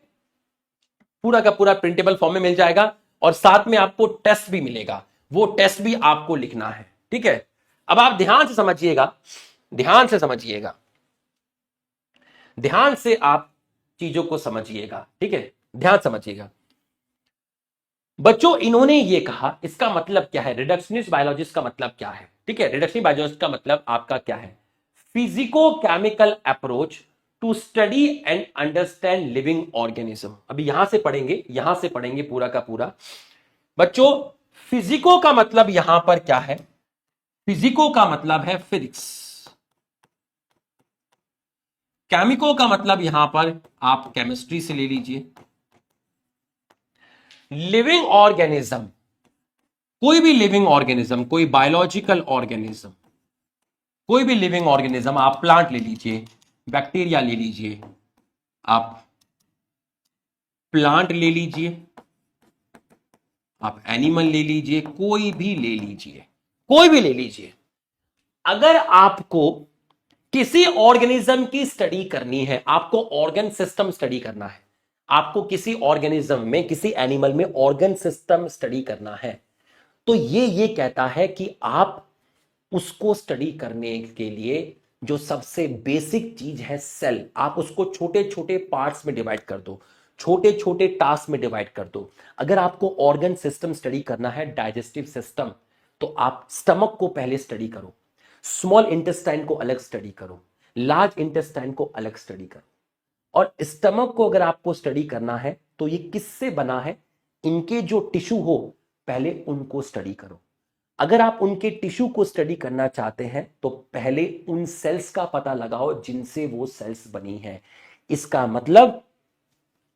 पूरा का पूरा प्रिंटेबल फॉर्म में मिल जाएगा और साथ में आपको टेस्ट भी मिलेगा, वो टेस्ट भी आपको लिखना है। ठीक है, अब आप ध्यान से समझिएगा, ध्यान से समझिएगा, ध्यान से आप चीजों को समझिएगा। ठीक है, ध्यान समझिएगा बच्चों। इन्होंने ये कहा, इसका मतलब क्या है? रिडक्शनिस्ट बायोलॉजिस्ट का मतलब क्या है? ठीक है, रिडक्शनिस्ट बायोलॉजिस्ट का मतलब आपका क्या है? Physico chemical approach to study and understand living organism. अभी यहां से पढ़ेंगे, यहां से पढ़ेंगे पूरा का पूरा बच्चों। फिजिको का मतलब यहां पर क्या है? फिजिको का मतलब है फिजिक्स। केमिको का मतलब यहां पर आप केमिस्ट्री से ले लीजिए। लिविंग ऑर्गेनिज्म, कोई भी लिविंग ऑर्गेनिज्म, कोई बायोलॉजिकल ऑर्गेनिज्म, कोई भी लिविंग ऑर्गेनिज्म, आप प्लांट ले लीजिए, बैक्टीरिया ले लीजिए, आप प्लांट ले लीजिए, आप एनिमल ले लीजिए, कोई भी ले लीजिए, कोई भी ले लीजिए। अगर आपको किसी ऑर्गेनिज्म की स्टडी करनी है, आपको ऑर्गन सिस्टम स्टडी करना है, आपको किसी ऑर्गेनिज्म में, किसी एनिमल में ऑर्गन सिस्टम स्टडी करना है, तो ये कहता है कि आप उसको स्टडी करने के लिए जो सबसे बेसिक चीज है सेल, आप उसको छोटे छोटे पार्ट्स में डिवाइड कर दो, छोटे छोटे टास्क में डिवाइड कर दो। अगर आपको ऑर्गन सिस्टम स्टडी करना है, डाइजेस्टिव सिस्टम, तो आप स्टमक को पहले स्टडी करो, स्मॉल इंटेस्टाइन को अलग स्टडी करो, लार्ज इंटेस्टाइन को अलग स्टडी करो। और स्टमक को अगर आपको स्टडी करना है तो ये किससे बना है, इनके जो टिश्यू हो पहले उनको स्टडी करो। अगर आप उनके टिश्यू को स्टडी करना चाहते हैं तो पहले उन सेल्स का पता लगाओ जिनसे वो सेल्स बनी है। इसका मतलब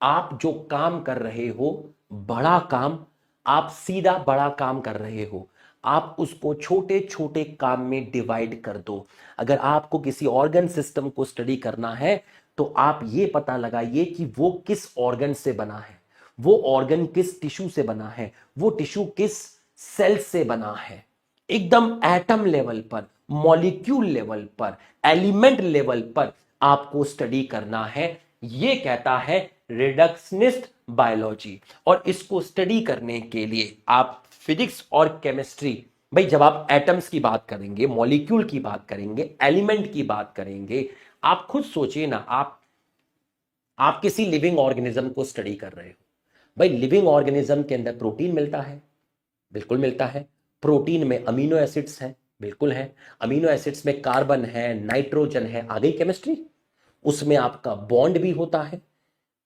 आप जो काम कर रहे हो, बड़ा काम, आप सीधा बड़ा काम कर रहे हो, आप उसको छोटे छोटे काम में डिवाइड कर दो। अगर आपको किसी ऑर्गन सिस्टम को स्टडी करना है तो आप ये पता लगाइए कि वो किस ऑर्गन से बना है, वो ऑर्गन किस टिश्यू से बना है, वो टिश्यू किस सेल से बना है। एकदम एटम लेवल पर, मॉलिक्यूल लेवल पर, एलिमेंट लेवल पर आपको स्टडी करना है। ये कहता है रिडक्शनिस्ट बायोलॉजी। और इसको स्टडी करने के लिए आप फिजिक्स और केमिस्ट्री, भाई जब आप एटम्स की बात करेंगे, मॉलिक्यूल की बात करेंगे, एलिमेंट की बात करेंगे, आप खुद सोचिए ना, आप किसी लिविंग ऑर्गेनिज्म को स्टडी कर रहे हो, भाई लिविंग ऑर्गेनिज्म के अंदर प्रोटीन मिलता है, बिल्कुल मिलता है। प्रोटीन में अमीनो एसिड्स हैं, बिल्कुल है। अमीनो एसिड्स में कार्बन है, नाइट्रोजन है, आ गई केमिस्ट्री। उसमें आपका बॉन्ड भी होता है।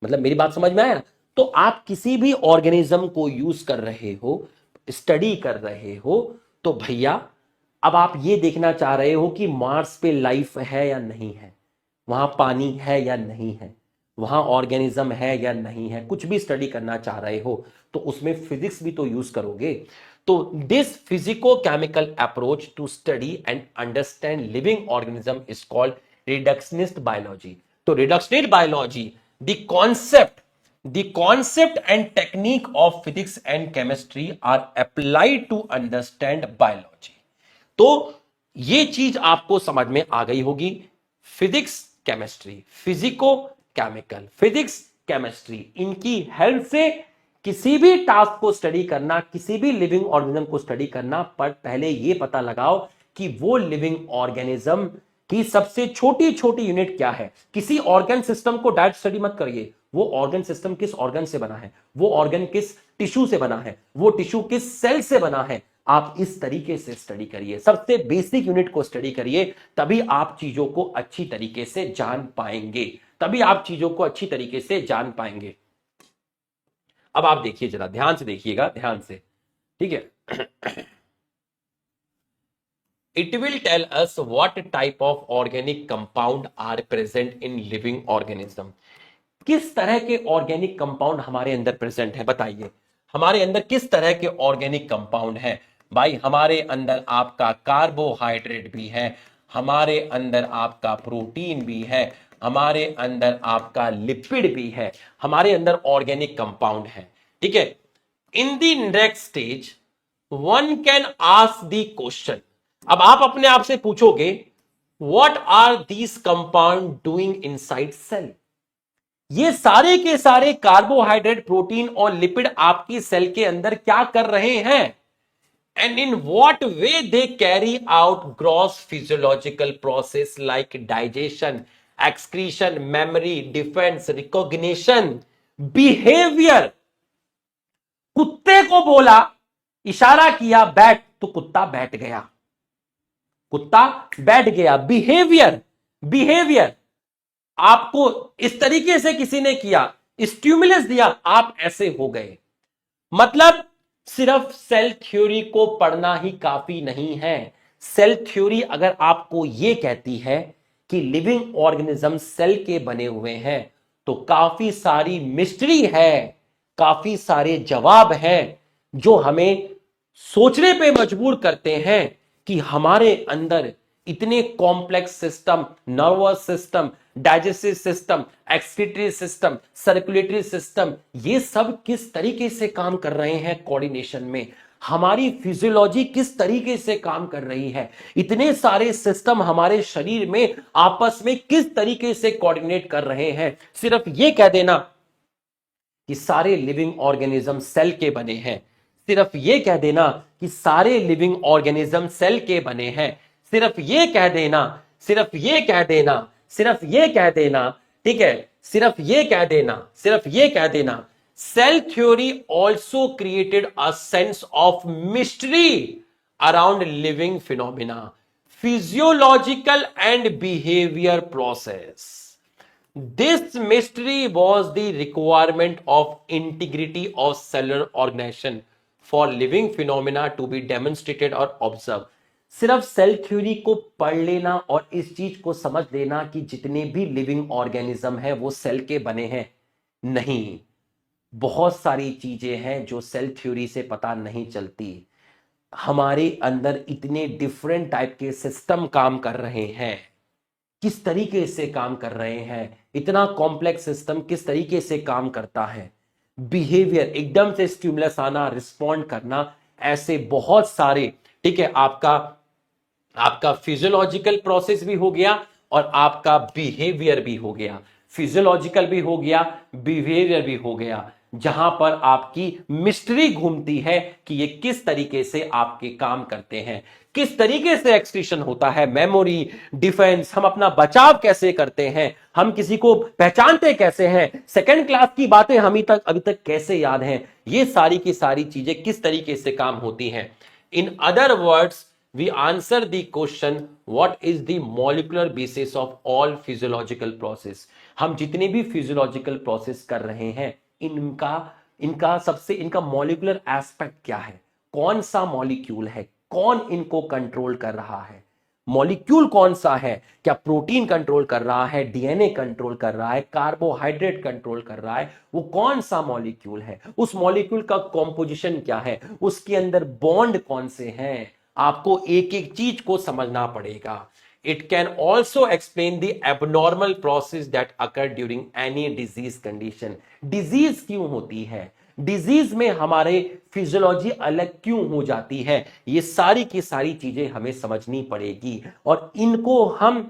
मतलब मेरी बात समझ में आया? तो आप किसी भी ऑर्गेनिज्म को यूज कर रहे हो, स्टडी कर रहे हो, तो भैया अब आप ये देखना चाह रहे हो कि मार्स पे लाइफ है या नहीं है, वहां पानी है या नहीं है, वहां ऑर्गेनिज्म है या नहीं है, कुछ भी स्टडी करना चाह रहे हो तो उसमें फिजिक्स भी तो यूज करोगे। तो this physico chemical approach to study and understand living organism is called reductionist biology. तो reductionist biology, the concept and technique of physics and chemistry are applied to understand biology। तो ये चीज आपको समझ में आ गई होगी। Physics chemistry, physico chemical, physics chemistry, इनकी हेल्प से किसी भी टास्क को स्टडी करना, किसी भी लिविंग ऑर्गेनिज्म को स्टडी करना, पर पहले ये पता लगाओ कि वो लिविंग ऑर्गेनिज्म की सबसे छोटी छोटी यूनिट क्या है। किसी ऑर्गन सिस्टम को डायरेक्ट स्टडी मत करिए, वो ऑर्गन सिस्टम किस ऑर्गन से बना है, वो ऑर्गन किस टिश्यू से बना है, वो टिश्यू किस सेल से बना है, आप इस तरीके से स्टडी करिए, सबसे बेसिक यूनिट को स्टडी करिए, तभी आप चीजों को अच्छी तरीके से जान पाएंगे, तभी आप चीजों को अच्छी तरीके से जान पाएंगे। अब आप देखिए, जरा ध्यान से देखिएगा, ध्यान से, ठीक है। It will tell us what type of organic compound are present in living organism। किस तरह के ऑर्गेनिक कंपाउंड हमारे अंदर प्रेजेंट है, बताइए हमारे अंदर किस तरह के ऑर्गेनिक कंपाउंड है। भाई हमारे अंदर आपका कार्बोहाइड्रेट भी है, हमारे अंदर आपका प्रोटीन भी है, हमारे अंदर आपका लिपिड भी है, हमारे अंदर ऑर्गेनिक कंपाउंड है, ठीक है। In the next stage one can ask the question, अब आप अपने आप से पूछोगे what are these compound doing inside cell. ये सारे के सारे कार्बोहाइड्रेट, प्रोटीन और लिपिड आपकी सेल के अंदर क्या कर रहे हैं, and in what way they carry out gross physiological process like digestion, excretion, memory, defence, recognition, behaviour. कुत्ते को बोला, इशारा किया बैठ, तो कुत्ता बैठ गया, कुत्ता बैठ गया। बिहेवियर आपको इस तरीके से किसी ने किया, स्टिमुलस दिया, आप ऐसे हो गए। मतलब सिर्फ सेल थ्योरी को पढ़ना ही काफी नहीं है। सेल थ्योरी अगर आपको यह कहती है कि लिविंग ऑर्गेनिज्म सेल के बने हुए हैं, तो काफी सारी मिस्ट्री है, काफी सारे जवाब हैं जो हमें सोचने पे मजबूर करते हैं कि हमारे अंदर इतने complex system, nervous system, digestive system, excretory system, circulatory system, ये सब किस तरीके से काम कर रहे हैं कोऑर्डिनेशन में, हमारी फिजियोलॉजी किस तरीके से काम कर रही है, इतने सारे सिस्टम हमारे शरीर में आपस में किस तरीके से कोऑर्डिनेट कर रहे हैं। सिर्फ ये कह देना कि सारे लिविंग ऑर्गेनिज्म सेल के बने हैं, सिर्फ ये कह देना कि सारे लिविंग ऑर्गेनिज्म सेल के बने हैं, सिर्फ ये कह देना, सिर्फ ये कह देना, सिर्फ ये कह देना, ठीक है, सिर्फ ये कह देना, सिर्फ ये कह देना। Cell theory also created a sense of mystery around living phenomena, physiological and behaviour process. This mystery was the requirement of integrity of cellular organization for living phenomena to be demonstrated or observed। सिर्फ cell theory को पढ़ लेना और इस चीज को समझ लेना कि जितने भी लिविंग ऑर्गेनिज्म है वो सेल के बने हैं, नहीं, बहुत सारी चीजें हैं जो सेल थ्योरी से पता नहीं चलती। हमारे अंदर इतने डिफरेंट टाइप के सिस्टम काम कर रहे हैं, किस तरीके से काम कर रहे हैं, इतना कॉम्प्लेक्स सिस्टम किस तरीके से काम करता है, बिहेवियर, एकदम से स्टिमुलस आना, रिस्पॉन्ड करना, ऐसे बहुत सारे, ठीक है। आपका फिजियोलॉजिकल प्रोसेस भी हो गया और आपका बिहेवियर भी हो गया, फिजियोलॉजिकल भी हो गया, बिहेवियर भी हो गया, जहां पर आपकी मिस्ट्री घूमती है कि ये किस तरीके से आपके काम करते हैं, किस तरीके से एक्सक्रीशन होता है, मेमोरी, डिफेंस, हम अपना बचाव कैसे करते हैं, हम किसी को पहचानते कैसे हैं, सेकंड क्लास की बातें हम अभी तक कैसे याद हैं, ये सारी की सारी चीजें किस तरीके से काम होती हैं। In other words we answer the question what is the molecular basis of all physiological process। हम जितने भी फिजियोलॉजिकल प्रोसेस कर रहे हैं इनका मॉलिक्यूलर एस्पेक्ट क्या है, कौन सा मॉलिक्यूल है, कौन इनको कंट्रोल कर रहा है। मॉलिक्यूल कौन सा है, क्या प्रोटीन कंट्रोल कर रहा है, डीएनए कंट्रोल कर रहा है, कार्बोहाइड्रेट कंट्रोल कर रहा है, वो कौन सा मॉलिक्यूल है, उस मॉलिक्यूल का कॉम्पोजिशन क्या है, उसके अंदर बॉन्ड कौन से हैं, आपको एक एक चीज को समझना पड़ेगा। It can also explain the abnormal process that occur during any disease condition. Disease क्यों होती है, डिजीज में हमारे फिजियोलॉजी अलग क्यों हो जाती है, ये सारी की सारी चीजें हमें समझनी पड़ेगी और इनको हम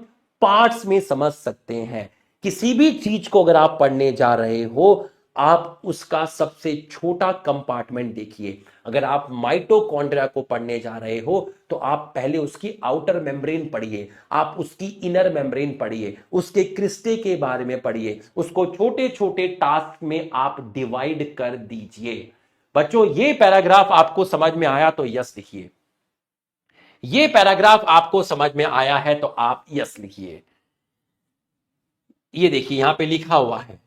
पार्ट्स में समझ सकते हैं। किसी भी चीज को अगर आप पढ़ने जा रहे हो, आप उसका सबसे छोटा कंपार्टमेंट देखिए। अगर आप माइटोकॉन्ड्रिया को पढ़ने जा रहे हो तो आप पहले उसकी आउटर मेम्ब्रेन पढ़िए, आप उसकी इनर मेम्ब्रेन पढ़िए, उसके क्रिस्टे के बारे में पढ़िए, उसको छोटे छोटे टास्क में आप डिवाइड कर दीजिए। बच्चों ये पैराग्राफ आपको समझ में आया तो यस लिखिए, ये पैराग्राफ आपको समझ में आया है तो आप यस लिखिए। ये देखिए यहां पे लिखा हुआ है,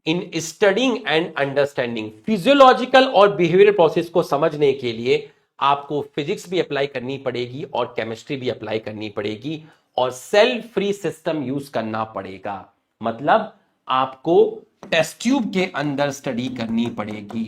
इन स्टडिंग एंड अंडरस्टैंडिंग, फिजियोलॉजिकल और बिहेवियरल प्रोसेस को समझने के लिए आपको फिजिक्स भी अप्लाई करनी पड़ेगी और केमिस्ट्री भी अप्लाई करनी पड़ेगी और सेल फ्री सिस्टम यूज करना पड़ेगा। मतलब आपको टेस्ट ट्यूब के अंदर स्टडी करनी पड़ेगी,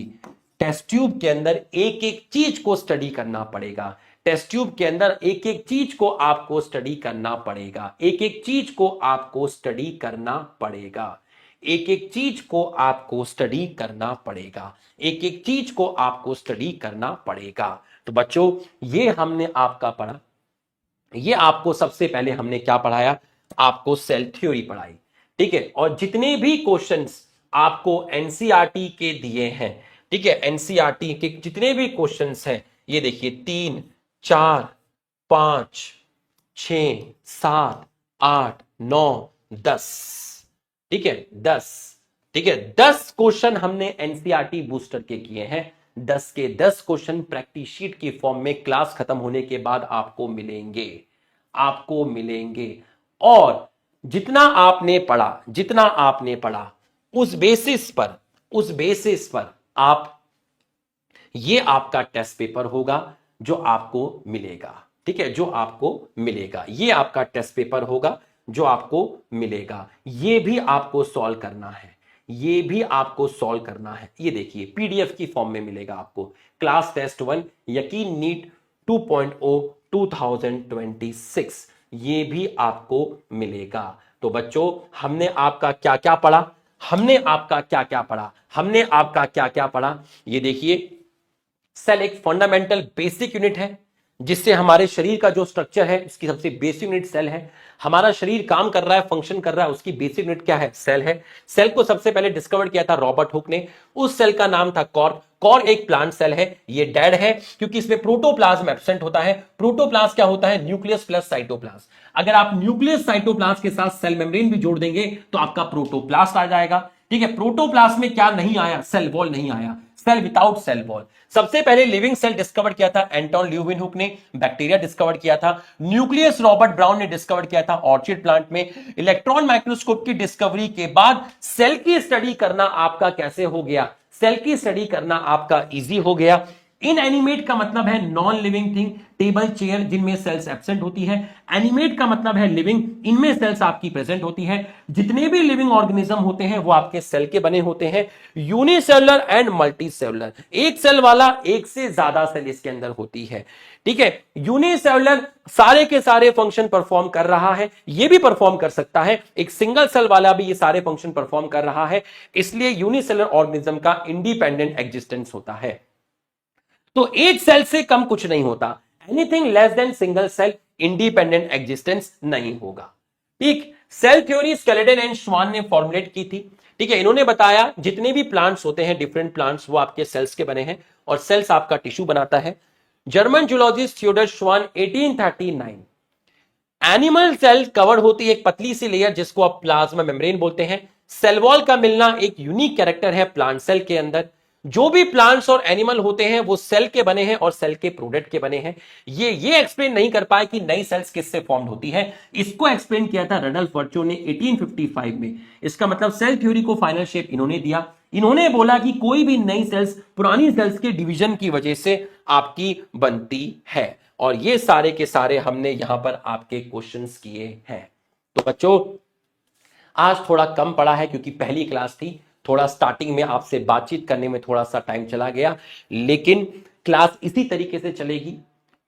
टेस्ट ट्यूब के अंदर एक एक चीज को स्टडी करना पड़ेगा, टेस्ट ट्यूब के अंदर एक एक चीज को आपको स्टडी करना पड़ेगा, एक एक चीज को आपको स्टडी करना पड़ेगा, एक एक चीज को आपको स्टडी करना पड़ेगा, एक एक चीज को आपको स्टडी करना पड़ेगा। तो बच्चों ये हमने आपका पढ़ा, ये आपको सबसे पहले हमने क्या पढ़ाया, आपको सेल थ्योरी पढ़ाई, ठीक है। और जितने भी क्वेश्चंस आपको एनसीईआरटी के दिए हैं, ठीक है, एनसीईआरटी के जितने भी क्वेश्चंस हैं, ये देखिए 3, 4, 5, 6, 7, 8, 9, 10, ठीक है 10, ठीक है 10 क्वेश्चन हमने एनसीईआरटी बूस्टर के किए हैं। 10 के 10 क्वेश्चन प्रैक्टिस शीट की फॉर्म में क्लास खत्म होने के बाद आपको मिलेंगे, आपको मिलेंगे। और जितना आपने पढ़ा, जितना आपने पढ़ा उस बेसिस पर आप, ये आपका टेस्ट पेपर होगा जो आपको मिलेगा, ठीक है, जो आपको मिलेगा, ये आपका टेस्ट पेपर होगा जो आपको मिलेगा। ये भी आपको सॉल्व करना है, ये भी आपको सॉल्व करना है। ये देखिए पीडीएफ की फॉर्म में मिलेगा आपको, क्लास टेस्ट 1 यकीन नीट 2.0 2026, ये भी आपको मिलेगा। तो बच्चों हमने आपका क्या क्या पढ़ा, हमने आपका क्या क्या पढ़ा, हमने आपका क्या क्या पढ़ा। ये देखिए सेल एक फंडामेंटल बेसिक यूनिट है, जिससे हमारे शरीर का जो स्ट्रक्चर है उसकी सबसे बेसिक यूनिट सेल है। हमारा शरीर काम कर रहा है, फंक्शन कर रहा है, उसकी बेसिक यूनिट क्या है, सेल है। सेल को सबसे पहले डिस्कवर किया था रॉबर्ट हुक ने, उस सेल का नाम था कॉर्क। कॉर्क एक प्लांट सेल है, ये डेड है क्योंकि इसमें प्रोटोप्लाज्म एब्सेंट होता है। प्रोटोप्लाज्म क्या होता है, न्यूक्लियस प्लस साइटोप्लाज्म। अगर आप न्यूक्लियस साइटोप्लाज्म के साथ सेल मेम्ब्रेन भी जोड़ देंगे तो आपका प्रोटोप्लास्ट आ जाएगा, ठीक है। प्रोटोप्लास्ट में क्या नहीं आया, सेल वॉल नहीं आया, सेल विदाउट सेल वॉल। सबसे पहले लिविंग सेल डिस्कवर किया था एंटोन ल्यूविनहुक ने, बैक्टीरिया डिस्कवर किया था। न्यूक्लियस रॉबर्ट ब्राउन ने डिस्कवर किया था ऑर्चिड प्लांट में। इलेक्ट्रॉन माइक्रोस्कोप की डिस्कवरी के बाद सेल की स्टडी करना आपका कैसे हो गया, सेल की स्टडी करना आपका इजी हो गया। इनएनिमेट का मतलब है non living thing, table chair जिनमें सेल्स एब्सेंट होती है। एनिमेट का मतलब है लिविंग, इनमें सेल्स आपकी प्रेजेंट होती है। जितने भी लिविंग ऑर्गेनिज्म होते हैं वो आपके सेल के बने होते हैं। यूनिसेलुलर एंड मल्टी सेलुलर, एक सेल वाला एक से ज्यादा सेल इसके अंदर होती है, ठीक है। यूनिसेलुलर सारे के सारे फंक्शन परफॉर्म कर रहा है, ये भी परफॉर्म कर सकता है। एक सिंगल सेल वाला भी ये सारे फंक्शन परफॉर्म कर रहा है, इसलिए यूनिसेलुलर ऑर्गेनिज्म का इंडिपेंडेंट एग्जिस्टेंस होता है। तो एक सेल से कम कुछ नहीं होता, anything less than single cell independent existence नहीं होगा, ठीक। सेल थ्योरी स्केलेटन एंड श्वान ने फॉर्मुलेट की थी, ठीक है। इन्होंने बताया जितने भी प्लांट्स होते हैं, डिफरेंट प्लांट्स, वो आपके सेल्स के बने हैं और सेल्स आपका टिश्यू बनाता है। German zoologist Theodore Schwann 1839, animal cell cover होती है एक पतली सी लेयर जिसको आप प्लाज्मा मेम्ब्रेन बोलते हैं। सेल वॉल का मिलना एक यूनिक कैरेक्टर है प्लांट सेल के अंदर। जो भी प्लांट्स और एनिमल होते हैं वो सेल के बने हैं और सेल के प्रोडक्ट के बने हैं। ये एक्सप्लेन नहीं कर पाए कि नई सेल्स किससे फॉर्म होती है, इसको एक्सप्लेन किया था रडल्फ वर्चो ने 1855 में। इसका मतलब सेल थ्योरी को फाइनल शेप इन्होंने दिया। इन्होंने बोला कि कोई भी नई सेल्स पुरानी सेल्स के डिवीजन की वजह से आपकी बनती है, और ये सारे के सारे हमने यहां पर आपके क्वेश्चंस किए हैं। तो बच्चों आज थोड़ा कम पड़ा है क्योंकि पहली क्लास थी, थोड़ा स्टार्टिंग में आपसे बातचीत करने में थोड़ा सा टाइम चला गया, लेकिन क्लास इसी तरीके से चलेगी।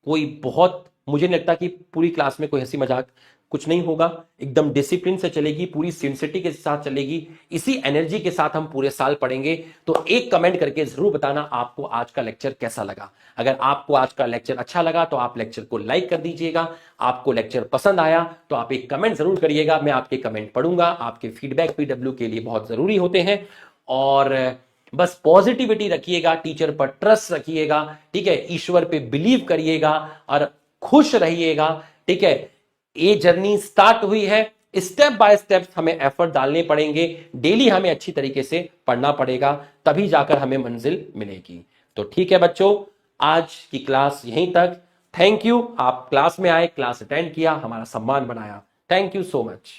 कोई बहुत, मुझे नहीं लगता कि पूरी क्लास में कोई हंसी मजाक कुछ नहीं होगा, एकदम डिसिप्लिन से चलेगी, पूरी सिंसियरिटी के साथ चलेगी, इसी एनर्जी के साथ हम पूरे साल पढ़ेंगे। तो एक कमेंट करके जरूर बताना आपको आज का लेक्चर कैसा लगा। अगर आपको आज का लेक्चर अच्छा लगा तो आप लेक्चर को लाइक कर दीजिएगा, आपको लेक्चर पसंद आया तो आप एक कमेंट जरूर करिएगा, मैं आपके कमेंट पढ़ूंगा। आपके फीडबैक पीडब्ल्यू के लिए बहुत जरूरी होते हैं। और बस पॉजिटिविटी रखिएगा, टीचर पर ट्रस्ट रखिएगा, ठीक है, ईश्वर पे बिलीव करिएगा और खुश रहिएगा, ठीक है। ये जर्नी स्टार्ट हुई है, स्टेप बाय स्टेप हमें एफर्ट डालने पड़ेंगे, डेली हमें अच्छी तरीके से पढ़ना पड़ेगा, तभी जाकर हमें मंजिल मिलेगी। तो ठीक है बच्चों, आज की क्लास यहीं तक। थैंक यू, आप क्लास में आए, क्लास अटेंड किया, हमारा सम्मान बनाया। Thank you so much.